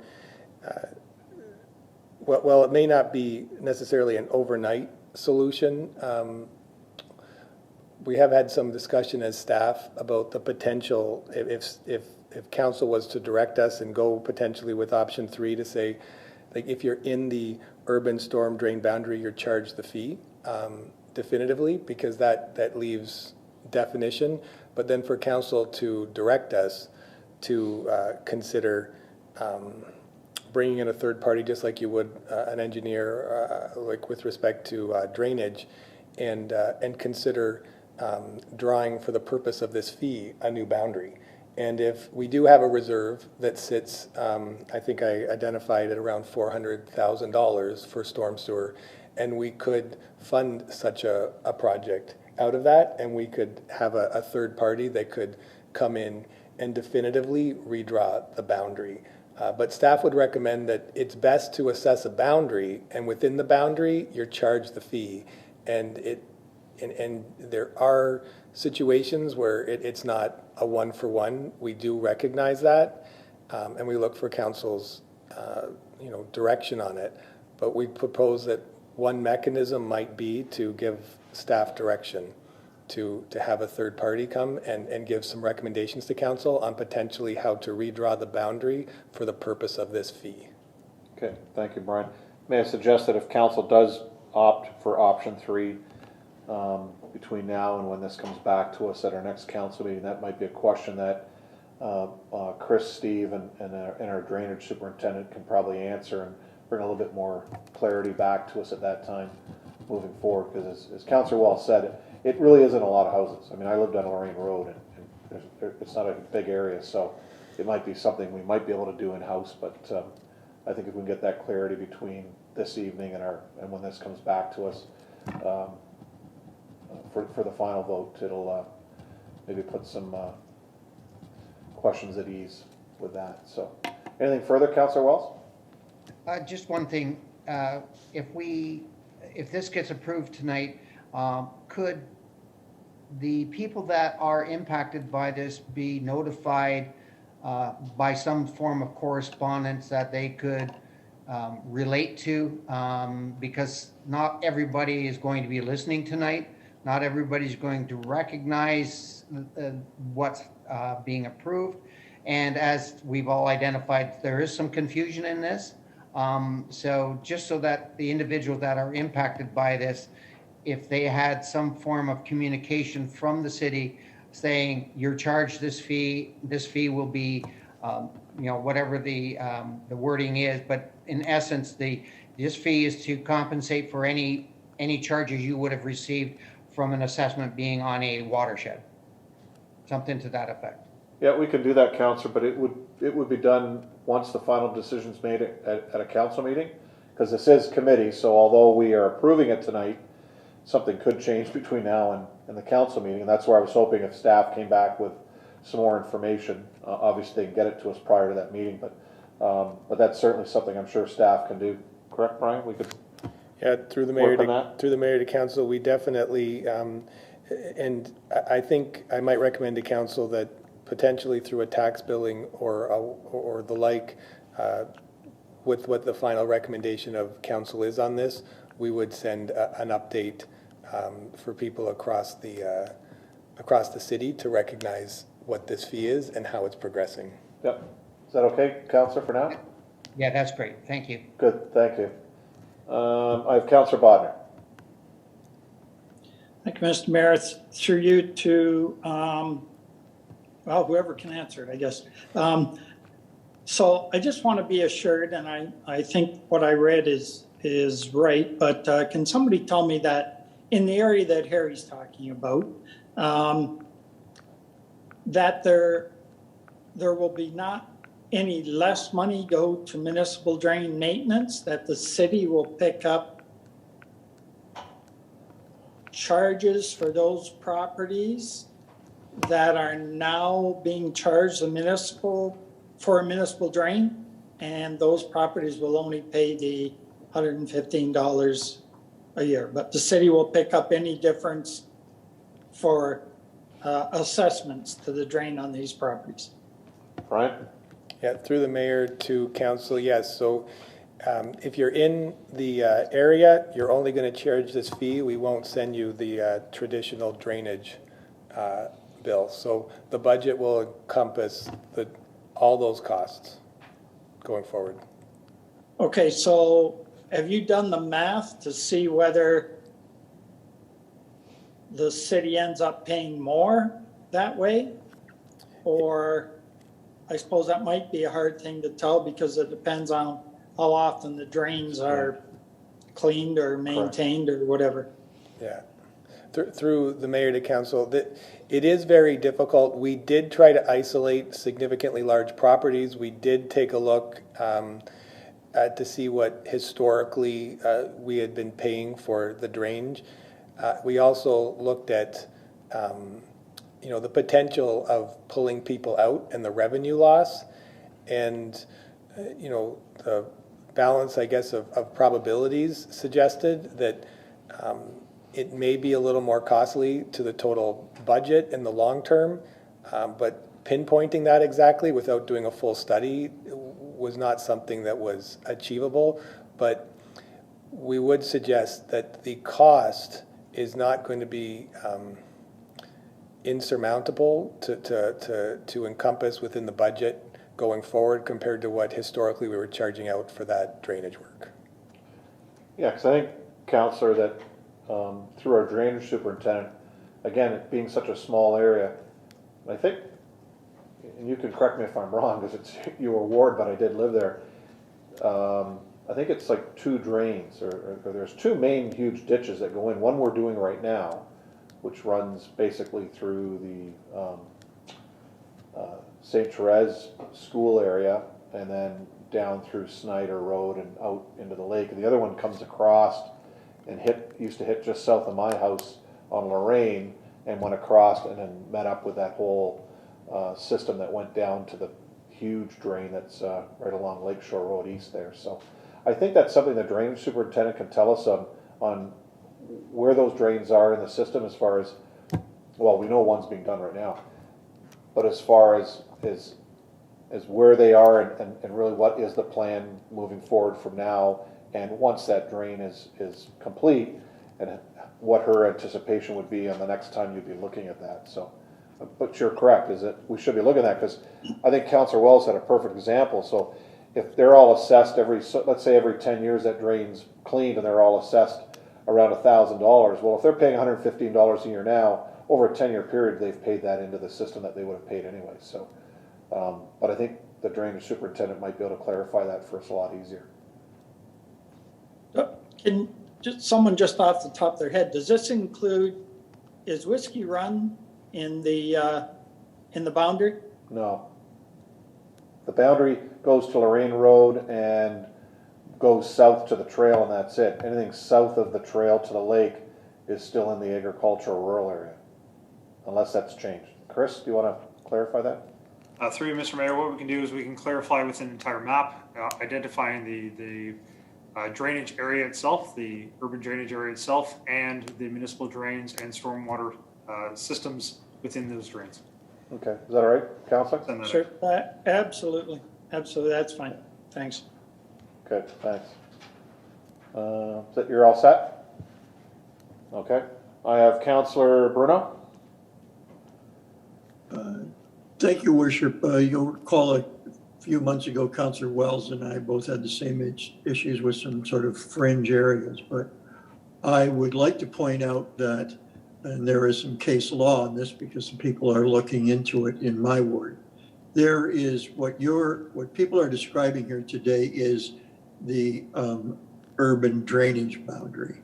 well, it may not be necessarily an overnight solution. We have had some discussion as staff about the potential, if council was to direct us and go potentially with option 3 to say, like, if you're in the urban storm drain boundary, you're charged the fee definitively, because that leaves definition. But then for council to direct us to consider bringing in a third party, just like you would an engineer, like with respect to drainage, and consider drawing for the purpose of this fee a new boundary. And if we do have a reserve that sits, I think I identified at around $400,000 for storm sewer, and we could fund such a project out of that, and we could have a third party that could come in and definitively redraw the boundary. But staff would recommend that it's best to assess a boundary, and within the boundary, you're charged the fee. And there are situations where it's not a one-for-one. We do recognize that, and we look for council's direction on it. But we propose that one mechanism might be to give staff direction to have a third party come and give some recommendations to council on potentially how to redraw the boundary for the purpose of this fee.
Okay, thank you, Brian. May I suggest that if council does opt for option 3, between now and when this comes back to us at our next council meeting, that might be a question that Chris, Steve, and our drainage superintendent can probably answer and bring a little bit more clarity back to us at that time moving forward. Because as Councillor Wells said, it really isn't a lot of houses. I mean, I lived on Lorraine Road, and it's not a big area, so it might be something we might be able to do in-house. But I think if we can get that clarity between this evening and when this comes back to us, for the final vote, it'll maybe put some questions at ease with that. So, anything further, Councillor Wells?
Just one thing, if this gets approved tonight, could the people that are impacted by this be notified by some form of correspondence that they could relate to? Because not everybody is going to be listening tonight. Not everybody's going to recognize what's being approved. And as we've all identified, there is some confusion in this. So just so that the individuals that are impacted by this, if they had some form of communication from the city saying you're charged this fee will be, whatever the wording is, but in essence, this fee is to compensate for any charges you would have received from an assessment being on a watershed, something to that effect.
Yeah, we can do that, Councillor, but it would be done once the final decision's made at a council meeting, because this is committee, so although we are approving it tonight, something could change between now and the council meeting, and that's where I was hoping if staff came back with some more information, obviously they can get it to us prior to that meeting, but that's certainly something I'm sure staff can do. Correct, Brian? We could.
Yeah, through the mayor to council, we definitely, and I think I might recommend to council that potentially through a tax billing or the like, with what the final recommendation of council is on this, we would send an update for people across the city to recognize what this fee is and how it's progressing.
Yep. Is that okay, Councillor, for now?
Yeah, that's great. Thank you.
Good, thank you. I have Councillor Bodnar.
Thank you, Mr. Mayor. It's through you to, whoever can answer it, I guess. So I just want to be assured, and I think what I read is right, but can somebody tell me that in the area that Harry's talking about, that there will be not any less money go to municipal drain maintenance, that the city will pick up charges for those properties that are now being charged for a municipal drain, and those properties will only pay the $115 a year, but the city will pick up any difference for assessments to the drain on these properties.
Brian?
Yeah, through the mayor to council, yes. So if you're in the area, you're only going to charge this fee. We won't send you the traditional drainage bill. So the budget will encompass all those costs going forward.
Okay, so have you done the math to see whether the city ends up paying more that way? Or I suppose that might be a hard thing to tell because it depends on how often the drains are cleaned or maintained or whatever.
Yeah. through the mayor to council, that it is very difficult. We did try to isolate significantly large properties. We did take a look to see what historically we had been paying for the drainage. We also looked at the potential of pulling people out and the revenue loss, and the balance, I guess, of probabilities suggested that it may be a little more costly to the total budget in the long term, but pinpointing that exactly without doing a full study was not something that was achievable. But we would suggest that the cost is not going to be insurmountable to encompass within the budget going forward compared to what historically we were charging out for that drainage work.
Yeah, because I think, Councillor, that through our drainage superintendent, again, it being such a small area, I think, and you can correct me if I'm wrong because it's your ward, but I did live there. I think it's like 2 drains, or there's 2 main huge ditches that go in. One we're doing right now, which runs basically through the St. Therese school area and then down through Snyder Road and out into the lake. And the other one comes across and used to hit just south of my house on Lorraine and went across and then met up with that whole system that went down to the huge drain that's right along Lakeshore Road East there. So I think that's something the drainage superintendent can tell us on where those drains are in the system as far as, well, we know one's being done right now, but as far as where they are and really what is the plan moving forward from now, and once that drain is complete, and what her anticipation would be on the next time you'd be looking at that. So, but you're correct, is that we should be looking at that, because I think Councillor Wells had a perfect example. So if they're all assessed let's say every 10 years that drain's cleaned and they're all assessed around $1,000, well, if they're paying $115 a year now, over a 10-year period, they've paid that into the system that they would have paid anyway. So, but I think the drainage superintendent might be able to clarify that for us a lot easier.
Can someone just off the top of their head, does this include, is Whiskey Run in the boundary?
No. The boundary goes to Lorraine Road and goes south to the trail, and that's it. Anything south of the trail to the lake is still in the agricultural rural area, unless that's changed. Chris, do you want to clarify that?
Through you, Mr. Mayor, what we can do is we can clarify within the entire map, identifying the drainage area itself, the urban drainage area itself, and the municipal drains and stormwater systems within those drains.
Okay, is that all right, Councillor?
Sure, absolutely, that's fine, thanks.
Okay, thanks. You're all set? Okay, I have Councillor Bruno.
Thank you, Worship. You'll recall a few months ago, Councillor Wells and I both had the same issues with some sort of fringe areas, but I would like to point out that, and there is some case law on this because some people are looking into it in my ward. There is what people are describing here today is the urban drainage boundary.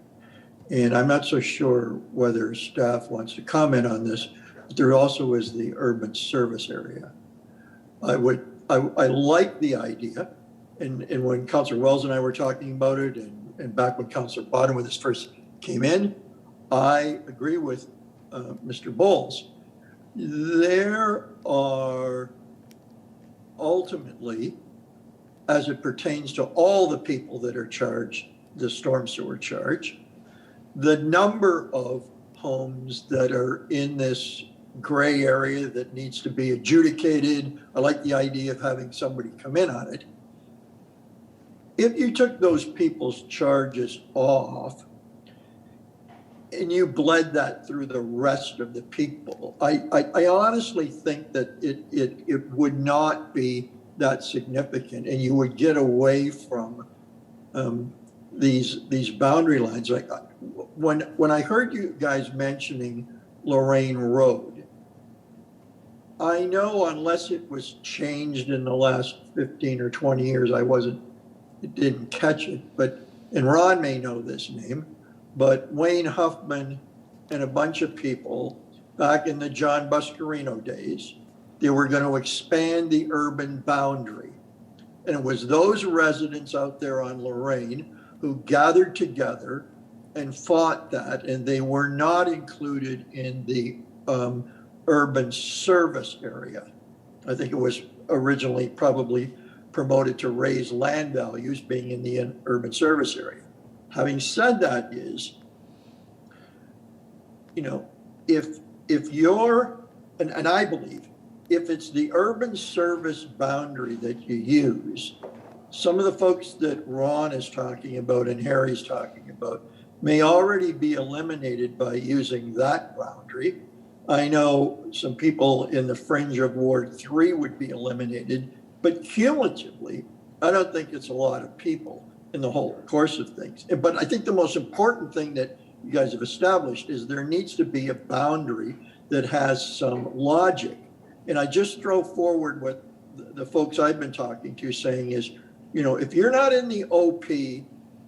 And I'm not so sure whether staff wants to comment on this, but there also is the urban service area. I like the idea, and when Councillor Wells and I were talking about it, and back when Councillor Bodden when this first came in, I agree with Mr. Bowles. There are ultimately, as it pertains to all the people that are charged the storm sewer charge, the number of homes that are in this gray area that needs to be adjudicated. I like the idea of having somebody come in on it. If you took those people's charges off and you bled that through the rest of the people, I honestly think that it would not be that significant, and you would get away from these boundary lines. Like when I heard you guys mentioning Lorraine Road, I know unless it was changed in the last 15 or 20 years, didn't catch it. But, and Ron may know this name, but Wayne Huffman and a bunch of people back in the John Buscarino days. They were going to expand the urban boundary. And it was those residents out there on Lorraine who gathered together and fought that, and they were not included in the urban service area. I think it was originally probably promoted to raise land values being in the urban service area. Having said that is, you know, if you're, and I believe, if it's the urban service boundary that you use, some of the folks that Ron is talking about and Harry's talking about may already be eliminated by using that boundary. I know some people in the fringe of Ward 3 would be eliminated, but cumulatively, I don't think it's a lot of people in the whole course of things. But I think the most important thing that you guys have established is there needs to be a boundary that has some logic. And I just throw forward what the folks I've been talking to saying is, you know, if you're not in the OP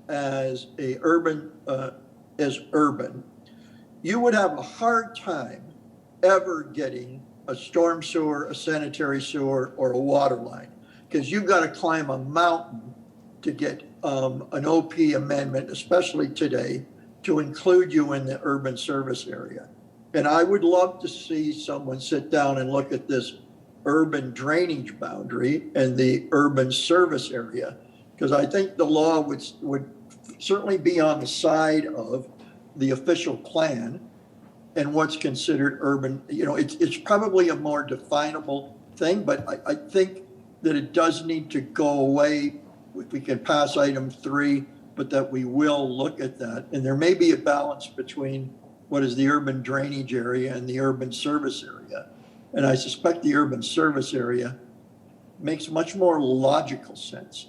as a urban, you would have a hard time ever getting a storm sewer, a sanitary sewer, or a water line, because you've got to climb a mountain to get an OP amendment, especially today, to include you in the urban service area. And I would love to see someone sit down and look at this urban drainage boundary and the urban service area, because I think the law would certainly be on the side of the official plan and what's considered urban. You know, it's probably a more definable thing, but I think that it does need to go away if we can pass item 3, but that we will look at that. And there may be a balance between what is the urban drainage area and the urban service area. And I suspect the urban service area makes much more logical sense.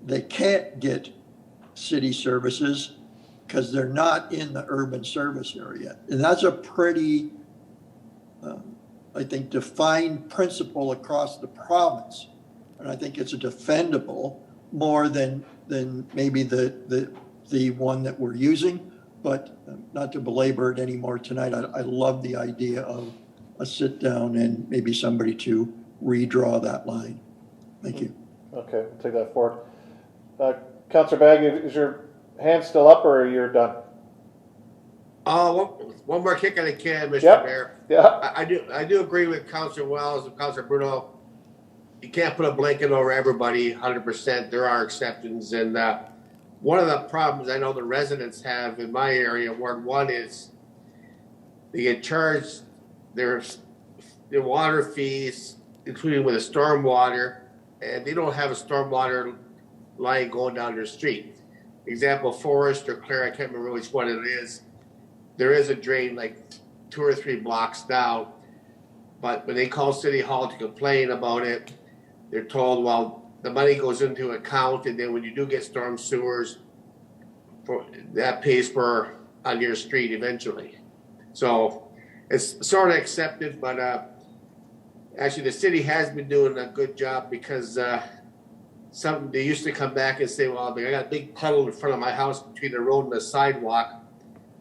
They can't get city services because they're not in the urban service area. And that's a pretty, I think, defined principle across the province. And I think it's a defendable more than maybe the one that we're using. But not to belabor it anymore tonight, I love the idea of a sit down and maybe somebody to redraw that line. Thank you.
Okay, we'll take that forward. Councillor Baggy, is your hand still up or you're done?
One more kick at the can, Mr.
Yep.
Mayor.
Yeah.
I do agree with Councillor Wells and Councillor Bruno. You can't put a blanket over everybody 100%. There are exceptions. And one of the problems I know the residents have in my area, Ward 1, is they get charged their water fees, including with the stormwater, and they don't have a stormwater line going down their street. Example, Forest or Clare, I can't remember which one it is. There is a drain like 2 or 3 blocks down, but when they call City Hall to complain about it, they're told, well, the money goes into account, and then when you do get storm sewers, that pays for on your street eventually. So it's sort of accepted, but actually the city has been doing a good job, because they used to come back and say, well, I got a big puddle in front of my house between the road and the sidewalk,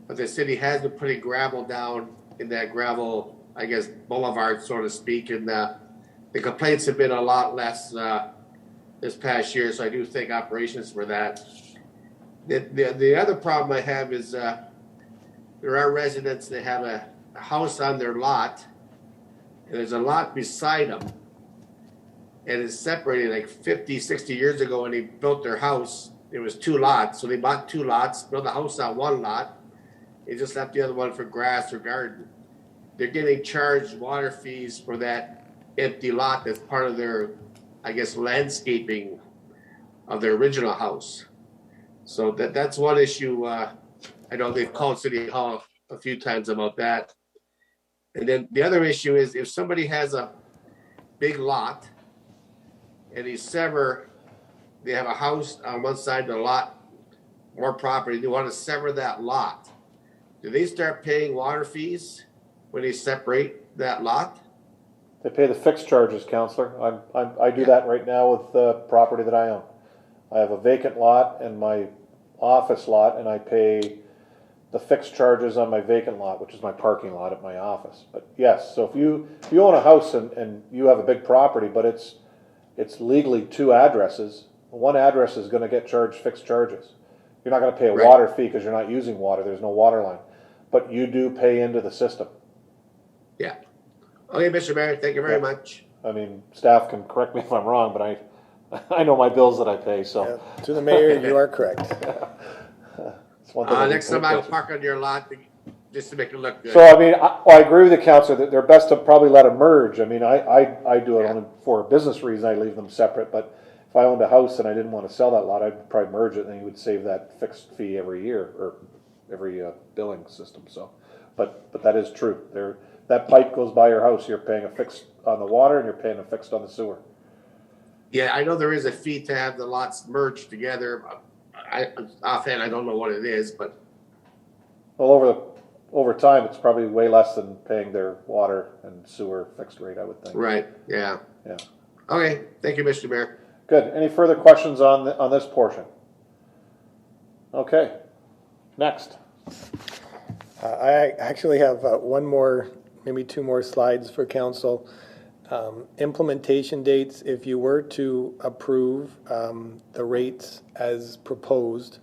but the city has been putting gravel down in that gravel, I guess, boulevard, so to speak, and the complaints have been a lot less this past year, so I do think operations for that. The other problem I have is there are residents that have a house on their lot, and there's a lot beside them, and it's separated like 50, 60 years ago when they built their house. It was 2 lots, so they bought 2 lots, built a house on 1 lot, they just left the other one for grass or garden. They're getting charged water fees for that empty lot that's part of their, I guess, landscaping of their original house. So that's one issue. I know they've called City Hall a few times about that. And then the other issue is if somebody has a big lot and they have a house on one side of the lot, more property, they want to sever that lot. Do they start paying water fees when they separate that lot?
They pay the fixed charges, Councillor. I do that right now with the property that I own. I have a vacant lot and my office lot, and I pay the fixed charges on my vacant lot, which is my parking lot at my office. But yes, so if you own a house and you have a big property, but it's legally 2 addresses, one address is gonna get charged fixed charges. You're not gonna pay a
Right.
water fee because you're not using water, there's no water line. But you do pay into the system.
Yeah. Okay, Mr. Mayor, thank you very
Yeah.
much.
I mean, staff can correct me if I'm wrong, but I know my bills that I pay, so.
Yeah, to the mayor, you are correct.
It's one thing I do
Next
pay
time I'll
attention.
park on your lot just to make it look good.
So, I mean, I agree with the counselor that they're best to probably let them merge. I mean, I do it only for a business reason, I leave them separate, but if I owned a house and I didn't want to sell that lot, I'd probably merge it, and then you would save that fixed fee every year, or every billing system, so. But that is true. That pipe goes by your house, you're paying a fixed on the water, and you're paying a fixed on the sewer.
Yeah, I know there is a fee to have the lots merged together. Offhand, I don't know what it is, but
Well, over time, it's probably way less than paying their water and sewer fixed rate, I would think.
right, yeah.
Yeah.
Okay, thank you, Mr. Mayor.
Good. Any further questions on this portion? Okay. Next.
I actually have one more, maybe 2 more slides for council. Implementation dates, if you were to approve the rates as proposed,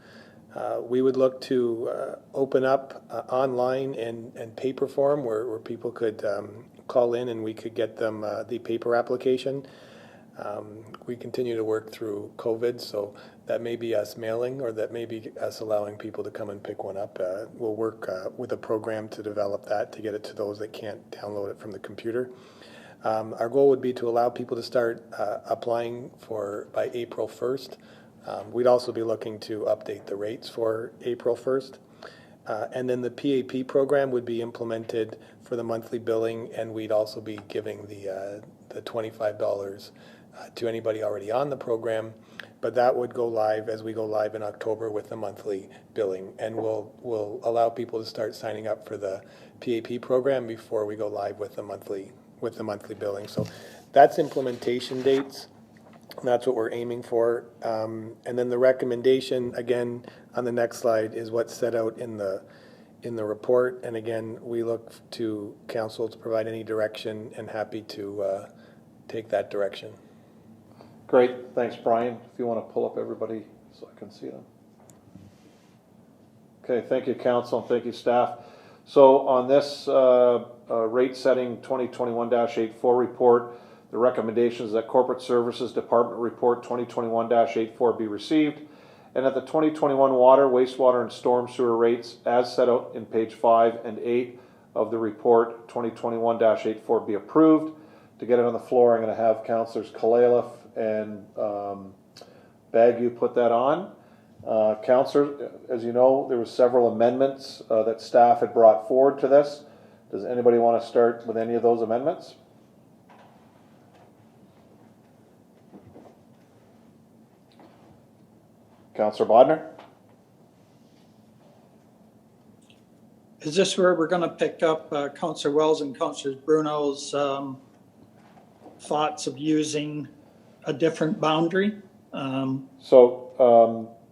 we would look to open up online and paper form where people could call in and we could get them the paper application. We continue to work through COVID, so that may be us mailing, or that may be us allowing people to come and pick one up. We'll work with a program to develop that, to get it to those that can't download it from the computer. Our goal would be to allow people to start applying by April 1st. We'd also be looking to update the rates for April 1st. And then the PAP program would be implemented for the monthly billing, and we'd also be giving the $25 to anybody already on the program, but that would go live as we go live in October with the monthly billing, and we'll allow people to start signing up for the PAP program before we go live with the monthly billing. So that's implementation dates. That's what we're aiming for. And then the recommendation, again, on the next slide, is what's set out in the report. And again, we look to council to provide any direction, and happy to take that direction.
Great. Thanks, Brian. If you want to pull up everybody so I can see them. Okay, thank you, council, and thank you, staff. So on this rate setting 2021-84 report, the recommendation is that Corporate Services Department Report 2021-84 be received, and that the 2021 water, wastewater, and storm sewer rates as set out in page 5 and 8 of the report 2021-84 be approved. To get it on the floor, I'm going to have councillors Kalaliff and Bagu put that on. Councillor, as you know, there were several amendments that staff had brought forward to this. Does anybody want to start with any of those amendments? Councillor Bodnar?
Is this where we're gonna pick up Councillor Wells and Councillor Bruno's thoughts of using a different boundary?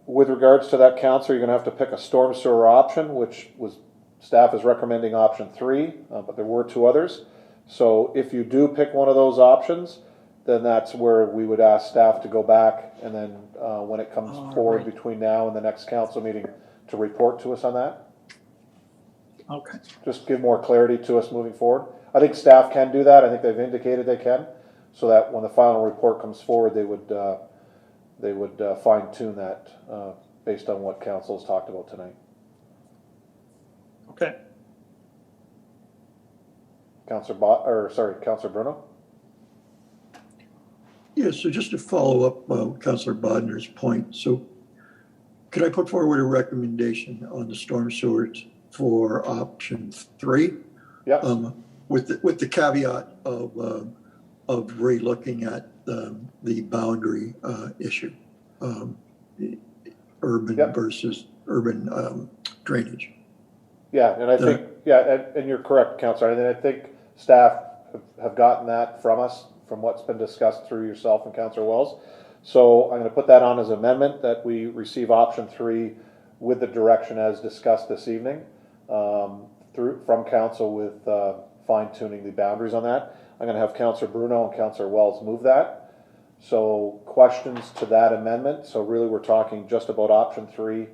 With regards to that, councillor, you're going to have to pick a storm sewer option, which was staff is recommending option 3, but there were 2 others. So if you do pick one of those options, then that's where we would ask staff to go back, and then when it comes forward between now and the next council meeting, to report to us on that.
Okay.
Just give more clarity to us moving forward. I think staff can do that. I think they've indicated they can, so that when the final report comes forward, they would fine tune that based on what council has talked about tonight.
Okay.
Councillor Bruno?
Yeah, so just to follow up Councillor Bodner's point, so could I put forward a recommendation on the storm sewers for option 3?
Yeah.
With the caveat of re-looking at the boundary issue, urban versus urban drainage.
Yeah, and I think, and you're correct, Councillor, and I think staff have gotten that from us, from what's been discussed through yourself and Councillor Wells. So I'm going to put that on as amendment, that we receive option 3 with the direction as discussed this evening, from council with fine tuning the boundaries on that. I'm gonna have Councillor Bruno and Councillor Wells move that. So questions to that amendment? So really we're talking just about option 3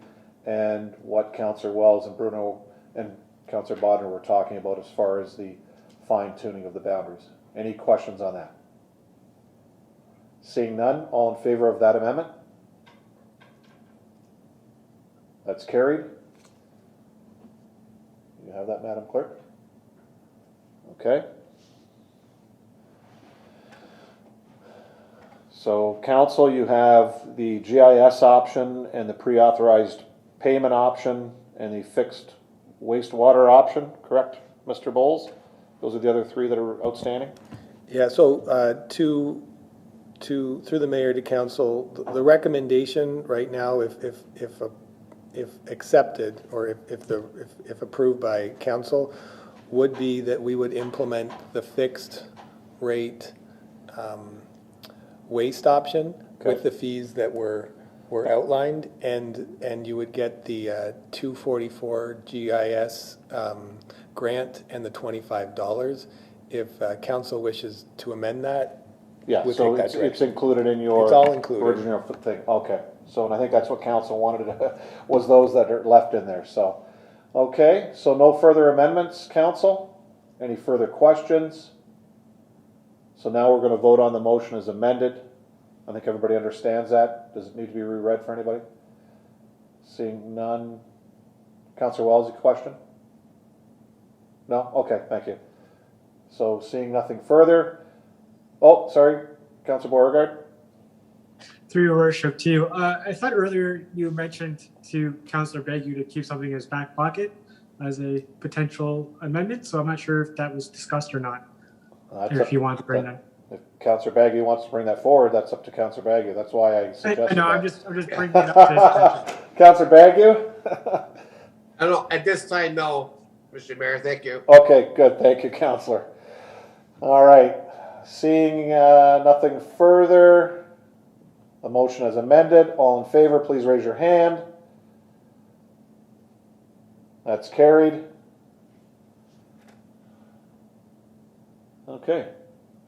and what Councillor Wells and Bruno and Councillor Bodnar were talking about as far as the fine tuning of the boundaries. Any questions on that? Seeing none, all in favor of that amendment? That's carried. You have that, Madam Clerk? Okay. So council, you have the GIS option and the pre-authorized payment option and the fixed wastewater option, correct, Mr. Bowles? Those are the other 3 that are outstanding?
Yeah, so through the mayor to council, the recommendation right now, if accepted or if approved by council, would be that we would implement the fixed rate waste option with the fees that were outlined, and you would get the 244 GIS grant and the $25. If council wishes to amend that,
Yeah,
we'll
so
take that
it's
direction.
included in your
It's all included.
original thing. Okay, so and I think that's what council wanted was those that are left in there. So, okay, so no further amendments, council. Any further questions? So now we're going to vote on the motion as amended. I think everybody understands that. Does it need to be reread for anybody? Seeing none. Councillor Wells, a question? No? Okay, thank you. So seeing nothing further. Oh, sorry, Councillor Beauregard.
Through your worship, to you. I thought earlier you mentioned to Councillor Begu to keep something in his back pocket as a potential amendment, so I'm not sure if that was discussed or not, or if you want to bring that.
If Councillor Baggy wants to bring that forward, that's up to Councillor Baggy. That's why I suggested
I know,
that.
I'm just bringing it up to his attention.
Councillor Baggy?
I don't know, at this time, no, Mr. Mayor, thank you.
Okay, good. Thank you, Councillor. All right. Seeing nothing further, the motion is amended. All in favor, please raise your hand. That's carried. Okay.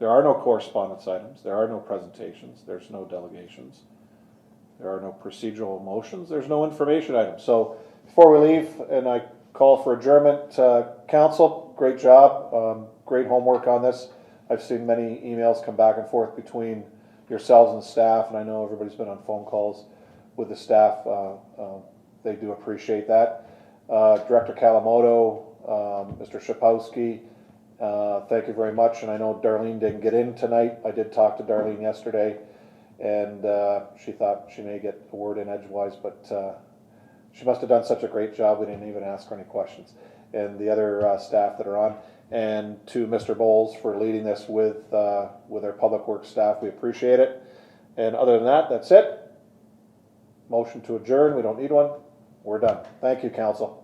There are no correspondence items. There are no presentations. There's no delegations. There are no procedural motions. There's no information items. So before we leave, and I call for adjournment, council, great job. Great homework on this. I've seen many emails come back and forth between yourselves and staff, and I know everybody's been on phone calls with the staff. They do appreciate that. Director Kalamoto, Mr. Shapowski, thank you very much. And I know Darlene didn't get in tonight. I did talk to Darlene yesterday, and she thought she may get a word in edgewise, but she must have done such a great job we didn't even ask her any questions. And the other staff that are on. And to Mr. Bowles for leading this with our public works staff. We appreciate it. And other than that, that's it. Motion to adjourn. We don't need one. We're done. Thank you, council.